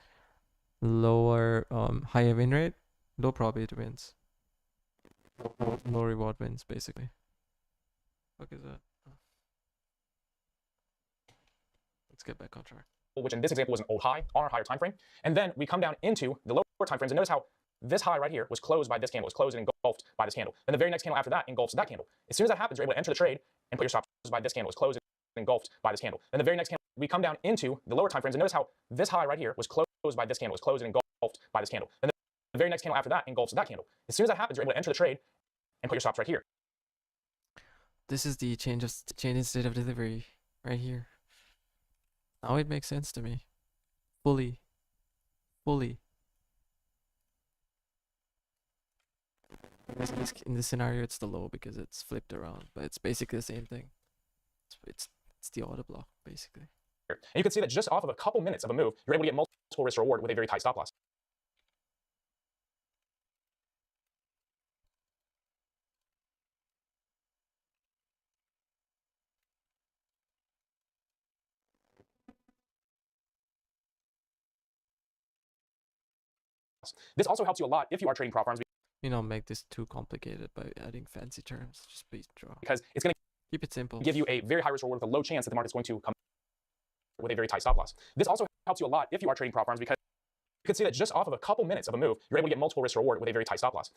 Lower higher win rate, low probability wins. Low reward wins, basically. What is that? Let's get back on track. Which in this example was an old high on our higher time frame. And then we come down into the lower time frames and notice how this high right here was closed by this candle, was closed and engulfed by this candle. Then the very next candle after that engulfs that candle. As soon as that happens, you're able to enter the trade and put your stops by this candle, was closed and engulfed by this candle. Then the very next candle, we come down into the lower time frames and notice how this high right here was closed by this candle, was closed and engulfed by this candle. Then the very next candle after that engulfs that candle. As soon as that happens, you're able to enter the trade and put your stops right here. This is the change in state of delivery right here. Now it makes sense to me. Fully. In this scenario, it's the low because it's flipped around, but it's basically the same thing. It's the order block, basically. And you can see that just off of a couple minutes of a move, you're able to get multiple risk reward with a very tight stop loss. This also helps you a lot if you are trading prop farms. Make this too complicated by adding fancy terms. Just please draw. Because it's going to keep it simple. Give you a very high risk reward with a low chance that the market's going to come with a very tight stop loss. This also helps you a lot if you are trading prop farms because you can see that just off of a couple minutes of a move, you're able to get multiple risk reward with a very tight stop loss.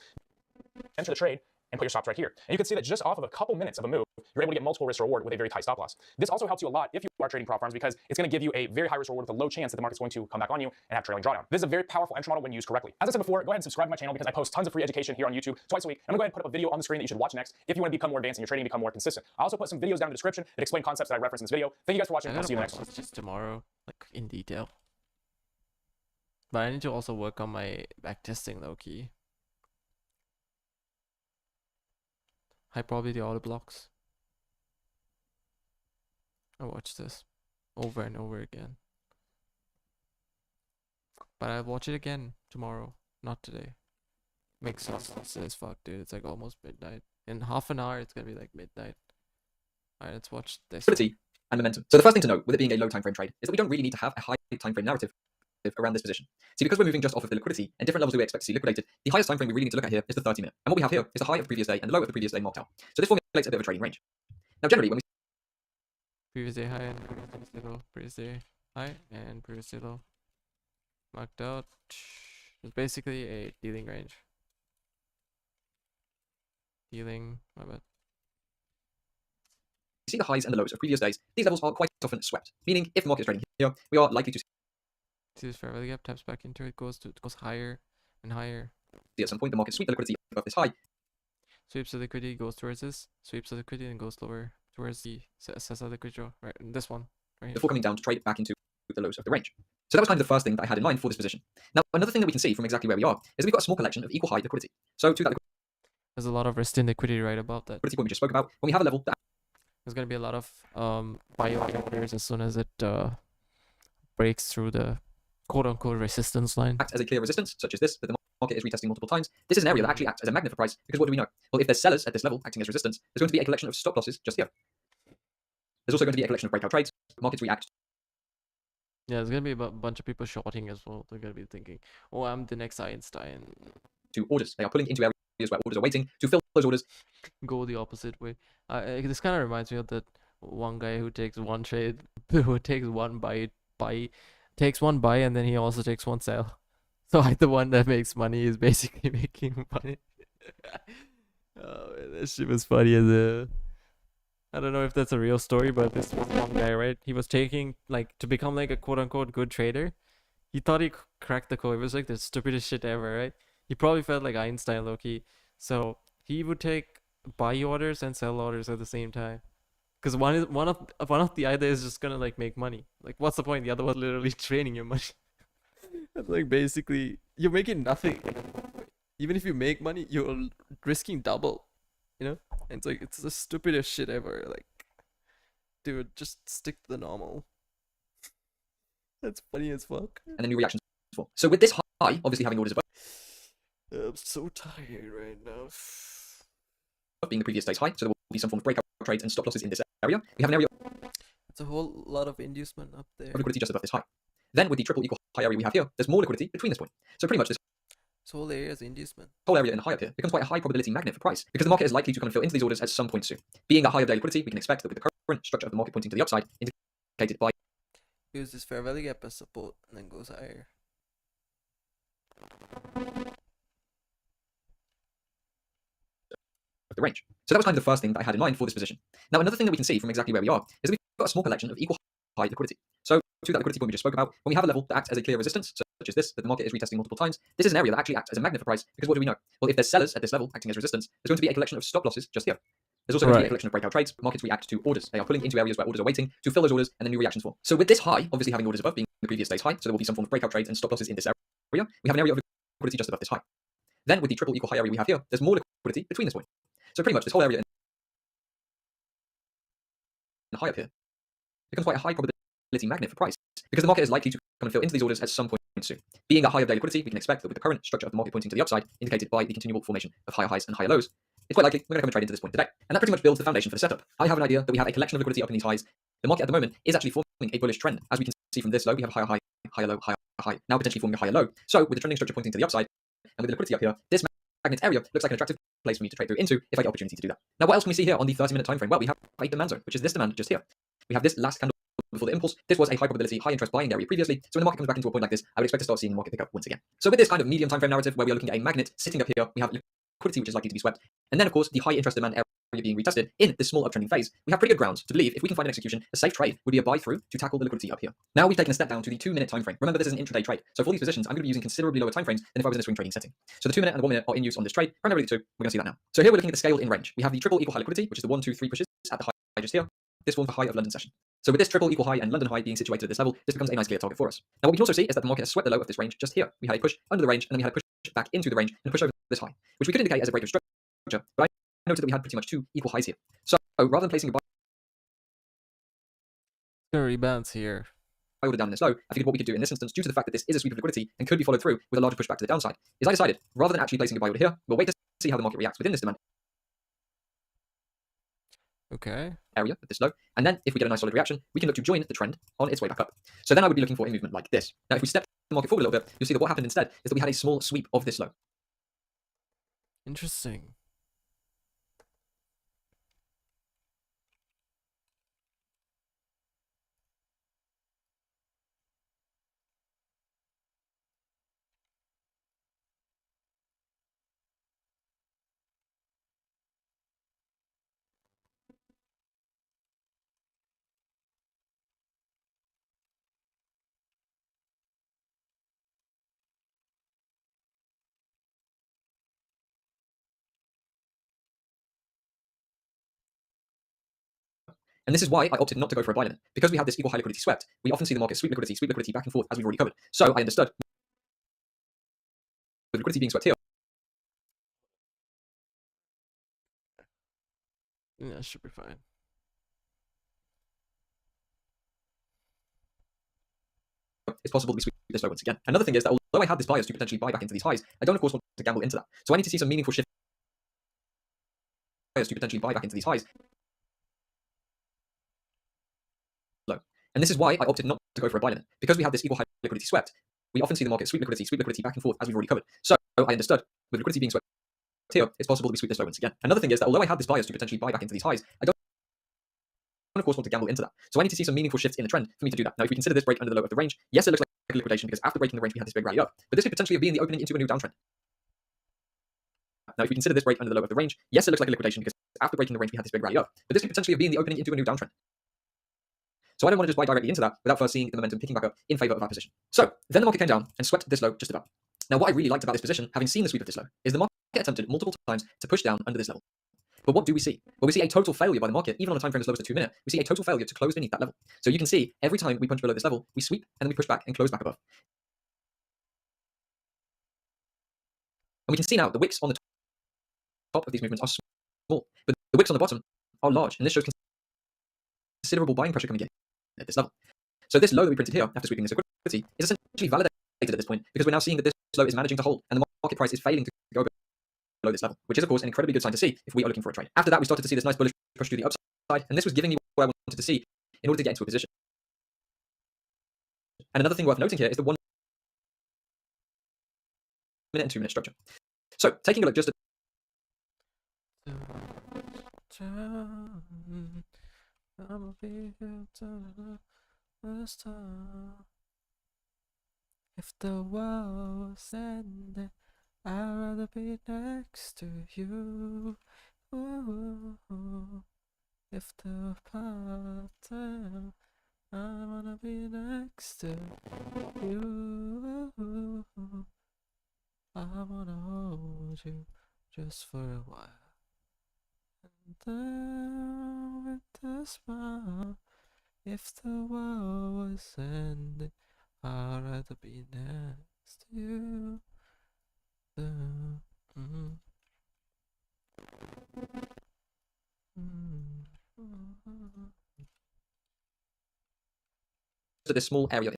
Enter the trade and put your stops right here. And you can see that just off of a couple minutes of a move, you're able to get multiple risk reward with a very tight stop loss. This also helps you a lot if you are trading prop firms because it's going to give you a very high risk reward with a low chance that the market's going to come back on you and have trailing drawdown. This is a very powerful entry model when used correctly. As I said before, go ahead and subscribe to my channel because I post tons of free education here on YouTube twice a week. I'm going to go ahead and put up a video on the screen that you should watch next if you want to become more advanced in your trading and become more consistent. I also put some videos down in the description that explain concepts that I referenced in this video. Thank you guys for watching. I'll see you in the next one. Just tomorrow, like in detail. But I need to also work on my backtesting low key. High probability auto blocks. I watch this over and over again. But I'll watch it again tomorrow, not today. Makes sense as fuck, dude. It's like almost midnight. In half an hour, it's gonna be like midnight. Alright, let's watch this. Liquidity and momentum. So the first thing to note with it being a low time frame trade is that we don't really need to have a high time frame narrative around this position. See, because we're moving just off of the liquidity and different levels that we expect to see liquidated, the highest time frame we really need to look at here is the 30-minute. And what we have here is the high of the previous day and the low of the previous day marked out. So this formulates a bit of a trading range. Now, generally, when we Previous day high and previous day low. Previous day high and previous day low. Marked out. It's basically a dealing range. Dealing, my bad. see the highs and the lows of previous days, these levels are quite often swept. Meaning, if the market is trading here, we are likely to See this fair value gap, taps back into it, goes higher and higher. see at some point the market sweep the liquidity above this high. Sweeps the liquidity, goes towards this. Sweeps the liquidity and goes lower towards the assess liquidity draw. Right, this one. Right here. Before coming down to trade back into the lows of the range. So that was kind of the first thing that I had in mind for this position. Now, another thing that we can see from exactly where we are is that we've got a small collection of equal high liquidity. So to that There's a lot of rest in liquidity right above that. liquidity point we just spoke about, when we have a level that There's gonna be a lot of buy orders as soon as it breaks through the quote-unquote resistance line. acts as a clear resistance, such as this, that the market is retesting multiple times, this is an area that actually acts as a magnet for price, because what do we know? Well, if there's sellers at this level acting as resistance, there's going to be a collection of stop losses just here. There's also going to be a collection of breakout trades. Markets react Yeah, there's gonna be a bunch of people shorting as well. They're gonna be thinking, "Oh, I'm the next Einstein." to orders. They are pulling into areas where orders are waiting to fill those orders. Go the opposite way. This kind of reminds me of that one guy who takes one trade, who takes one takes one buy, and then he also takes one sell. So like the one that makes money is basically making money. Oh man, that shit was funny as a. I don't know if that's a real story, but this was one guy, right? He was taking, like, to become like a quote-unquote good trader. He thought he cracked the code. It was like the stupidest shit ever, right? He probably felt like Einstein, low-key. So he would take buy orders and sell orders at the same time. Because one of the either is just gonna like make money. Like, what's the point? The other one's literally draining your money. It's like basically you're making nothing. Even if you make money, you're risking double. You know? And it's like it's the stupidest shit ever. Like, dude, just stick to the normal. That's funny as fuck. And then new reactions for. So with this high, obviously having orders above I'm so tired right now. being the previous day's high, so there will be some form of breakout trades and stop losses in this area. We have an area It's a whole lot of inducement up there. of liquidity just above this high. Then with the triple equal high area we have here, there's more liquidity between this point. So pretty much this This whole area is inducement. whole area in the high up here becomes quite a high probability magnet for price, because the market is likely to come and fill into these orders at some point soon. Being a high of daily liquidity, we can expect that with the current structure of the market pointing to the upside, indicated by Use this fair value gap as support and then goes higher. the range. So that was kind of the first thing that I had in mind for this position. Now, another thing that we can see from exactly where we are is that we've got a small collection of equal high liquidity. So to that liquidity point we just spoke about, when we have a level that acts as a clear resistance, such as this, that the market is retesting multiple times, this is an area that actually acts as a magnet for price, because what do we know? Well, if there's sellers at this level acting as resistance, there's going to be a collection of stop losses just here. There's also going to be a collection of breakout trades. Markets react to orders. They are pulling into areas where orders are waiting to fill those orders, and then new reactions form. So with this high, obviously having orders above being the previous day's high, so there will be some form of breakout trades and stop losses in this area. We have an area of liquidity just above this high. Then with the triple equal high area we have here, there's more liquidity between this point. So pretty much this whole area in the high up here becomes quite a high probability magnet for price, because the market is likely to come and fill into these orders at some point soon. Being a high of daily liquidity, we can expect that with the current structure of the market pointing to the upside, indicated by the continual formation of higher highs and higher lows, it's quite likely we're going to come and trade into this point today. And that pretty much builds the foundation for the setup. I have an idea that we have a collection of liquidity up in these highs. The market at the moment is actually forming a bullish trend. As we can see from this low, we have higher high, higher low, higher high, now potentially forming a higher low. So with the trending structure pointing to the upside, and with the liquidity up here, this magnet area looks like an attractive place for me to trade through into if I get opportunity to do that. Now, what else can we see here on the 30-minute time frame? Well, we have a demand zone, which is this demand just here. We have this last candle before the impulse. This was a high probability, high interest buying area previously. So when the market comes back into a point like this, I would expect to start seeing the market pick up once again. So with this kind of medium time frame narrative where we are looking at a magnet sitting up here, we have liquidity which is likely to be swept. And then of course the high interest demand being retested in this small uptrending phase, we have pretty good grounds to believe if we can find an execution, a safe trade would be a buy through to tackle the liquidity up here. Now we've taken a step down to the 2-minute time frame. Remember, this is an intraday trade, so for these positions, I'm going to be using considerably lower time frames than if I was in a swing trading setting. So the 2-minute and the 1-minute are in use on this trade, primarily the 2. We're going to see that now. So here we're looking at the scale in range. We have the triple equal high liquidity, which is the 1, 2, 3 pushes at the high just here. This forms the high of London session. So with this triple equal high and London high being situated at this level, this becomes a nice clear target for us. Now what we can also see is that the market has swept the low of this range just here. We had a push under the range, and then we had a push back into the range and a push over this high, which we could indicate as a break of structure, but I noted that we had pretty much 2 equal highs here. So rather than placing a buy Rebounds here. order down in this low, I figured what we could do in this instance, due to the fact that this is a sweep of liquidity and could be followed through with a larger pushback to the downside, is I decided, rather than actually placing a buy order here, we'll wait to see how the market reacts within this demand area at this low, and then if we get a nice solid reaction, we can look to join the trend on its way back up. So then I would be looking for a movement like this. Now if we step the market forward a little bit, you'll see that what happened instead is that we had a small sweep of this low. Interesting. And this is why I opted not to go for a buy limit. Because we have this equal high liquidity swept, we often see the market sweep liquidity back and forth as we've already covered. So I understood with liquidity being swept here, Yeah, should be fine. it's possible to sweep this low once again. Another thing is that although I had this bias to potentially buy back into these highs, I don't of course want to gamble into that. So I need to see some meaningful shift bias to potentially buy back into these highs. Low. And this is why I opted not to go for a buy limit. Because we have this equal high liquidity swept, we often see the market sweep liquidity back and forth as we've already covered. So I understood with liquidity being swept here, it's possible to sweep this low once again. Another thing is that although I had this bias to potentially buy back into these highs, I don't of course want to gamble into that. So I need to see some meaningful shifts in the trend for me to do that. Now if we consider this break under the low of the range, yes, it looks like a liquidation because after breaking the range we had this big rally up, but this could potentially be in the opening into a new downtrend. Now if we consider this break under the low of the range, yes, it looks like a liquidation because after breaking the range we had this big rally up, but this could potentially be in the opening into a new downtrend. So I don't want to just buy directly into that without first seeing the momentum picking back up in favor of our position. So then the market came down and swept this low just about. Now what I really liked about this position, having seen the sweep of this low, is the market attempted multiple times to push down under this level. But what do we see? Well, we see a total failure by the market, even on a time frame as low as the 2-minute. We see a total failure to close beneath that level. So you can see every time we punch below this level, we sweep and then we push back and close back above. And we can see now the wicks on the top of these movements are small, but the wicks on the bottom are large, and this shows considerable buying pressure coming in at this level. So this low that we printed here after sweeping this liquidity is essentially validated at this point because we're now seeing that this low is managing to hold and the market price is failing to go below this level, which is of course an incredibly good sign to see if we are looking for a trade. After that, we started to see this nice bullish push to the upside, and this was giving me what I wanted to see in order to get into a position. And another thing worth noting here is the 1 minute and 2 minute structure. So taking a look just at if the world was ending, I'd rather be next to you. Ooh, if the pattern, I wanna be next to you. I wanna hold you just for a while. And then with a smile, if the world was ending, I'd rather be next to you. this small area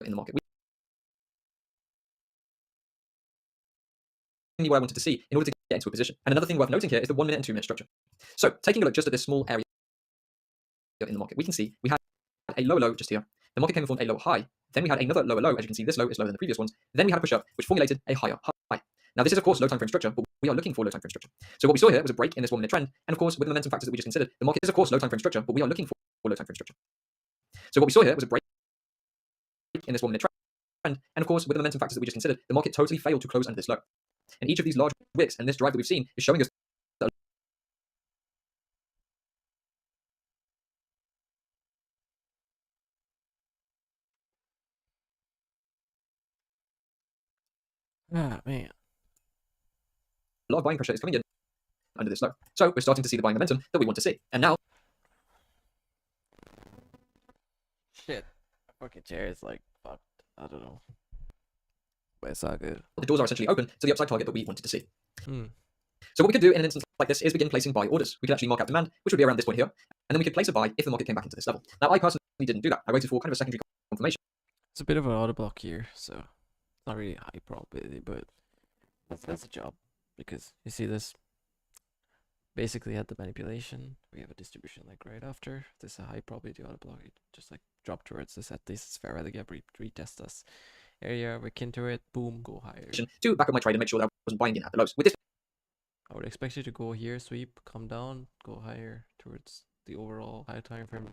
in the market. What I wanted to see in order to get into a position. And another thing worth noting here is the 1 minute and 2 minute structure. So taking a look just at this small area in the market, we can see we had a lower low just here. The market came and formed a lower high. Then we had another lower low. As you can see, this low is lower than the previous ones. Then we had a push up, which formulated a higher high. Now, this is, of course, low time frame structure, but we are looking for low time frame structure. So what we saw here was a break in this 1 minute trend. And of course, with the momentum factors that we just considered, the market is, of course, low time frame structure, but we are looking for low time frame structure. So what we saw here was a break in this 1 minute trend. And of course, with the momentum factors that we just considered, the market totally failed to close under this low. And each of these large wicks and this drive that we've seen is showing us that Ah, man. a lot of buying pressure is coming in under this low. So we're starting to see the buying momentum that we want to see. And now Shit. Fucking chair is like fucked. I don't know. But it's all good. the doors are essentially open to the upside target that we wanted to see. Hmm. So what we could do in an instance like this is begin placing buy orders. We could actually mark out demand, which would be around this point here, and then we could place a buy if the market came back into this level. Now, I personally didn't do that. I waited for kind of a secondary confirmation. It's a bit of an auto block here, so it's not really high probability, but that's a job. Because you see this basically had the manipulation. We have a distribution like right after. This is a high probability auto block. It just like drop towards this at this fair value gap, retest us. Area, we're into it, boom, go higher. To back up my trade and make sure that I wasn't buying in at the lows. With this I would expect you to go here, sweep, come down, go higher towards the overall high time frame.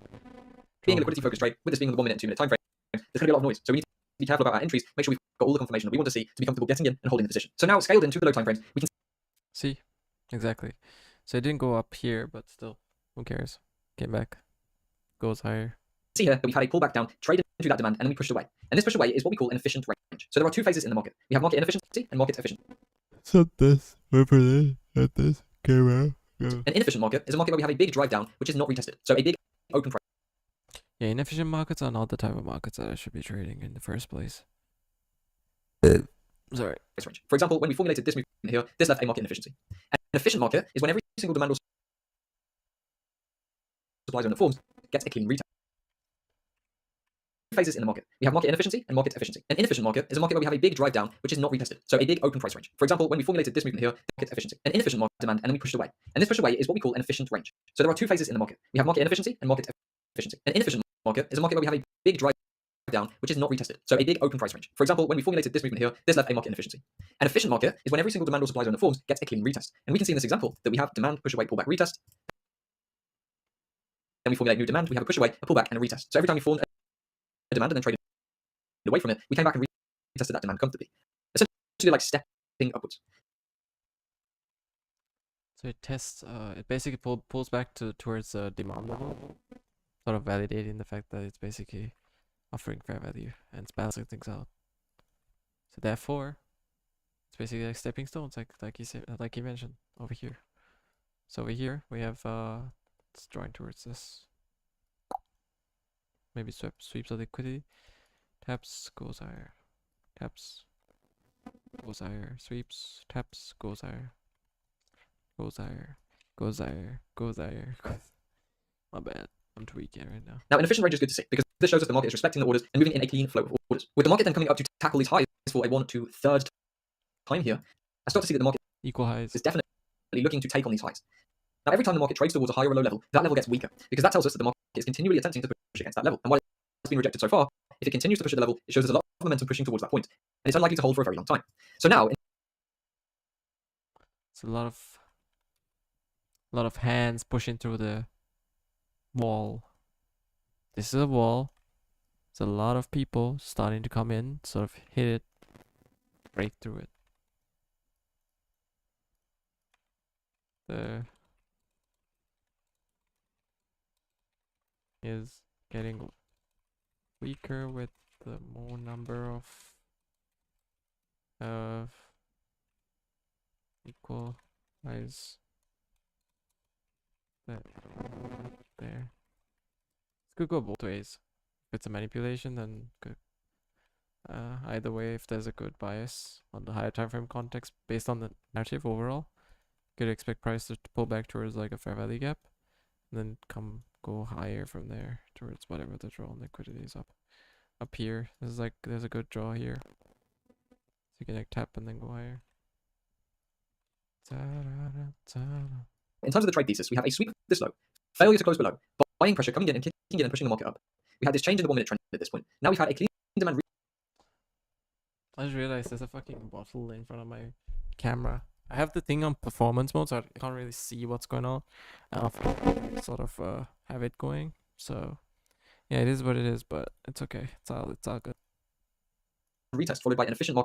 being a liquidity focused trade, with this being on the 1 minute and 2 minute time frame, there's going to be a lot of noise. So we need to be careful about our entries, make sure we've got all the confirmation that we want to see to be comfortable getting in and holding the position. So now scaled into the low time frames, we can See, exactly. So it didn't go up here, but still, who cares? Came back, goes higher. see here that we've had a pullback down, traded into that demand, and then we pushed away. And this push away is what we call an efficient range. So there are two phases in the market. We have market inefficiency and market efficiency. So this, wait for this, at this, came out. An inefficient market is a market where we have a big drive down, which is not retested. So a big open price Yeah, inefficient markets are not the type of markets that I should be trading in the first place. Sorry. range. For example, when we formulated this movement here, this left a market inefficiency. An efficient market is when every single demand or supply zone that forms gets a clean retest. Phases in the market. We have market inefficiency and market efficiency. An inefficient market is a market where we have a big drive down, which is not retested. So a big open price range. For example, when we formulated this movement here, market efficiency. An inefficient market demand, and then we pushed away. And this push away is what we call an efficient range. So there are two phases in the market. We have market inefficiency and market efficiency. An inefficient market is a market where we have a big drive down, which is not retested. So a big open price range. For example, when we formulated this movement here, this left a market inefficiency. An efficient market is when every single demand or supply zone that forms gets a clean retest. And we can see in this example that we have demand, push away, pullback, retest. Then we formulate new demand, we have a push away, a pullback, and a retest. So every time we formed a demand and then traded away from it, we came back and retested that demand comfortably. Essentially like stepping upwards. So it tests, it basically pulls back towards demand level, sort of validating the fact that it's basically offering fair value and it's balancing things out. So therefore, it's basically like stepping stones, like you said, like you mentioned over here. So over here we have it's drawing towards this. Maybe sweeps of liquidity, taps, goes higher, taps, goes higher, sweeps, taps, goes higher. Goes higher, goes higher, goes higher. My bad. I'm tweaking right now. Now, an efficient range is good to see because this shows us the market is respecting the orders and moving in a clean flow of orders. With the market then coming up to tackle these highs for a 1 to 3rd time here, I start to see that the market Equal highs. is definitely looking to take on these highs. Now, every time the market trades towards a higher or low level, that level gets weaker because that tells us that the market is continually attempting to push against that level. And while it's been rejected so far, if it continues to push at the level, it shows us a lot of momentum pushing towards that point, and it's unlikely to hold for a very long time. So now, It's a lot of hands pushing through the wall. This is a wall. There's a lot of people starting to come in, sort of hit it, break through it. The is getting weaker with the more number of equal highs. There. It could go both ways. If it's a manipulation, then good. Either way, if there's a good bias on the higher time frame context based on the narrative overall, could expect price to pull back towards like a fair value gap, and then go higher from there towards whatever the draw on liquidity is up. up here. There's a good draw here. So you can like tap and then go higher. Ta-da-da-da-da. In terms of the trade thesis, we have a sweep this low, failure to close below, buying pressure coming in and kicking in and pushing the market up. We had this change in the 1 minute trend at this point. Now we've had a clean demand. I just realized there's a fucking bottle in front of my camera. I have the thing on performance mode, so I can't really see what's going on. I have to sort of have it going. So yeah, it is what it is, but it's okay. It's all good. Retest followed by an efficient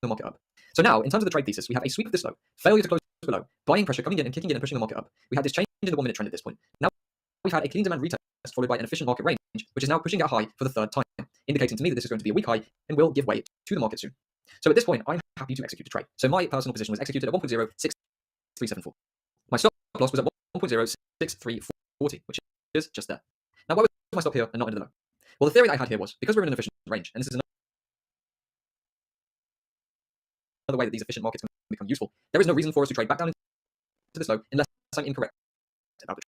market up. So now, in terms of the trade thesis, we have a sweep of this low, failure to close below, buying pressure coming in and kicking in and pushing the market up. We had this change in the 1 minute trend at this point. Now we've had a clean demand retest followed by an efficient market range, which is now pushing out high for the third time, indicating to me that this is going to be a weak high and will give way to the market soon. So at this point, I'm happy to execute a trade. So my personal position was executed at 1.06374. My stop loss was at 1.06340, which is just there. Now why was my stop here and not in the low? Well, the theory that I had here was, because we're in an efficient range, and this is another way that these efficient markets can become useful, there is no reason for us to trade back down into this low unless I'm incorrect about the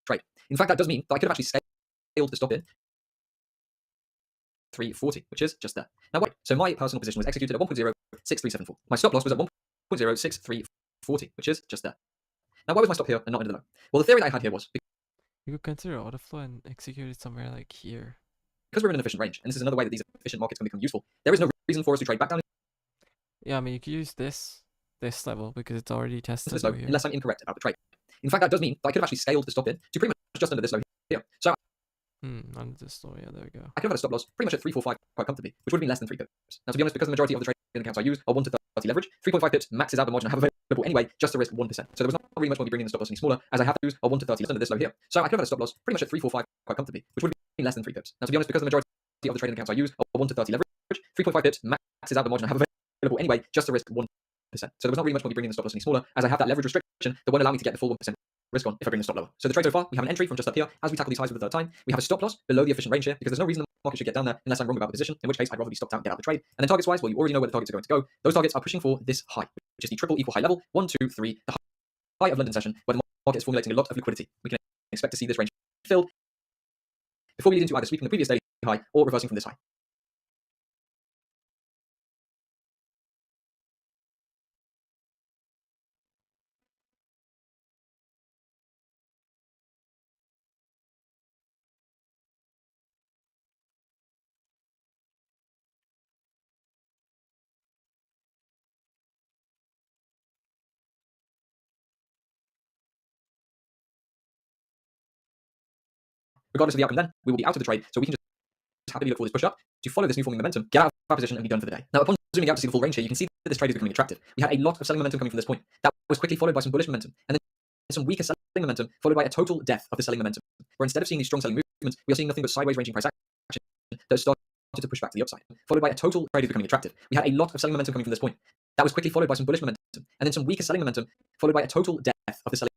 trade. In fact, that does mean that I could have actually scaled the stop in 340, which is just there. Now wait, so my personal position was executed at 1.06374. My stop loss was at 1.06340, which is just there. Now why was my stop here and not in the low? Well, the theory that I had here was, You could consider auto flow and execute it somewhere like here. because we're in an efficient range, and this is another way that these efficient markets can become useful, there is no reason for us to trade back down Yeah, I mean you could use this level because it's already into tested this low over here. unless I'm incorrect about the trade. In fact, that does mean that I could have actually scaled the stop in to pretty much just under this low here. So Under this low, yeah, there we go. I could have had a stop loss pretty much at 345 quite comfortably, which would have been less than 3 pips. Now, to be honest, because the majority of the trading accounts I use are 1 to 30 leverage, 3.5 pips maxes out the margin I have available anyway, just to risk 1%. So there was not really much point me bringing the stop loss any smaller, as I have to use a 1 to 30 less under this low here. So I could have had a stop loss pretty much at 345 quite comfortably, which would have been less than 3 pips. Now, to be honest, because the majority of the trading accounts I use are 1 to 30 leverage, 3.5 pips maxes out the margin I have available anyway, just to risk 1%. So there was not really much point me bringing the stop loss any smaller, as I have that leverage restriction that won't allow me to get the full 1% risk on if I bring the stop lower. So the trade so far, we have an entry from just up here as we tackle these highs for the third time. We have a stop loss below the efficient range here because there's no reason the market should get down there unless I'm wrong about the position, in which case I'd rather be stopped out and get out of the trade. And then targets wise, well, you already know where the targets are going to go. Those targets are pushing for this high, which is the triple equal high level, 1, 2, 3, the high of London session, where the market is formulating a lot of liquidity. We can expect to see this range filled before we lead into either sweeping the previous daily high or reversing from this high. Regardless of the outcome then, we will be out of the trade, so we can just happily look for this push up to follow this new forming momentum, get out of our position and be done for the day. Now, upon zooming out to see the full range here, you can see that this trade is becoming attractive. We had a lot of selling momentum coming from this point. That was quickly followed by some bullish momentum, and then some weaker selling momentum, followed by a total death of the selling momentum, where instead of seeing these strong selling movements, we are seeing nothing but sideways ranging price action that started to push back to the upside, followed by a total trade is becoming attractive. We had a lot of selling momentum coming from this point. That was quickly followed by some bullish momentum, and then some weaker selling momentum, followed by a total death of the selling.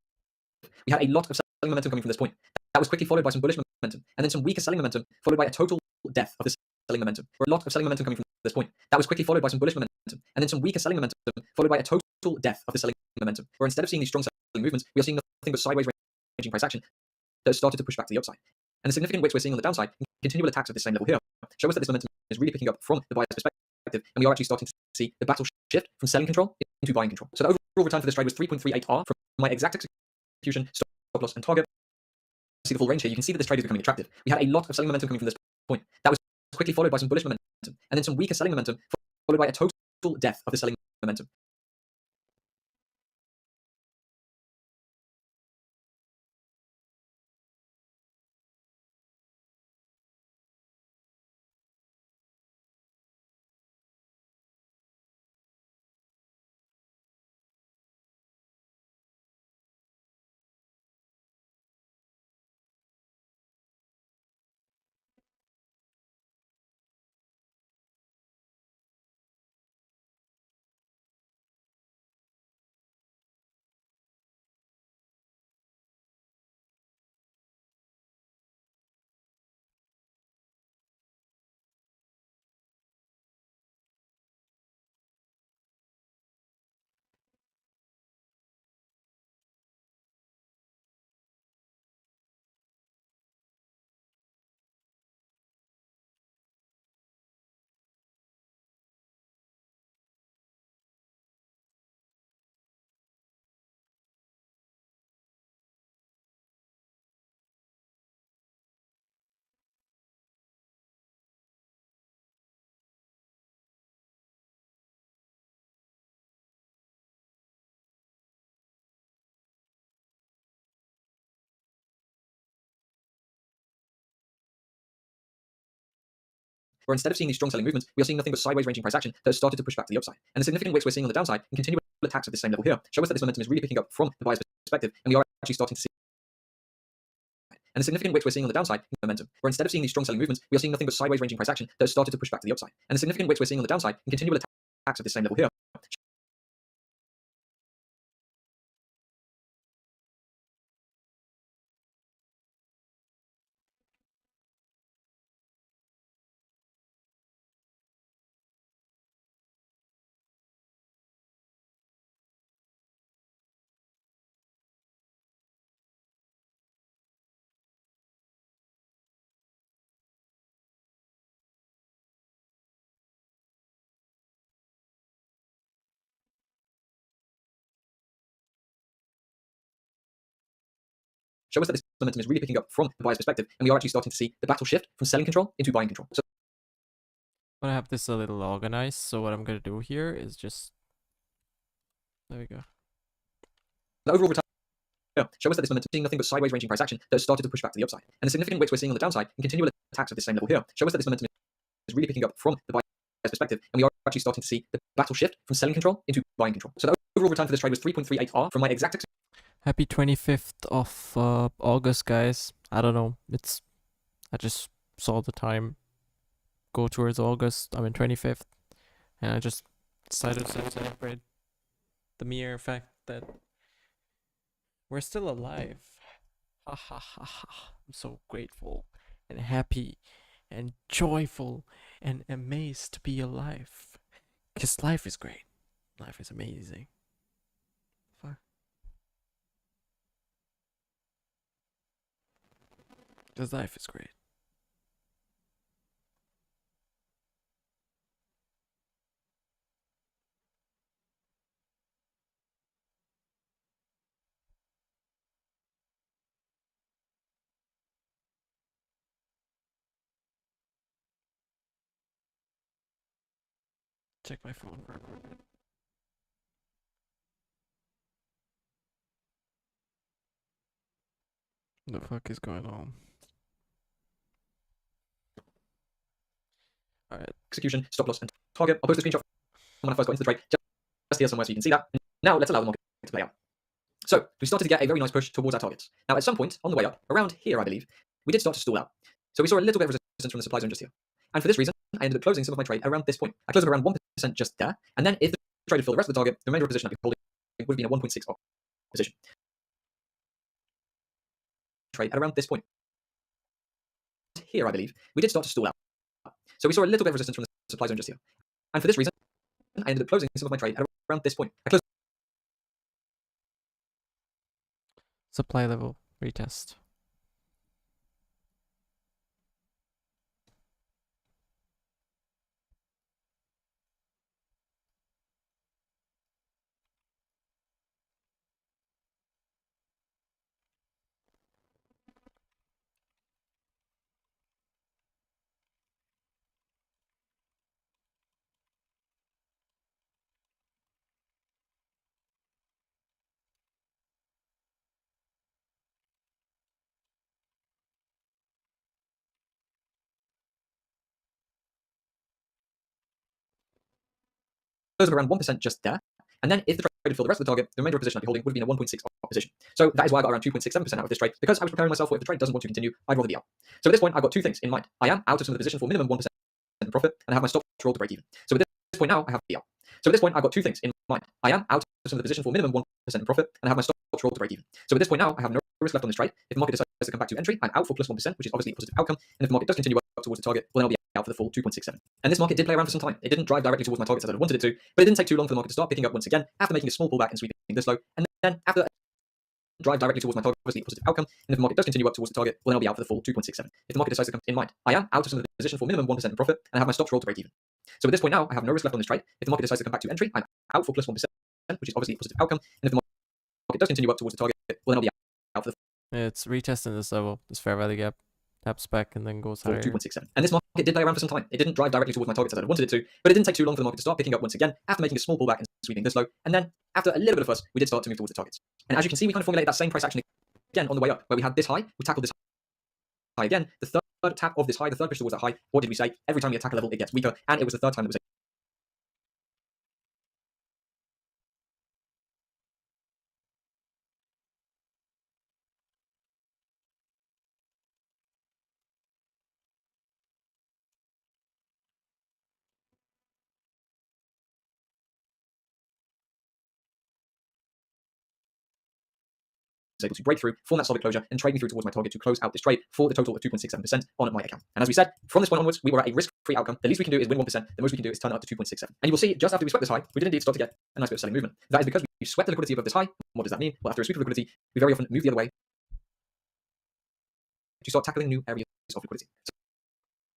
We had a lot of selling momentum coming from this point. That was quickly followed by some bullish momentum, and then some weaker selling momentum, followed by a total death of the selling momentum. Where a lot of selling momentum coming from this point. That was quickly followed by some bullish momentum, and then some weaker selling momentum, followed by a total death of the selling momentum. Where instead of seeing these strong selling movements, we are seeing nothing but sideways ranging price action that has started to push back to the upside. And the significant wicks we're seeing on the downside, continual attacks at this same level here, show us that this momentum is really picking up from the buyer's perspective, and we are actually starting to see the battle shift from selling control into buying control. So the overall return for this trade was 3.38R from my exact execution, stop loss, and target. See the full range here, you can see that this trade is becoming attractive. We had a lot of selling momentum coming from this point. That was quickly followed by some bullish momentum, and then some weaker selling momentum, followed by a total death of the selling momentum. where instead of seeing these strong selling movements, we are seeing nothing but sideways ranging price action that has started to push back to the upside. And the significant wicks we're seeing on the downside and continual attacks at this same level here show us that this momentum is really picking up from the buyer's perspective, and we are actually starting to see. And the significant wicks we're seeing on the downside momentum, where instead of seeing these strong selling movements, we are seeing nothing but sideways ranging price action that has started to push back to the upside. And the significant wicks we're seeing on the downside and continual attacks at this same level here show us that this momentum is really picking up from the buyer's perspective, and we are actually starting to see the battle shift from selling control into buying control. So I'm gonna have this a little organized, so what I'm gonna do here is just... There we go. the overall return show us that this momentum is seeing nothing but sideways ranging price action that has started to push back to the upside. And the significant wicks we're seeing on the downside and continual attacks at this same level here show us that this momentum is really picking up from the buyer's perspective, and we are actually starting to see the battle shift from selling control into buying control. So the overall return for this trade was 3.38R from my exact Happy 25th of August, guys. I don't know. I just saw the time go towards August. I'm in 25th, and I just decided to celebrate the mere fact that we're still alive. Ha ha ha ha. I'm so grateful and happy and joyful and amazed to be alive. Because life is great. Life is amazing. Fuck. Because life is great. Check my phone for a minute. The fuck is going on? Alright. execution, stop loss, and target. I'll post a screenshot from when I first got into the trade, just here somewhere so you can see that. Now let's allow the market to play out. So we started to get a very nice push towards our targets. Now at some point on the way up, around here I believe, we did start to stall out. So we saw a little bit of resistance from the supply zone just here. And for this reason, I ended up closing some of my trade around this point. I closed at around 1% just there, and then if the trade had filled the rest of the target, the remainder of the position I'd be holding would have been a 1.6 position. Trade at around this point. Here I believe, we did start to stall out. So we saw a little bit of resistance from the supply zone just here. And for this reason, I ended up closing some of my trade at around this point. I closed Supply level retest. at around 1% just there. And then if the trade had filled the rest of the target, the remainder of the position I'd be holding would have been a 1.6 position. So that is why I got around 2.67% out of this trade, because I was preparing myself for if the trade doesn't want to continue, I'd rather be out. So at this point, I've got two things in mind. I am out of some of the position for minimum 1% in profit, and I have my stop roll to break even. So at this point now, I have to be out. So at this point, I've got two things in mind. I am out of some of the position for minimum 1% in profit, and I have my stop roll to break even. So at this point now, I have no risk left on this trade. If the market decides to come back to entry, I'm out for plus 1%, which is obviously a positive outcome. And if the market does continue up towards the target, well, then I'll be out for the full 2.67. And this market did play around for some time. It didn't drive directly towards my targets as I wanted it to, but it didn't take too long for the market to start picking up once again after making a small pullback and sweeping this low. And then after drive directly towards my target, obviously a positive outcome. And if the market does continue up towards the target, well, then I'll be out for the full 2.67. If the market decides to come in mind, I am out of some of the position for minimum 1% in profit, and I have my stops roll to break even. So at this point now, I have no risk left on this trade. If the market decides to come back to entry, I'm out for plus 1%, which is obviously a positive outcome. And if the market does continue up towards the target, well, then I'll be out for the It's retesting this level, this fair value gap, taps back and then goes higher. 2.67. And this market did play around for some time. It didn't drive directly towards my targets as I wanted it to, but it didn't take too long for the market to start picking up once again after making a small pullback and sweeping this low. And then after a little bit of fuss, we did start to move towards the targets. And as you can see, we kind of formulated that same price action again on the way up, where we had this high, we tackled this high again. The third tap of this high, the third push towards that high, what did we say? Every time we attack a level, it gets weaker, and it was the third time that was able to break through, form that solid closure, and trade me through towards my target to close out this trade for the total of 2.67% on my account. And as we said, from this point onwards, we were at a risk-free outcome. The least we can do is win 1%. The most we can do is turn it up to 2.67. And you will see, just after we swept this high, we did indeed start to get a nice bit of selling movement. That is because we swept the liquidity above this high. What does that mean? Well, after a sweep of liquidity, we very often move the other way to start tackling new areas of liquidity.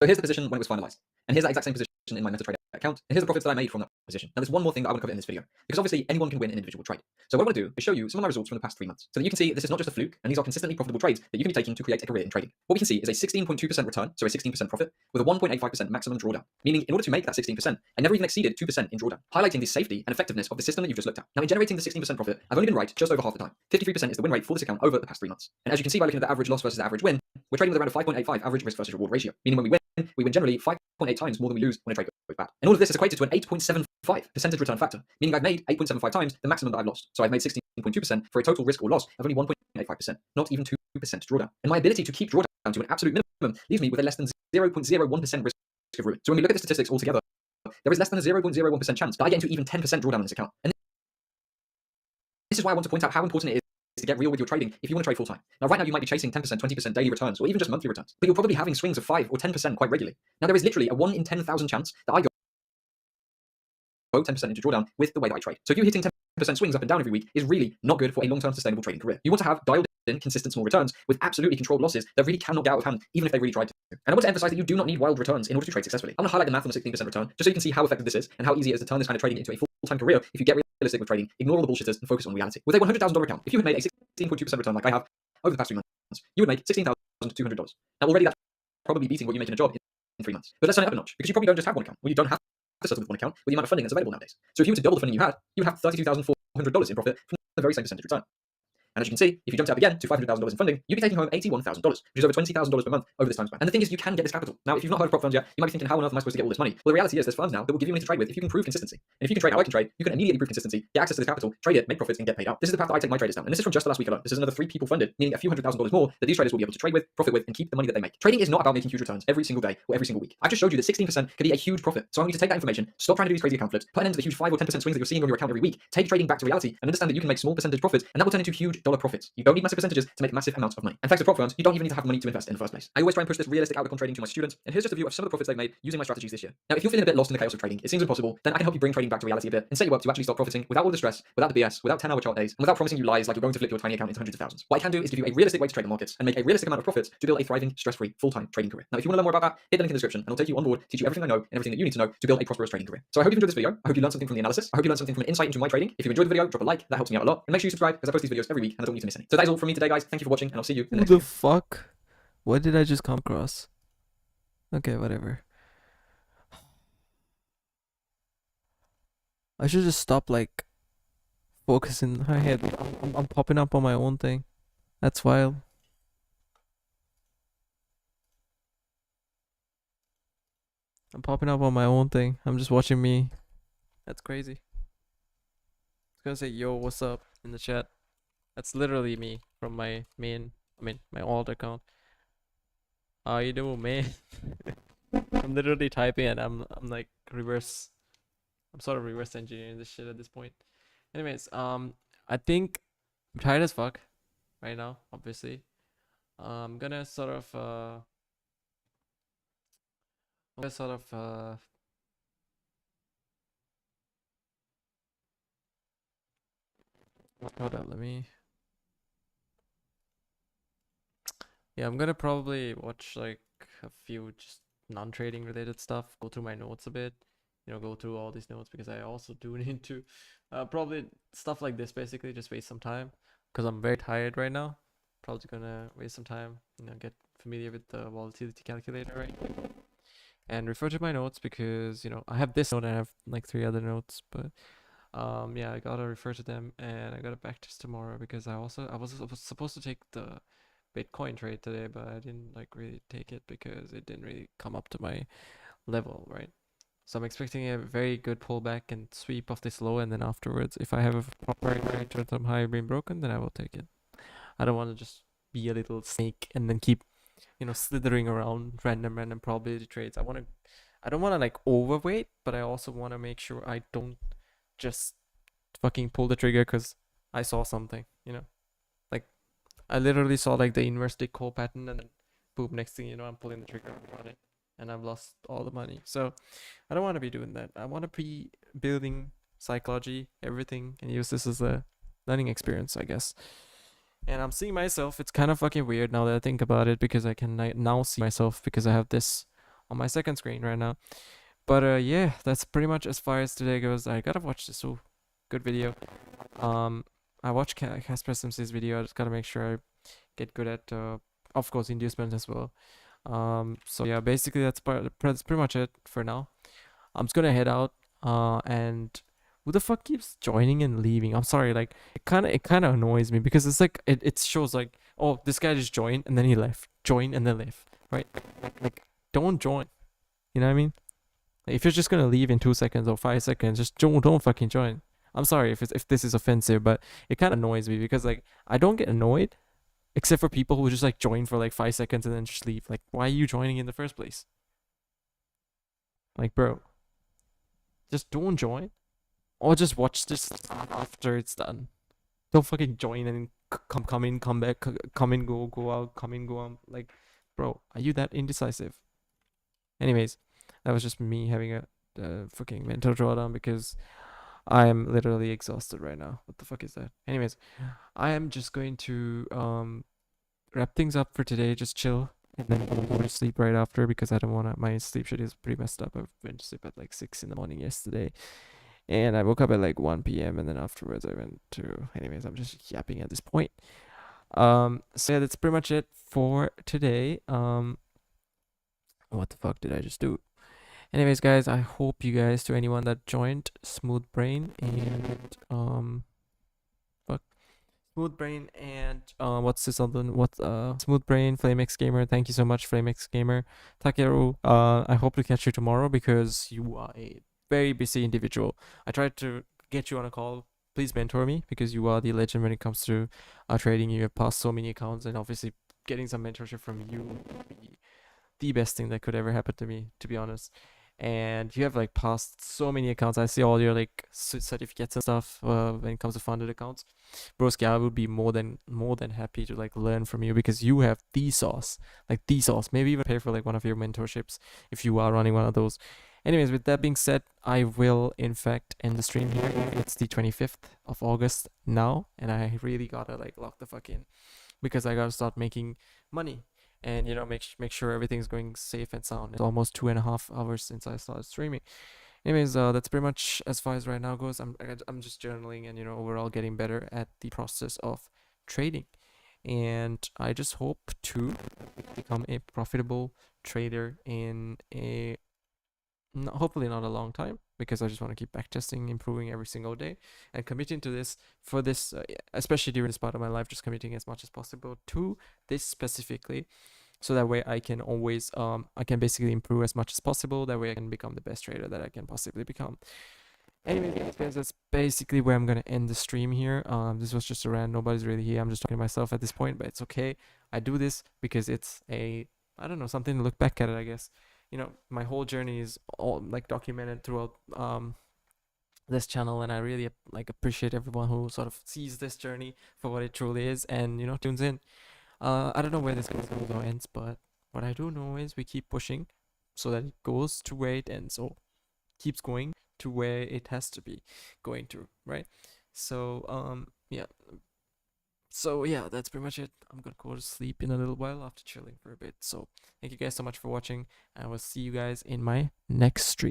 So here's the position when it was finalized. And here's that exact same position in my MetaTrader account. And here's the profits that I made from that position. Now, there's one more thing that I want to cover in this video, because obviously anyone can win an individual trade. So what I want to do is show you some of my results from the past 3 months, so that you can see this is not just a fluke, and these are consistently profitable trades that you can be taking to create a career in trading. What we can see is a 16.2% return, so a 16% profit, with a 1.85% maximum drawdown. Meaning, in order to make that 16%, I never even exceeded 2% in drawdown, highlighting the safety and effectiveness of the system that you've just looked at. Now, in generating the 16% profit, I've only been right just over half the time. 53% is the win rate for this account over the past 3 months. And as you can see by looking at the average loss versus the average win, we're trading with around a 5.85 average risk versus reward ratio. Meaning when we win generally 5.8 times more than we lose when a trade goes bad. And all of this is equated to an 8.75% return factor, meaning I've made 8.75 times the maximum that I've lost. So I've made 16.2% for a total risk or loss of only 1.85%, not even 2% drawdown. And my ability to keep drawdown to an absolute minimum leaves me with a less than 0.01% risk of ruin. So when we look at the statistics altogether, there is less than a 0.01% chance that I get into even 10% drawdown in this account. And this is why I want to point out how important it is to get real with your trading if you want to trade full time. Now, right now you might be chasing 10%, 20% daily returns, or even just monthly returns, but you're probably having swings of 5 or 10% quite regularly. Now, there is literally a 1 in 10,000 chance that I go 10% into drawdown with the way that I trade. So if you're hitting 10% swings up and down every week is really not good for a long-term sustainable trading career. You want to have dialed in consistent small returns with absolutely controlled losses that really cannot get out of hand, even if they really tried to. And I want to emphasize that you do not need wild returns in order to trade successfully. I want to highlight the math on the 16% return, just so you can see how effective this is and how easy it is to turn this kind of trading into a full-time career if you get realistic with trading, ignore all the bullshitters, and focus on reality. With a $100,000 account, if you had made a 16.2% return like I have over the past 3 months, you would make $16,200. Now, already that's probably beating what you make in a job in 3 months. But let's turn it up a notch, because you probably don't just have one account, or you don't have to settle with one account with the amount of funding that's available nowadays. So if you were to double the funding you had, you would have $32,400 in profit from the very same percentage return. And as you can see, if you jumped up again to $500,000 in funding, you'd be taking home $81,000, which is over $20,000 per month over this time span. And the thing is, you can get this capital. Now, if you've not heard of prop funds yet, you might be thinking, how on earth am I supposed to get all this money? Well, the reality is, there's funds now that will give you money to trade with if you can prove consistency. And if you can trade how I can trade, you can immediately prove consistency, get access to this capital, trade it, make profits, and get paid out. This is the path that I take my traders down. And this is from just the last week alone. This is another 3 people funded, meaning a few $100,000 more that these traders will be able to trade with, profit with, and keep the money that they make. Trading is not about making huge returns every single day or every single week. I've just showed you that 16% can be a huge profit. So I want you to take that information, stop trying to do these crazy account flips, put an end to the huge 5 or 10% swings that you're seeing on your account every week, take trading back to reality, and understand that you can make small percentage profits, and that will turn into huge dollar profits. You don't need massive percentages to make massive amounts of money. And thanks to prop firms, you don't even need to have money to invest in the first place. I always try and push this realistic outlook on trading to my students, and here's just a view of some of the profits they've made using my strategies this year. Now, if you're feeling a bit lost in the chaos of trading, it seems impossible, then I can help you bring trading back to reality a bit and set you up to actually start profiting without all the stress, without the BS, without 10-hour chart days, and without promising you lies like you're going to flip your tiny account into hundreds of thousands. What I can do is give you a realistic way to trade the markets and make a realistic amount of profits to build a thriving, stress-free, full-time trading career. Now, if you want to learn more about that, hit the link in the description, and I'll take you on board, teach you everything I know and everything that you need to know to build a prosperous trading career. So I hope you enjoyed this video. I hope you learned something from the analysis. I hope you learned something from an insight into my trading. If you enjoyed the video, drop a like. That helps me out a lot. And make sure you subscribe, because I post these videos every week and I don't need to miss any. So that is all from me today, guys. Thank you for watching, and I'll see you in the Who next the video. fuck? What did I just come across? Okay, whatever. I should just stop like focusing my head. I'm popping up on my own thing. That's wild. I'm popping up on my own thing. I'm just watching me. That's crazy. I was gonna say yo, what's up in the chat. That's literally me from my my alt account. How you doing, man? I'm literally typing and I'm like reverse. I'm sort of reverse engineering this shit at this point. Anyways, I think I'm tired as fuck right now, obviously. I'm gonna sort of hold on, yeah, I'm gonna probably watch like a few just non-trading related stuff, go through my notes a bit, you know, go through all these notes, because I also do need to probably stuff like this, basically just waste some time because I'm very tired right now. Probably gonna waste some time, you know, get familiar with the volatility calculator, right? And refer to my notes, because you know I have this note and I have like 3 other notes, but yeah, I gotta refer to them, and I gotta backtest tomorrow, because I was supposed to take the Bitcoin trade today, but I didn't like really take it because it didn't really come up to my level, right? So I'm expecting a very good pullback and sweep of this low, and then afterwards, if I have a proper return high being broken, then I will take it. I don't want to just be a little snake and then keep, slithering around random probability trades. I don't want to like overweight, but I also want to make sure I don't just fucking pull the trigger because I saw something, Like I literally saw like the inverse dick hole pattern, and then boom, next thing you know, I'm pulling the trigger on it, and I've lost all the money. So I don't want to be doing that. I want to be building psychology, everything, and use this as a learning experience, I guess. And I'm seeing myself. It's kind of fucking weird now that I think about it, because I can now see myself because I have this on my second screen right now. But yeah, that's pretty much as far as today goes. I gotta watch this. Oh, good video. I watched Casper Simpson's video. I just gotta make sure I get good at, of course, inducement as well. So yeah, basically that's pretty much it for now. I'm just gonna head out. And who the fuck keeps joining and leaving? I'm sorry, like it kind of annoys me, because it's like it shows like, oh, this guy just joined and then he left, joined and then left, right? Like don't join. You know what I mean? Like, if you're just gonna leave in 2 seconds or 5 seconds, just don't fucking join. I'm sorry if this is offensive, but it kind of annoys me, because like I don't get annoyed, except for people who just like join for like 5 seconds and then just leave. Like, why are you joining in the first place? Like, bro, just don't join, or just watch this after it's done. Don't fucking join and come in, come back, come in, go out, come in, go out. Like, bro, are you that indecisive? Anyways, that was just me having a fucking mental drawdown, because I am literally exhausted right now. What the fuck is that? Anyways, I am just going to wrap things up for today. Just chill, and then I'm going to sleep right after, because I don't want to. My sleep schedule is pretty messed up. I went to sleep at like 6 in the morning yesterday, and I woke up at like 1 p.m. and then afterwards I went to. Anyways, I'm just yapping at this point. So yeah, that's pretty much it for today. What the fuck did I just do? Anyways, guys, I hope you guys, to anyone that joined, Smooth Brain and Smooth Brain and what's this other one? Smooth Brain, FlameX Gamer, thank you so much, FlameX Gamer. Takeru, I hope to catch you tomorrow, because you are a very busy individual. I tried to get you on a call. Please mentor me, because you are the legend when it comes to trading. You have passed so many accounts, and obviously getting some mentorship from you would be the best thing that could ever happen to me, to be honest. And you have like passed so many accounts. I see all your like certificates and stuff when it comes to funded accounts. Broski, I would be more than happy to like learn from you, because you have the sauce, like the sauce. Maybe even pay for like one of your mentorships if you are running one of those. Anyways, with that being said, I will in fact end the stream here. It's the 25th of August now, and I really gotta like lock the fuck in, because I gotta start making money, and make sure everything's going safe and sound. It's almost 2.5 hours since I started streaming. Anyways, that's pretty much as far as right now goes. I'm just journaling and overall getting better at the process of trading, and I just hope to become a profitable trader in a hopefully not a long time, because I just want to keep backtesting, improving every single day, and committing to this for this, especially during this part of my life, just committing as much as possible to this specifically, so that way I can always I can basically improve as much as possible. That way I can become the best trader that I can possibly become. Anyway, guys, that's basically where I'm gonna end the stream here. This was just a rant. Nobody's really here. I'm just talking to myself at this point, but it's okay. I do this because it's I don't know, something to look back at it, I guess. My whole journey is all like documented throughout this channel, and I really like appreciate everyone who sort of sees this journey for what it truly is, and tunes in. I don't know where this goes or ends, but what I do know is we keep pushing so that it goes to where it ends, or keeps going to where it has to be going to, right? So yeah. So yeah, that's pretty much it. I'm gonna go to sleep in a little while after chilling for a bit. So thank you guys so much for watching, and I will see you guys in my next stream.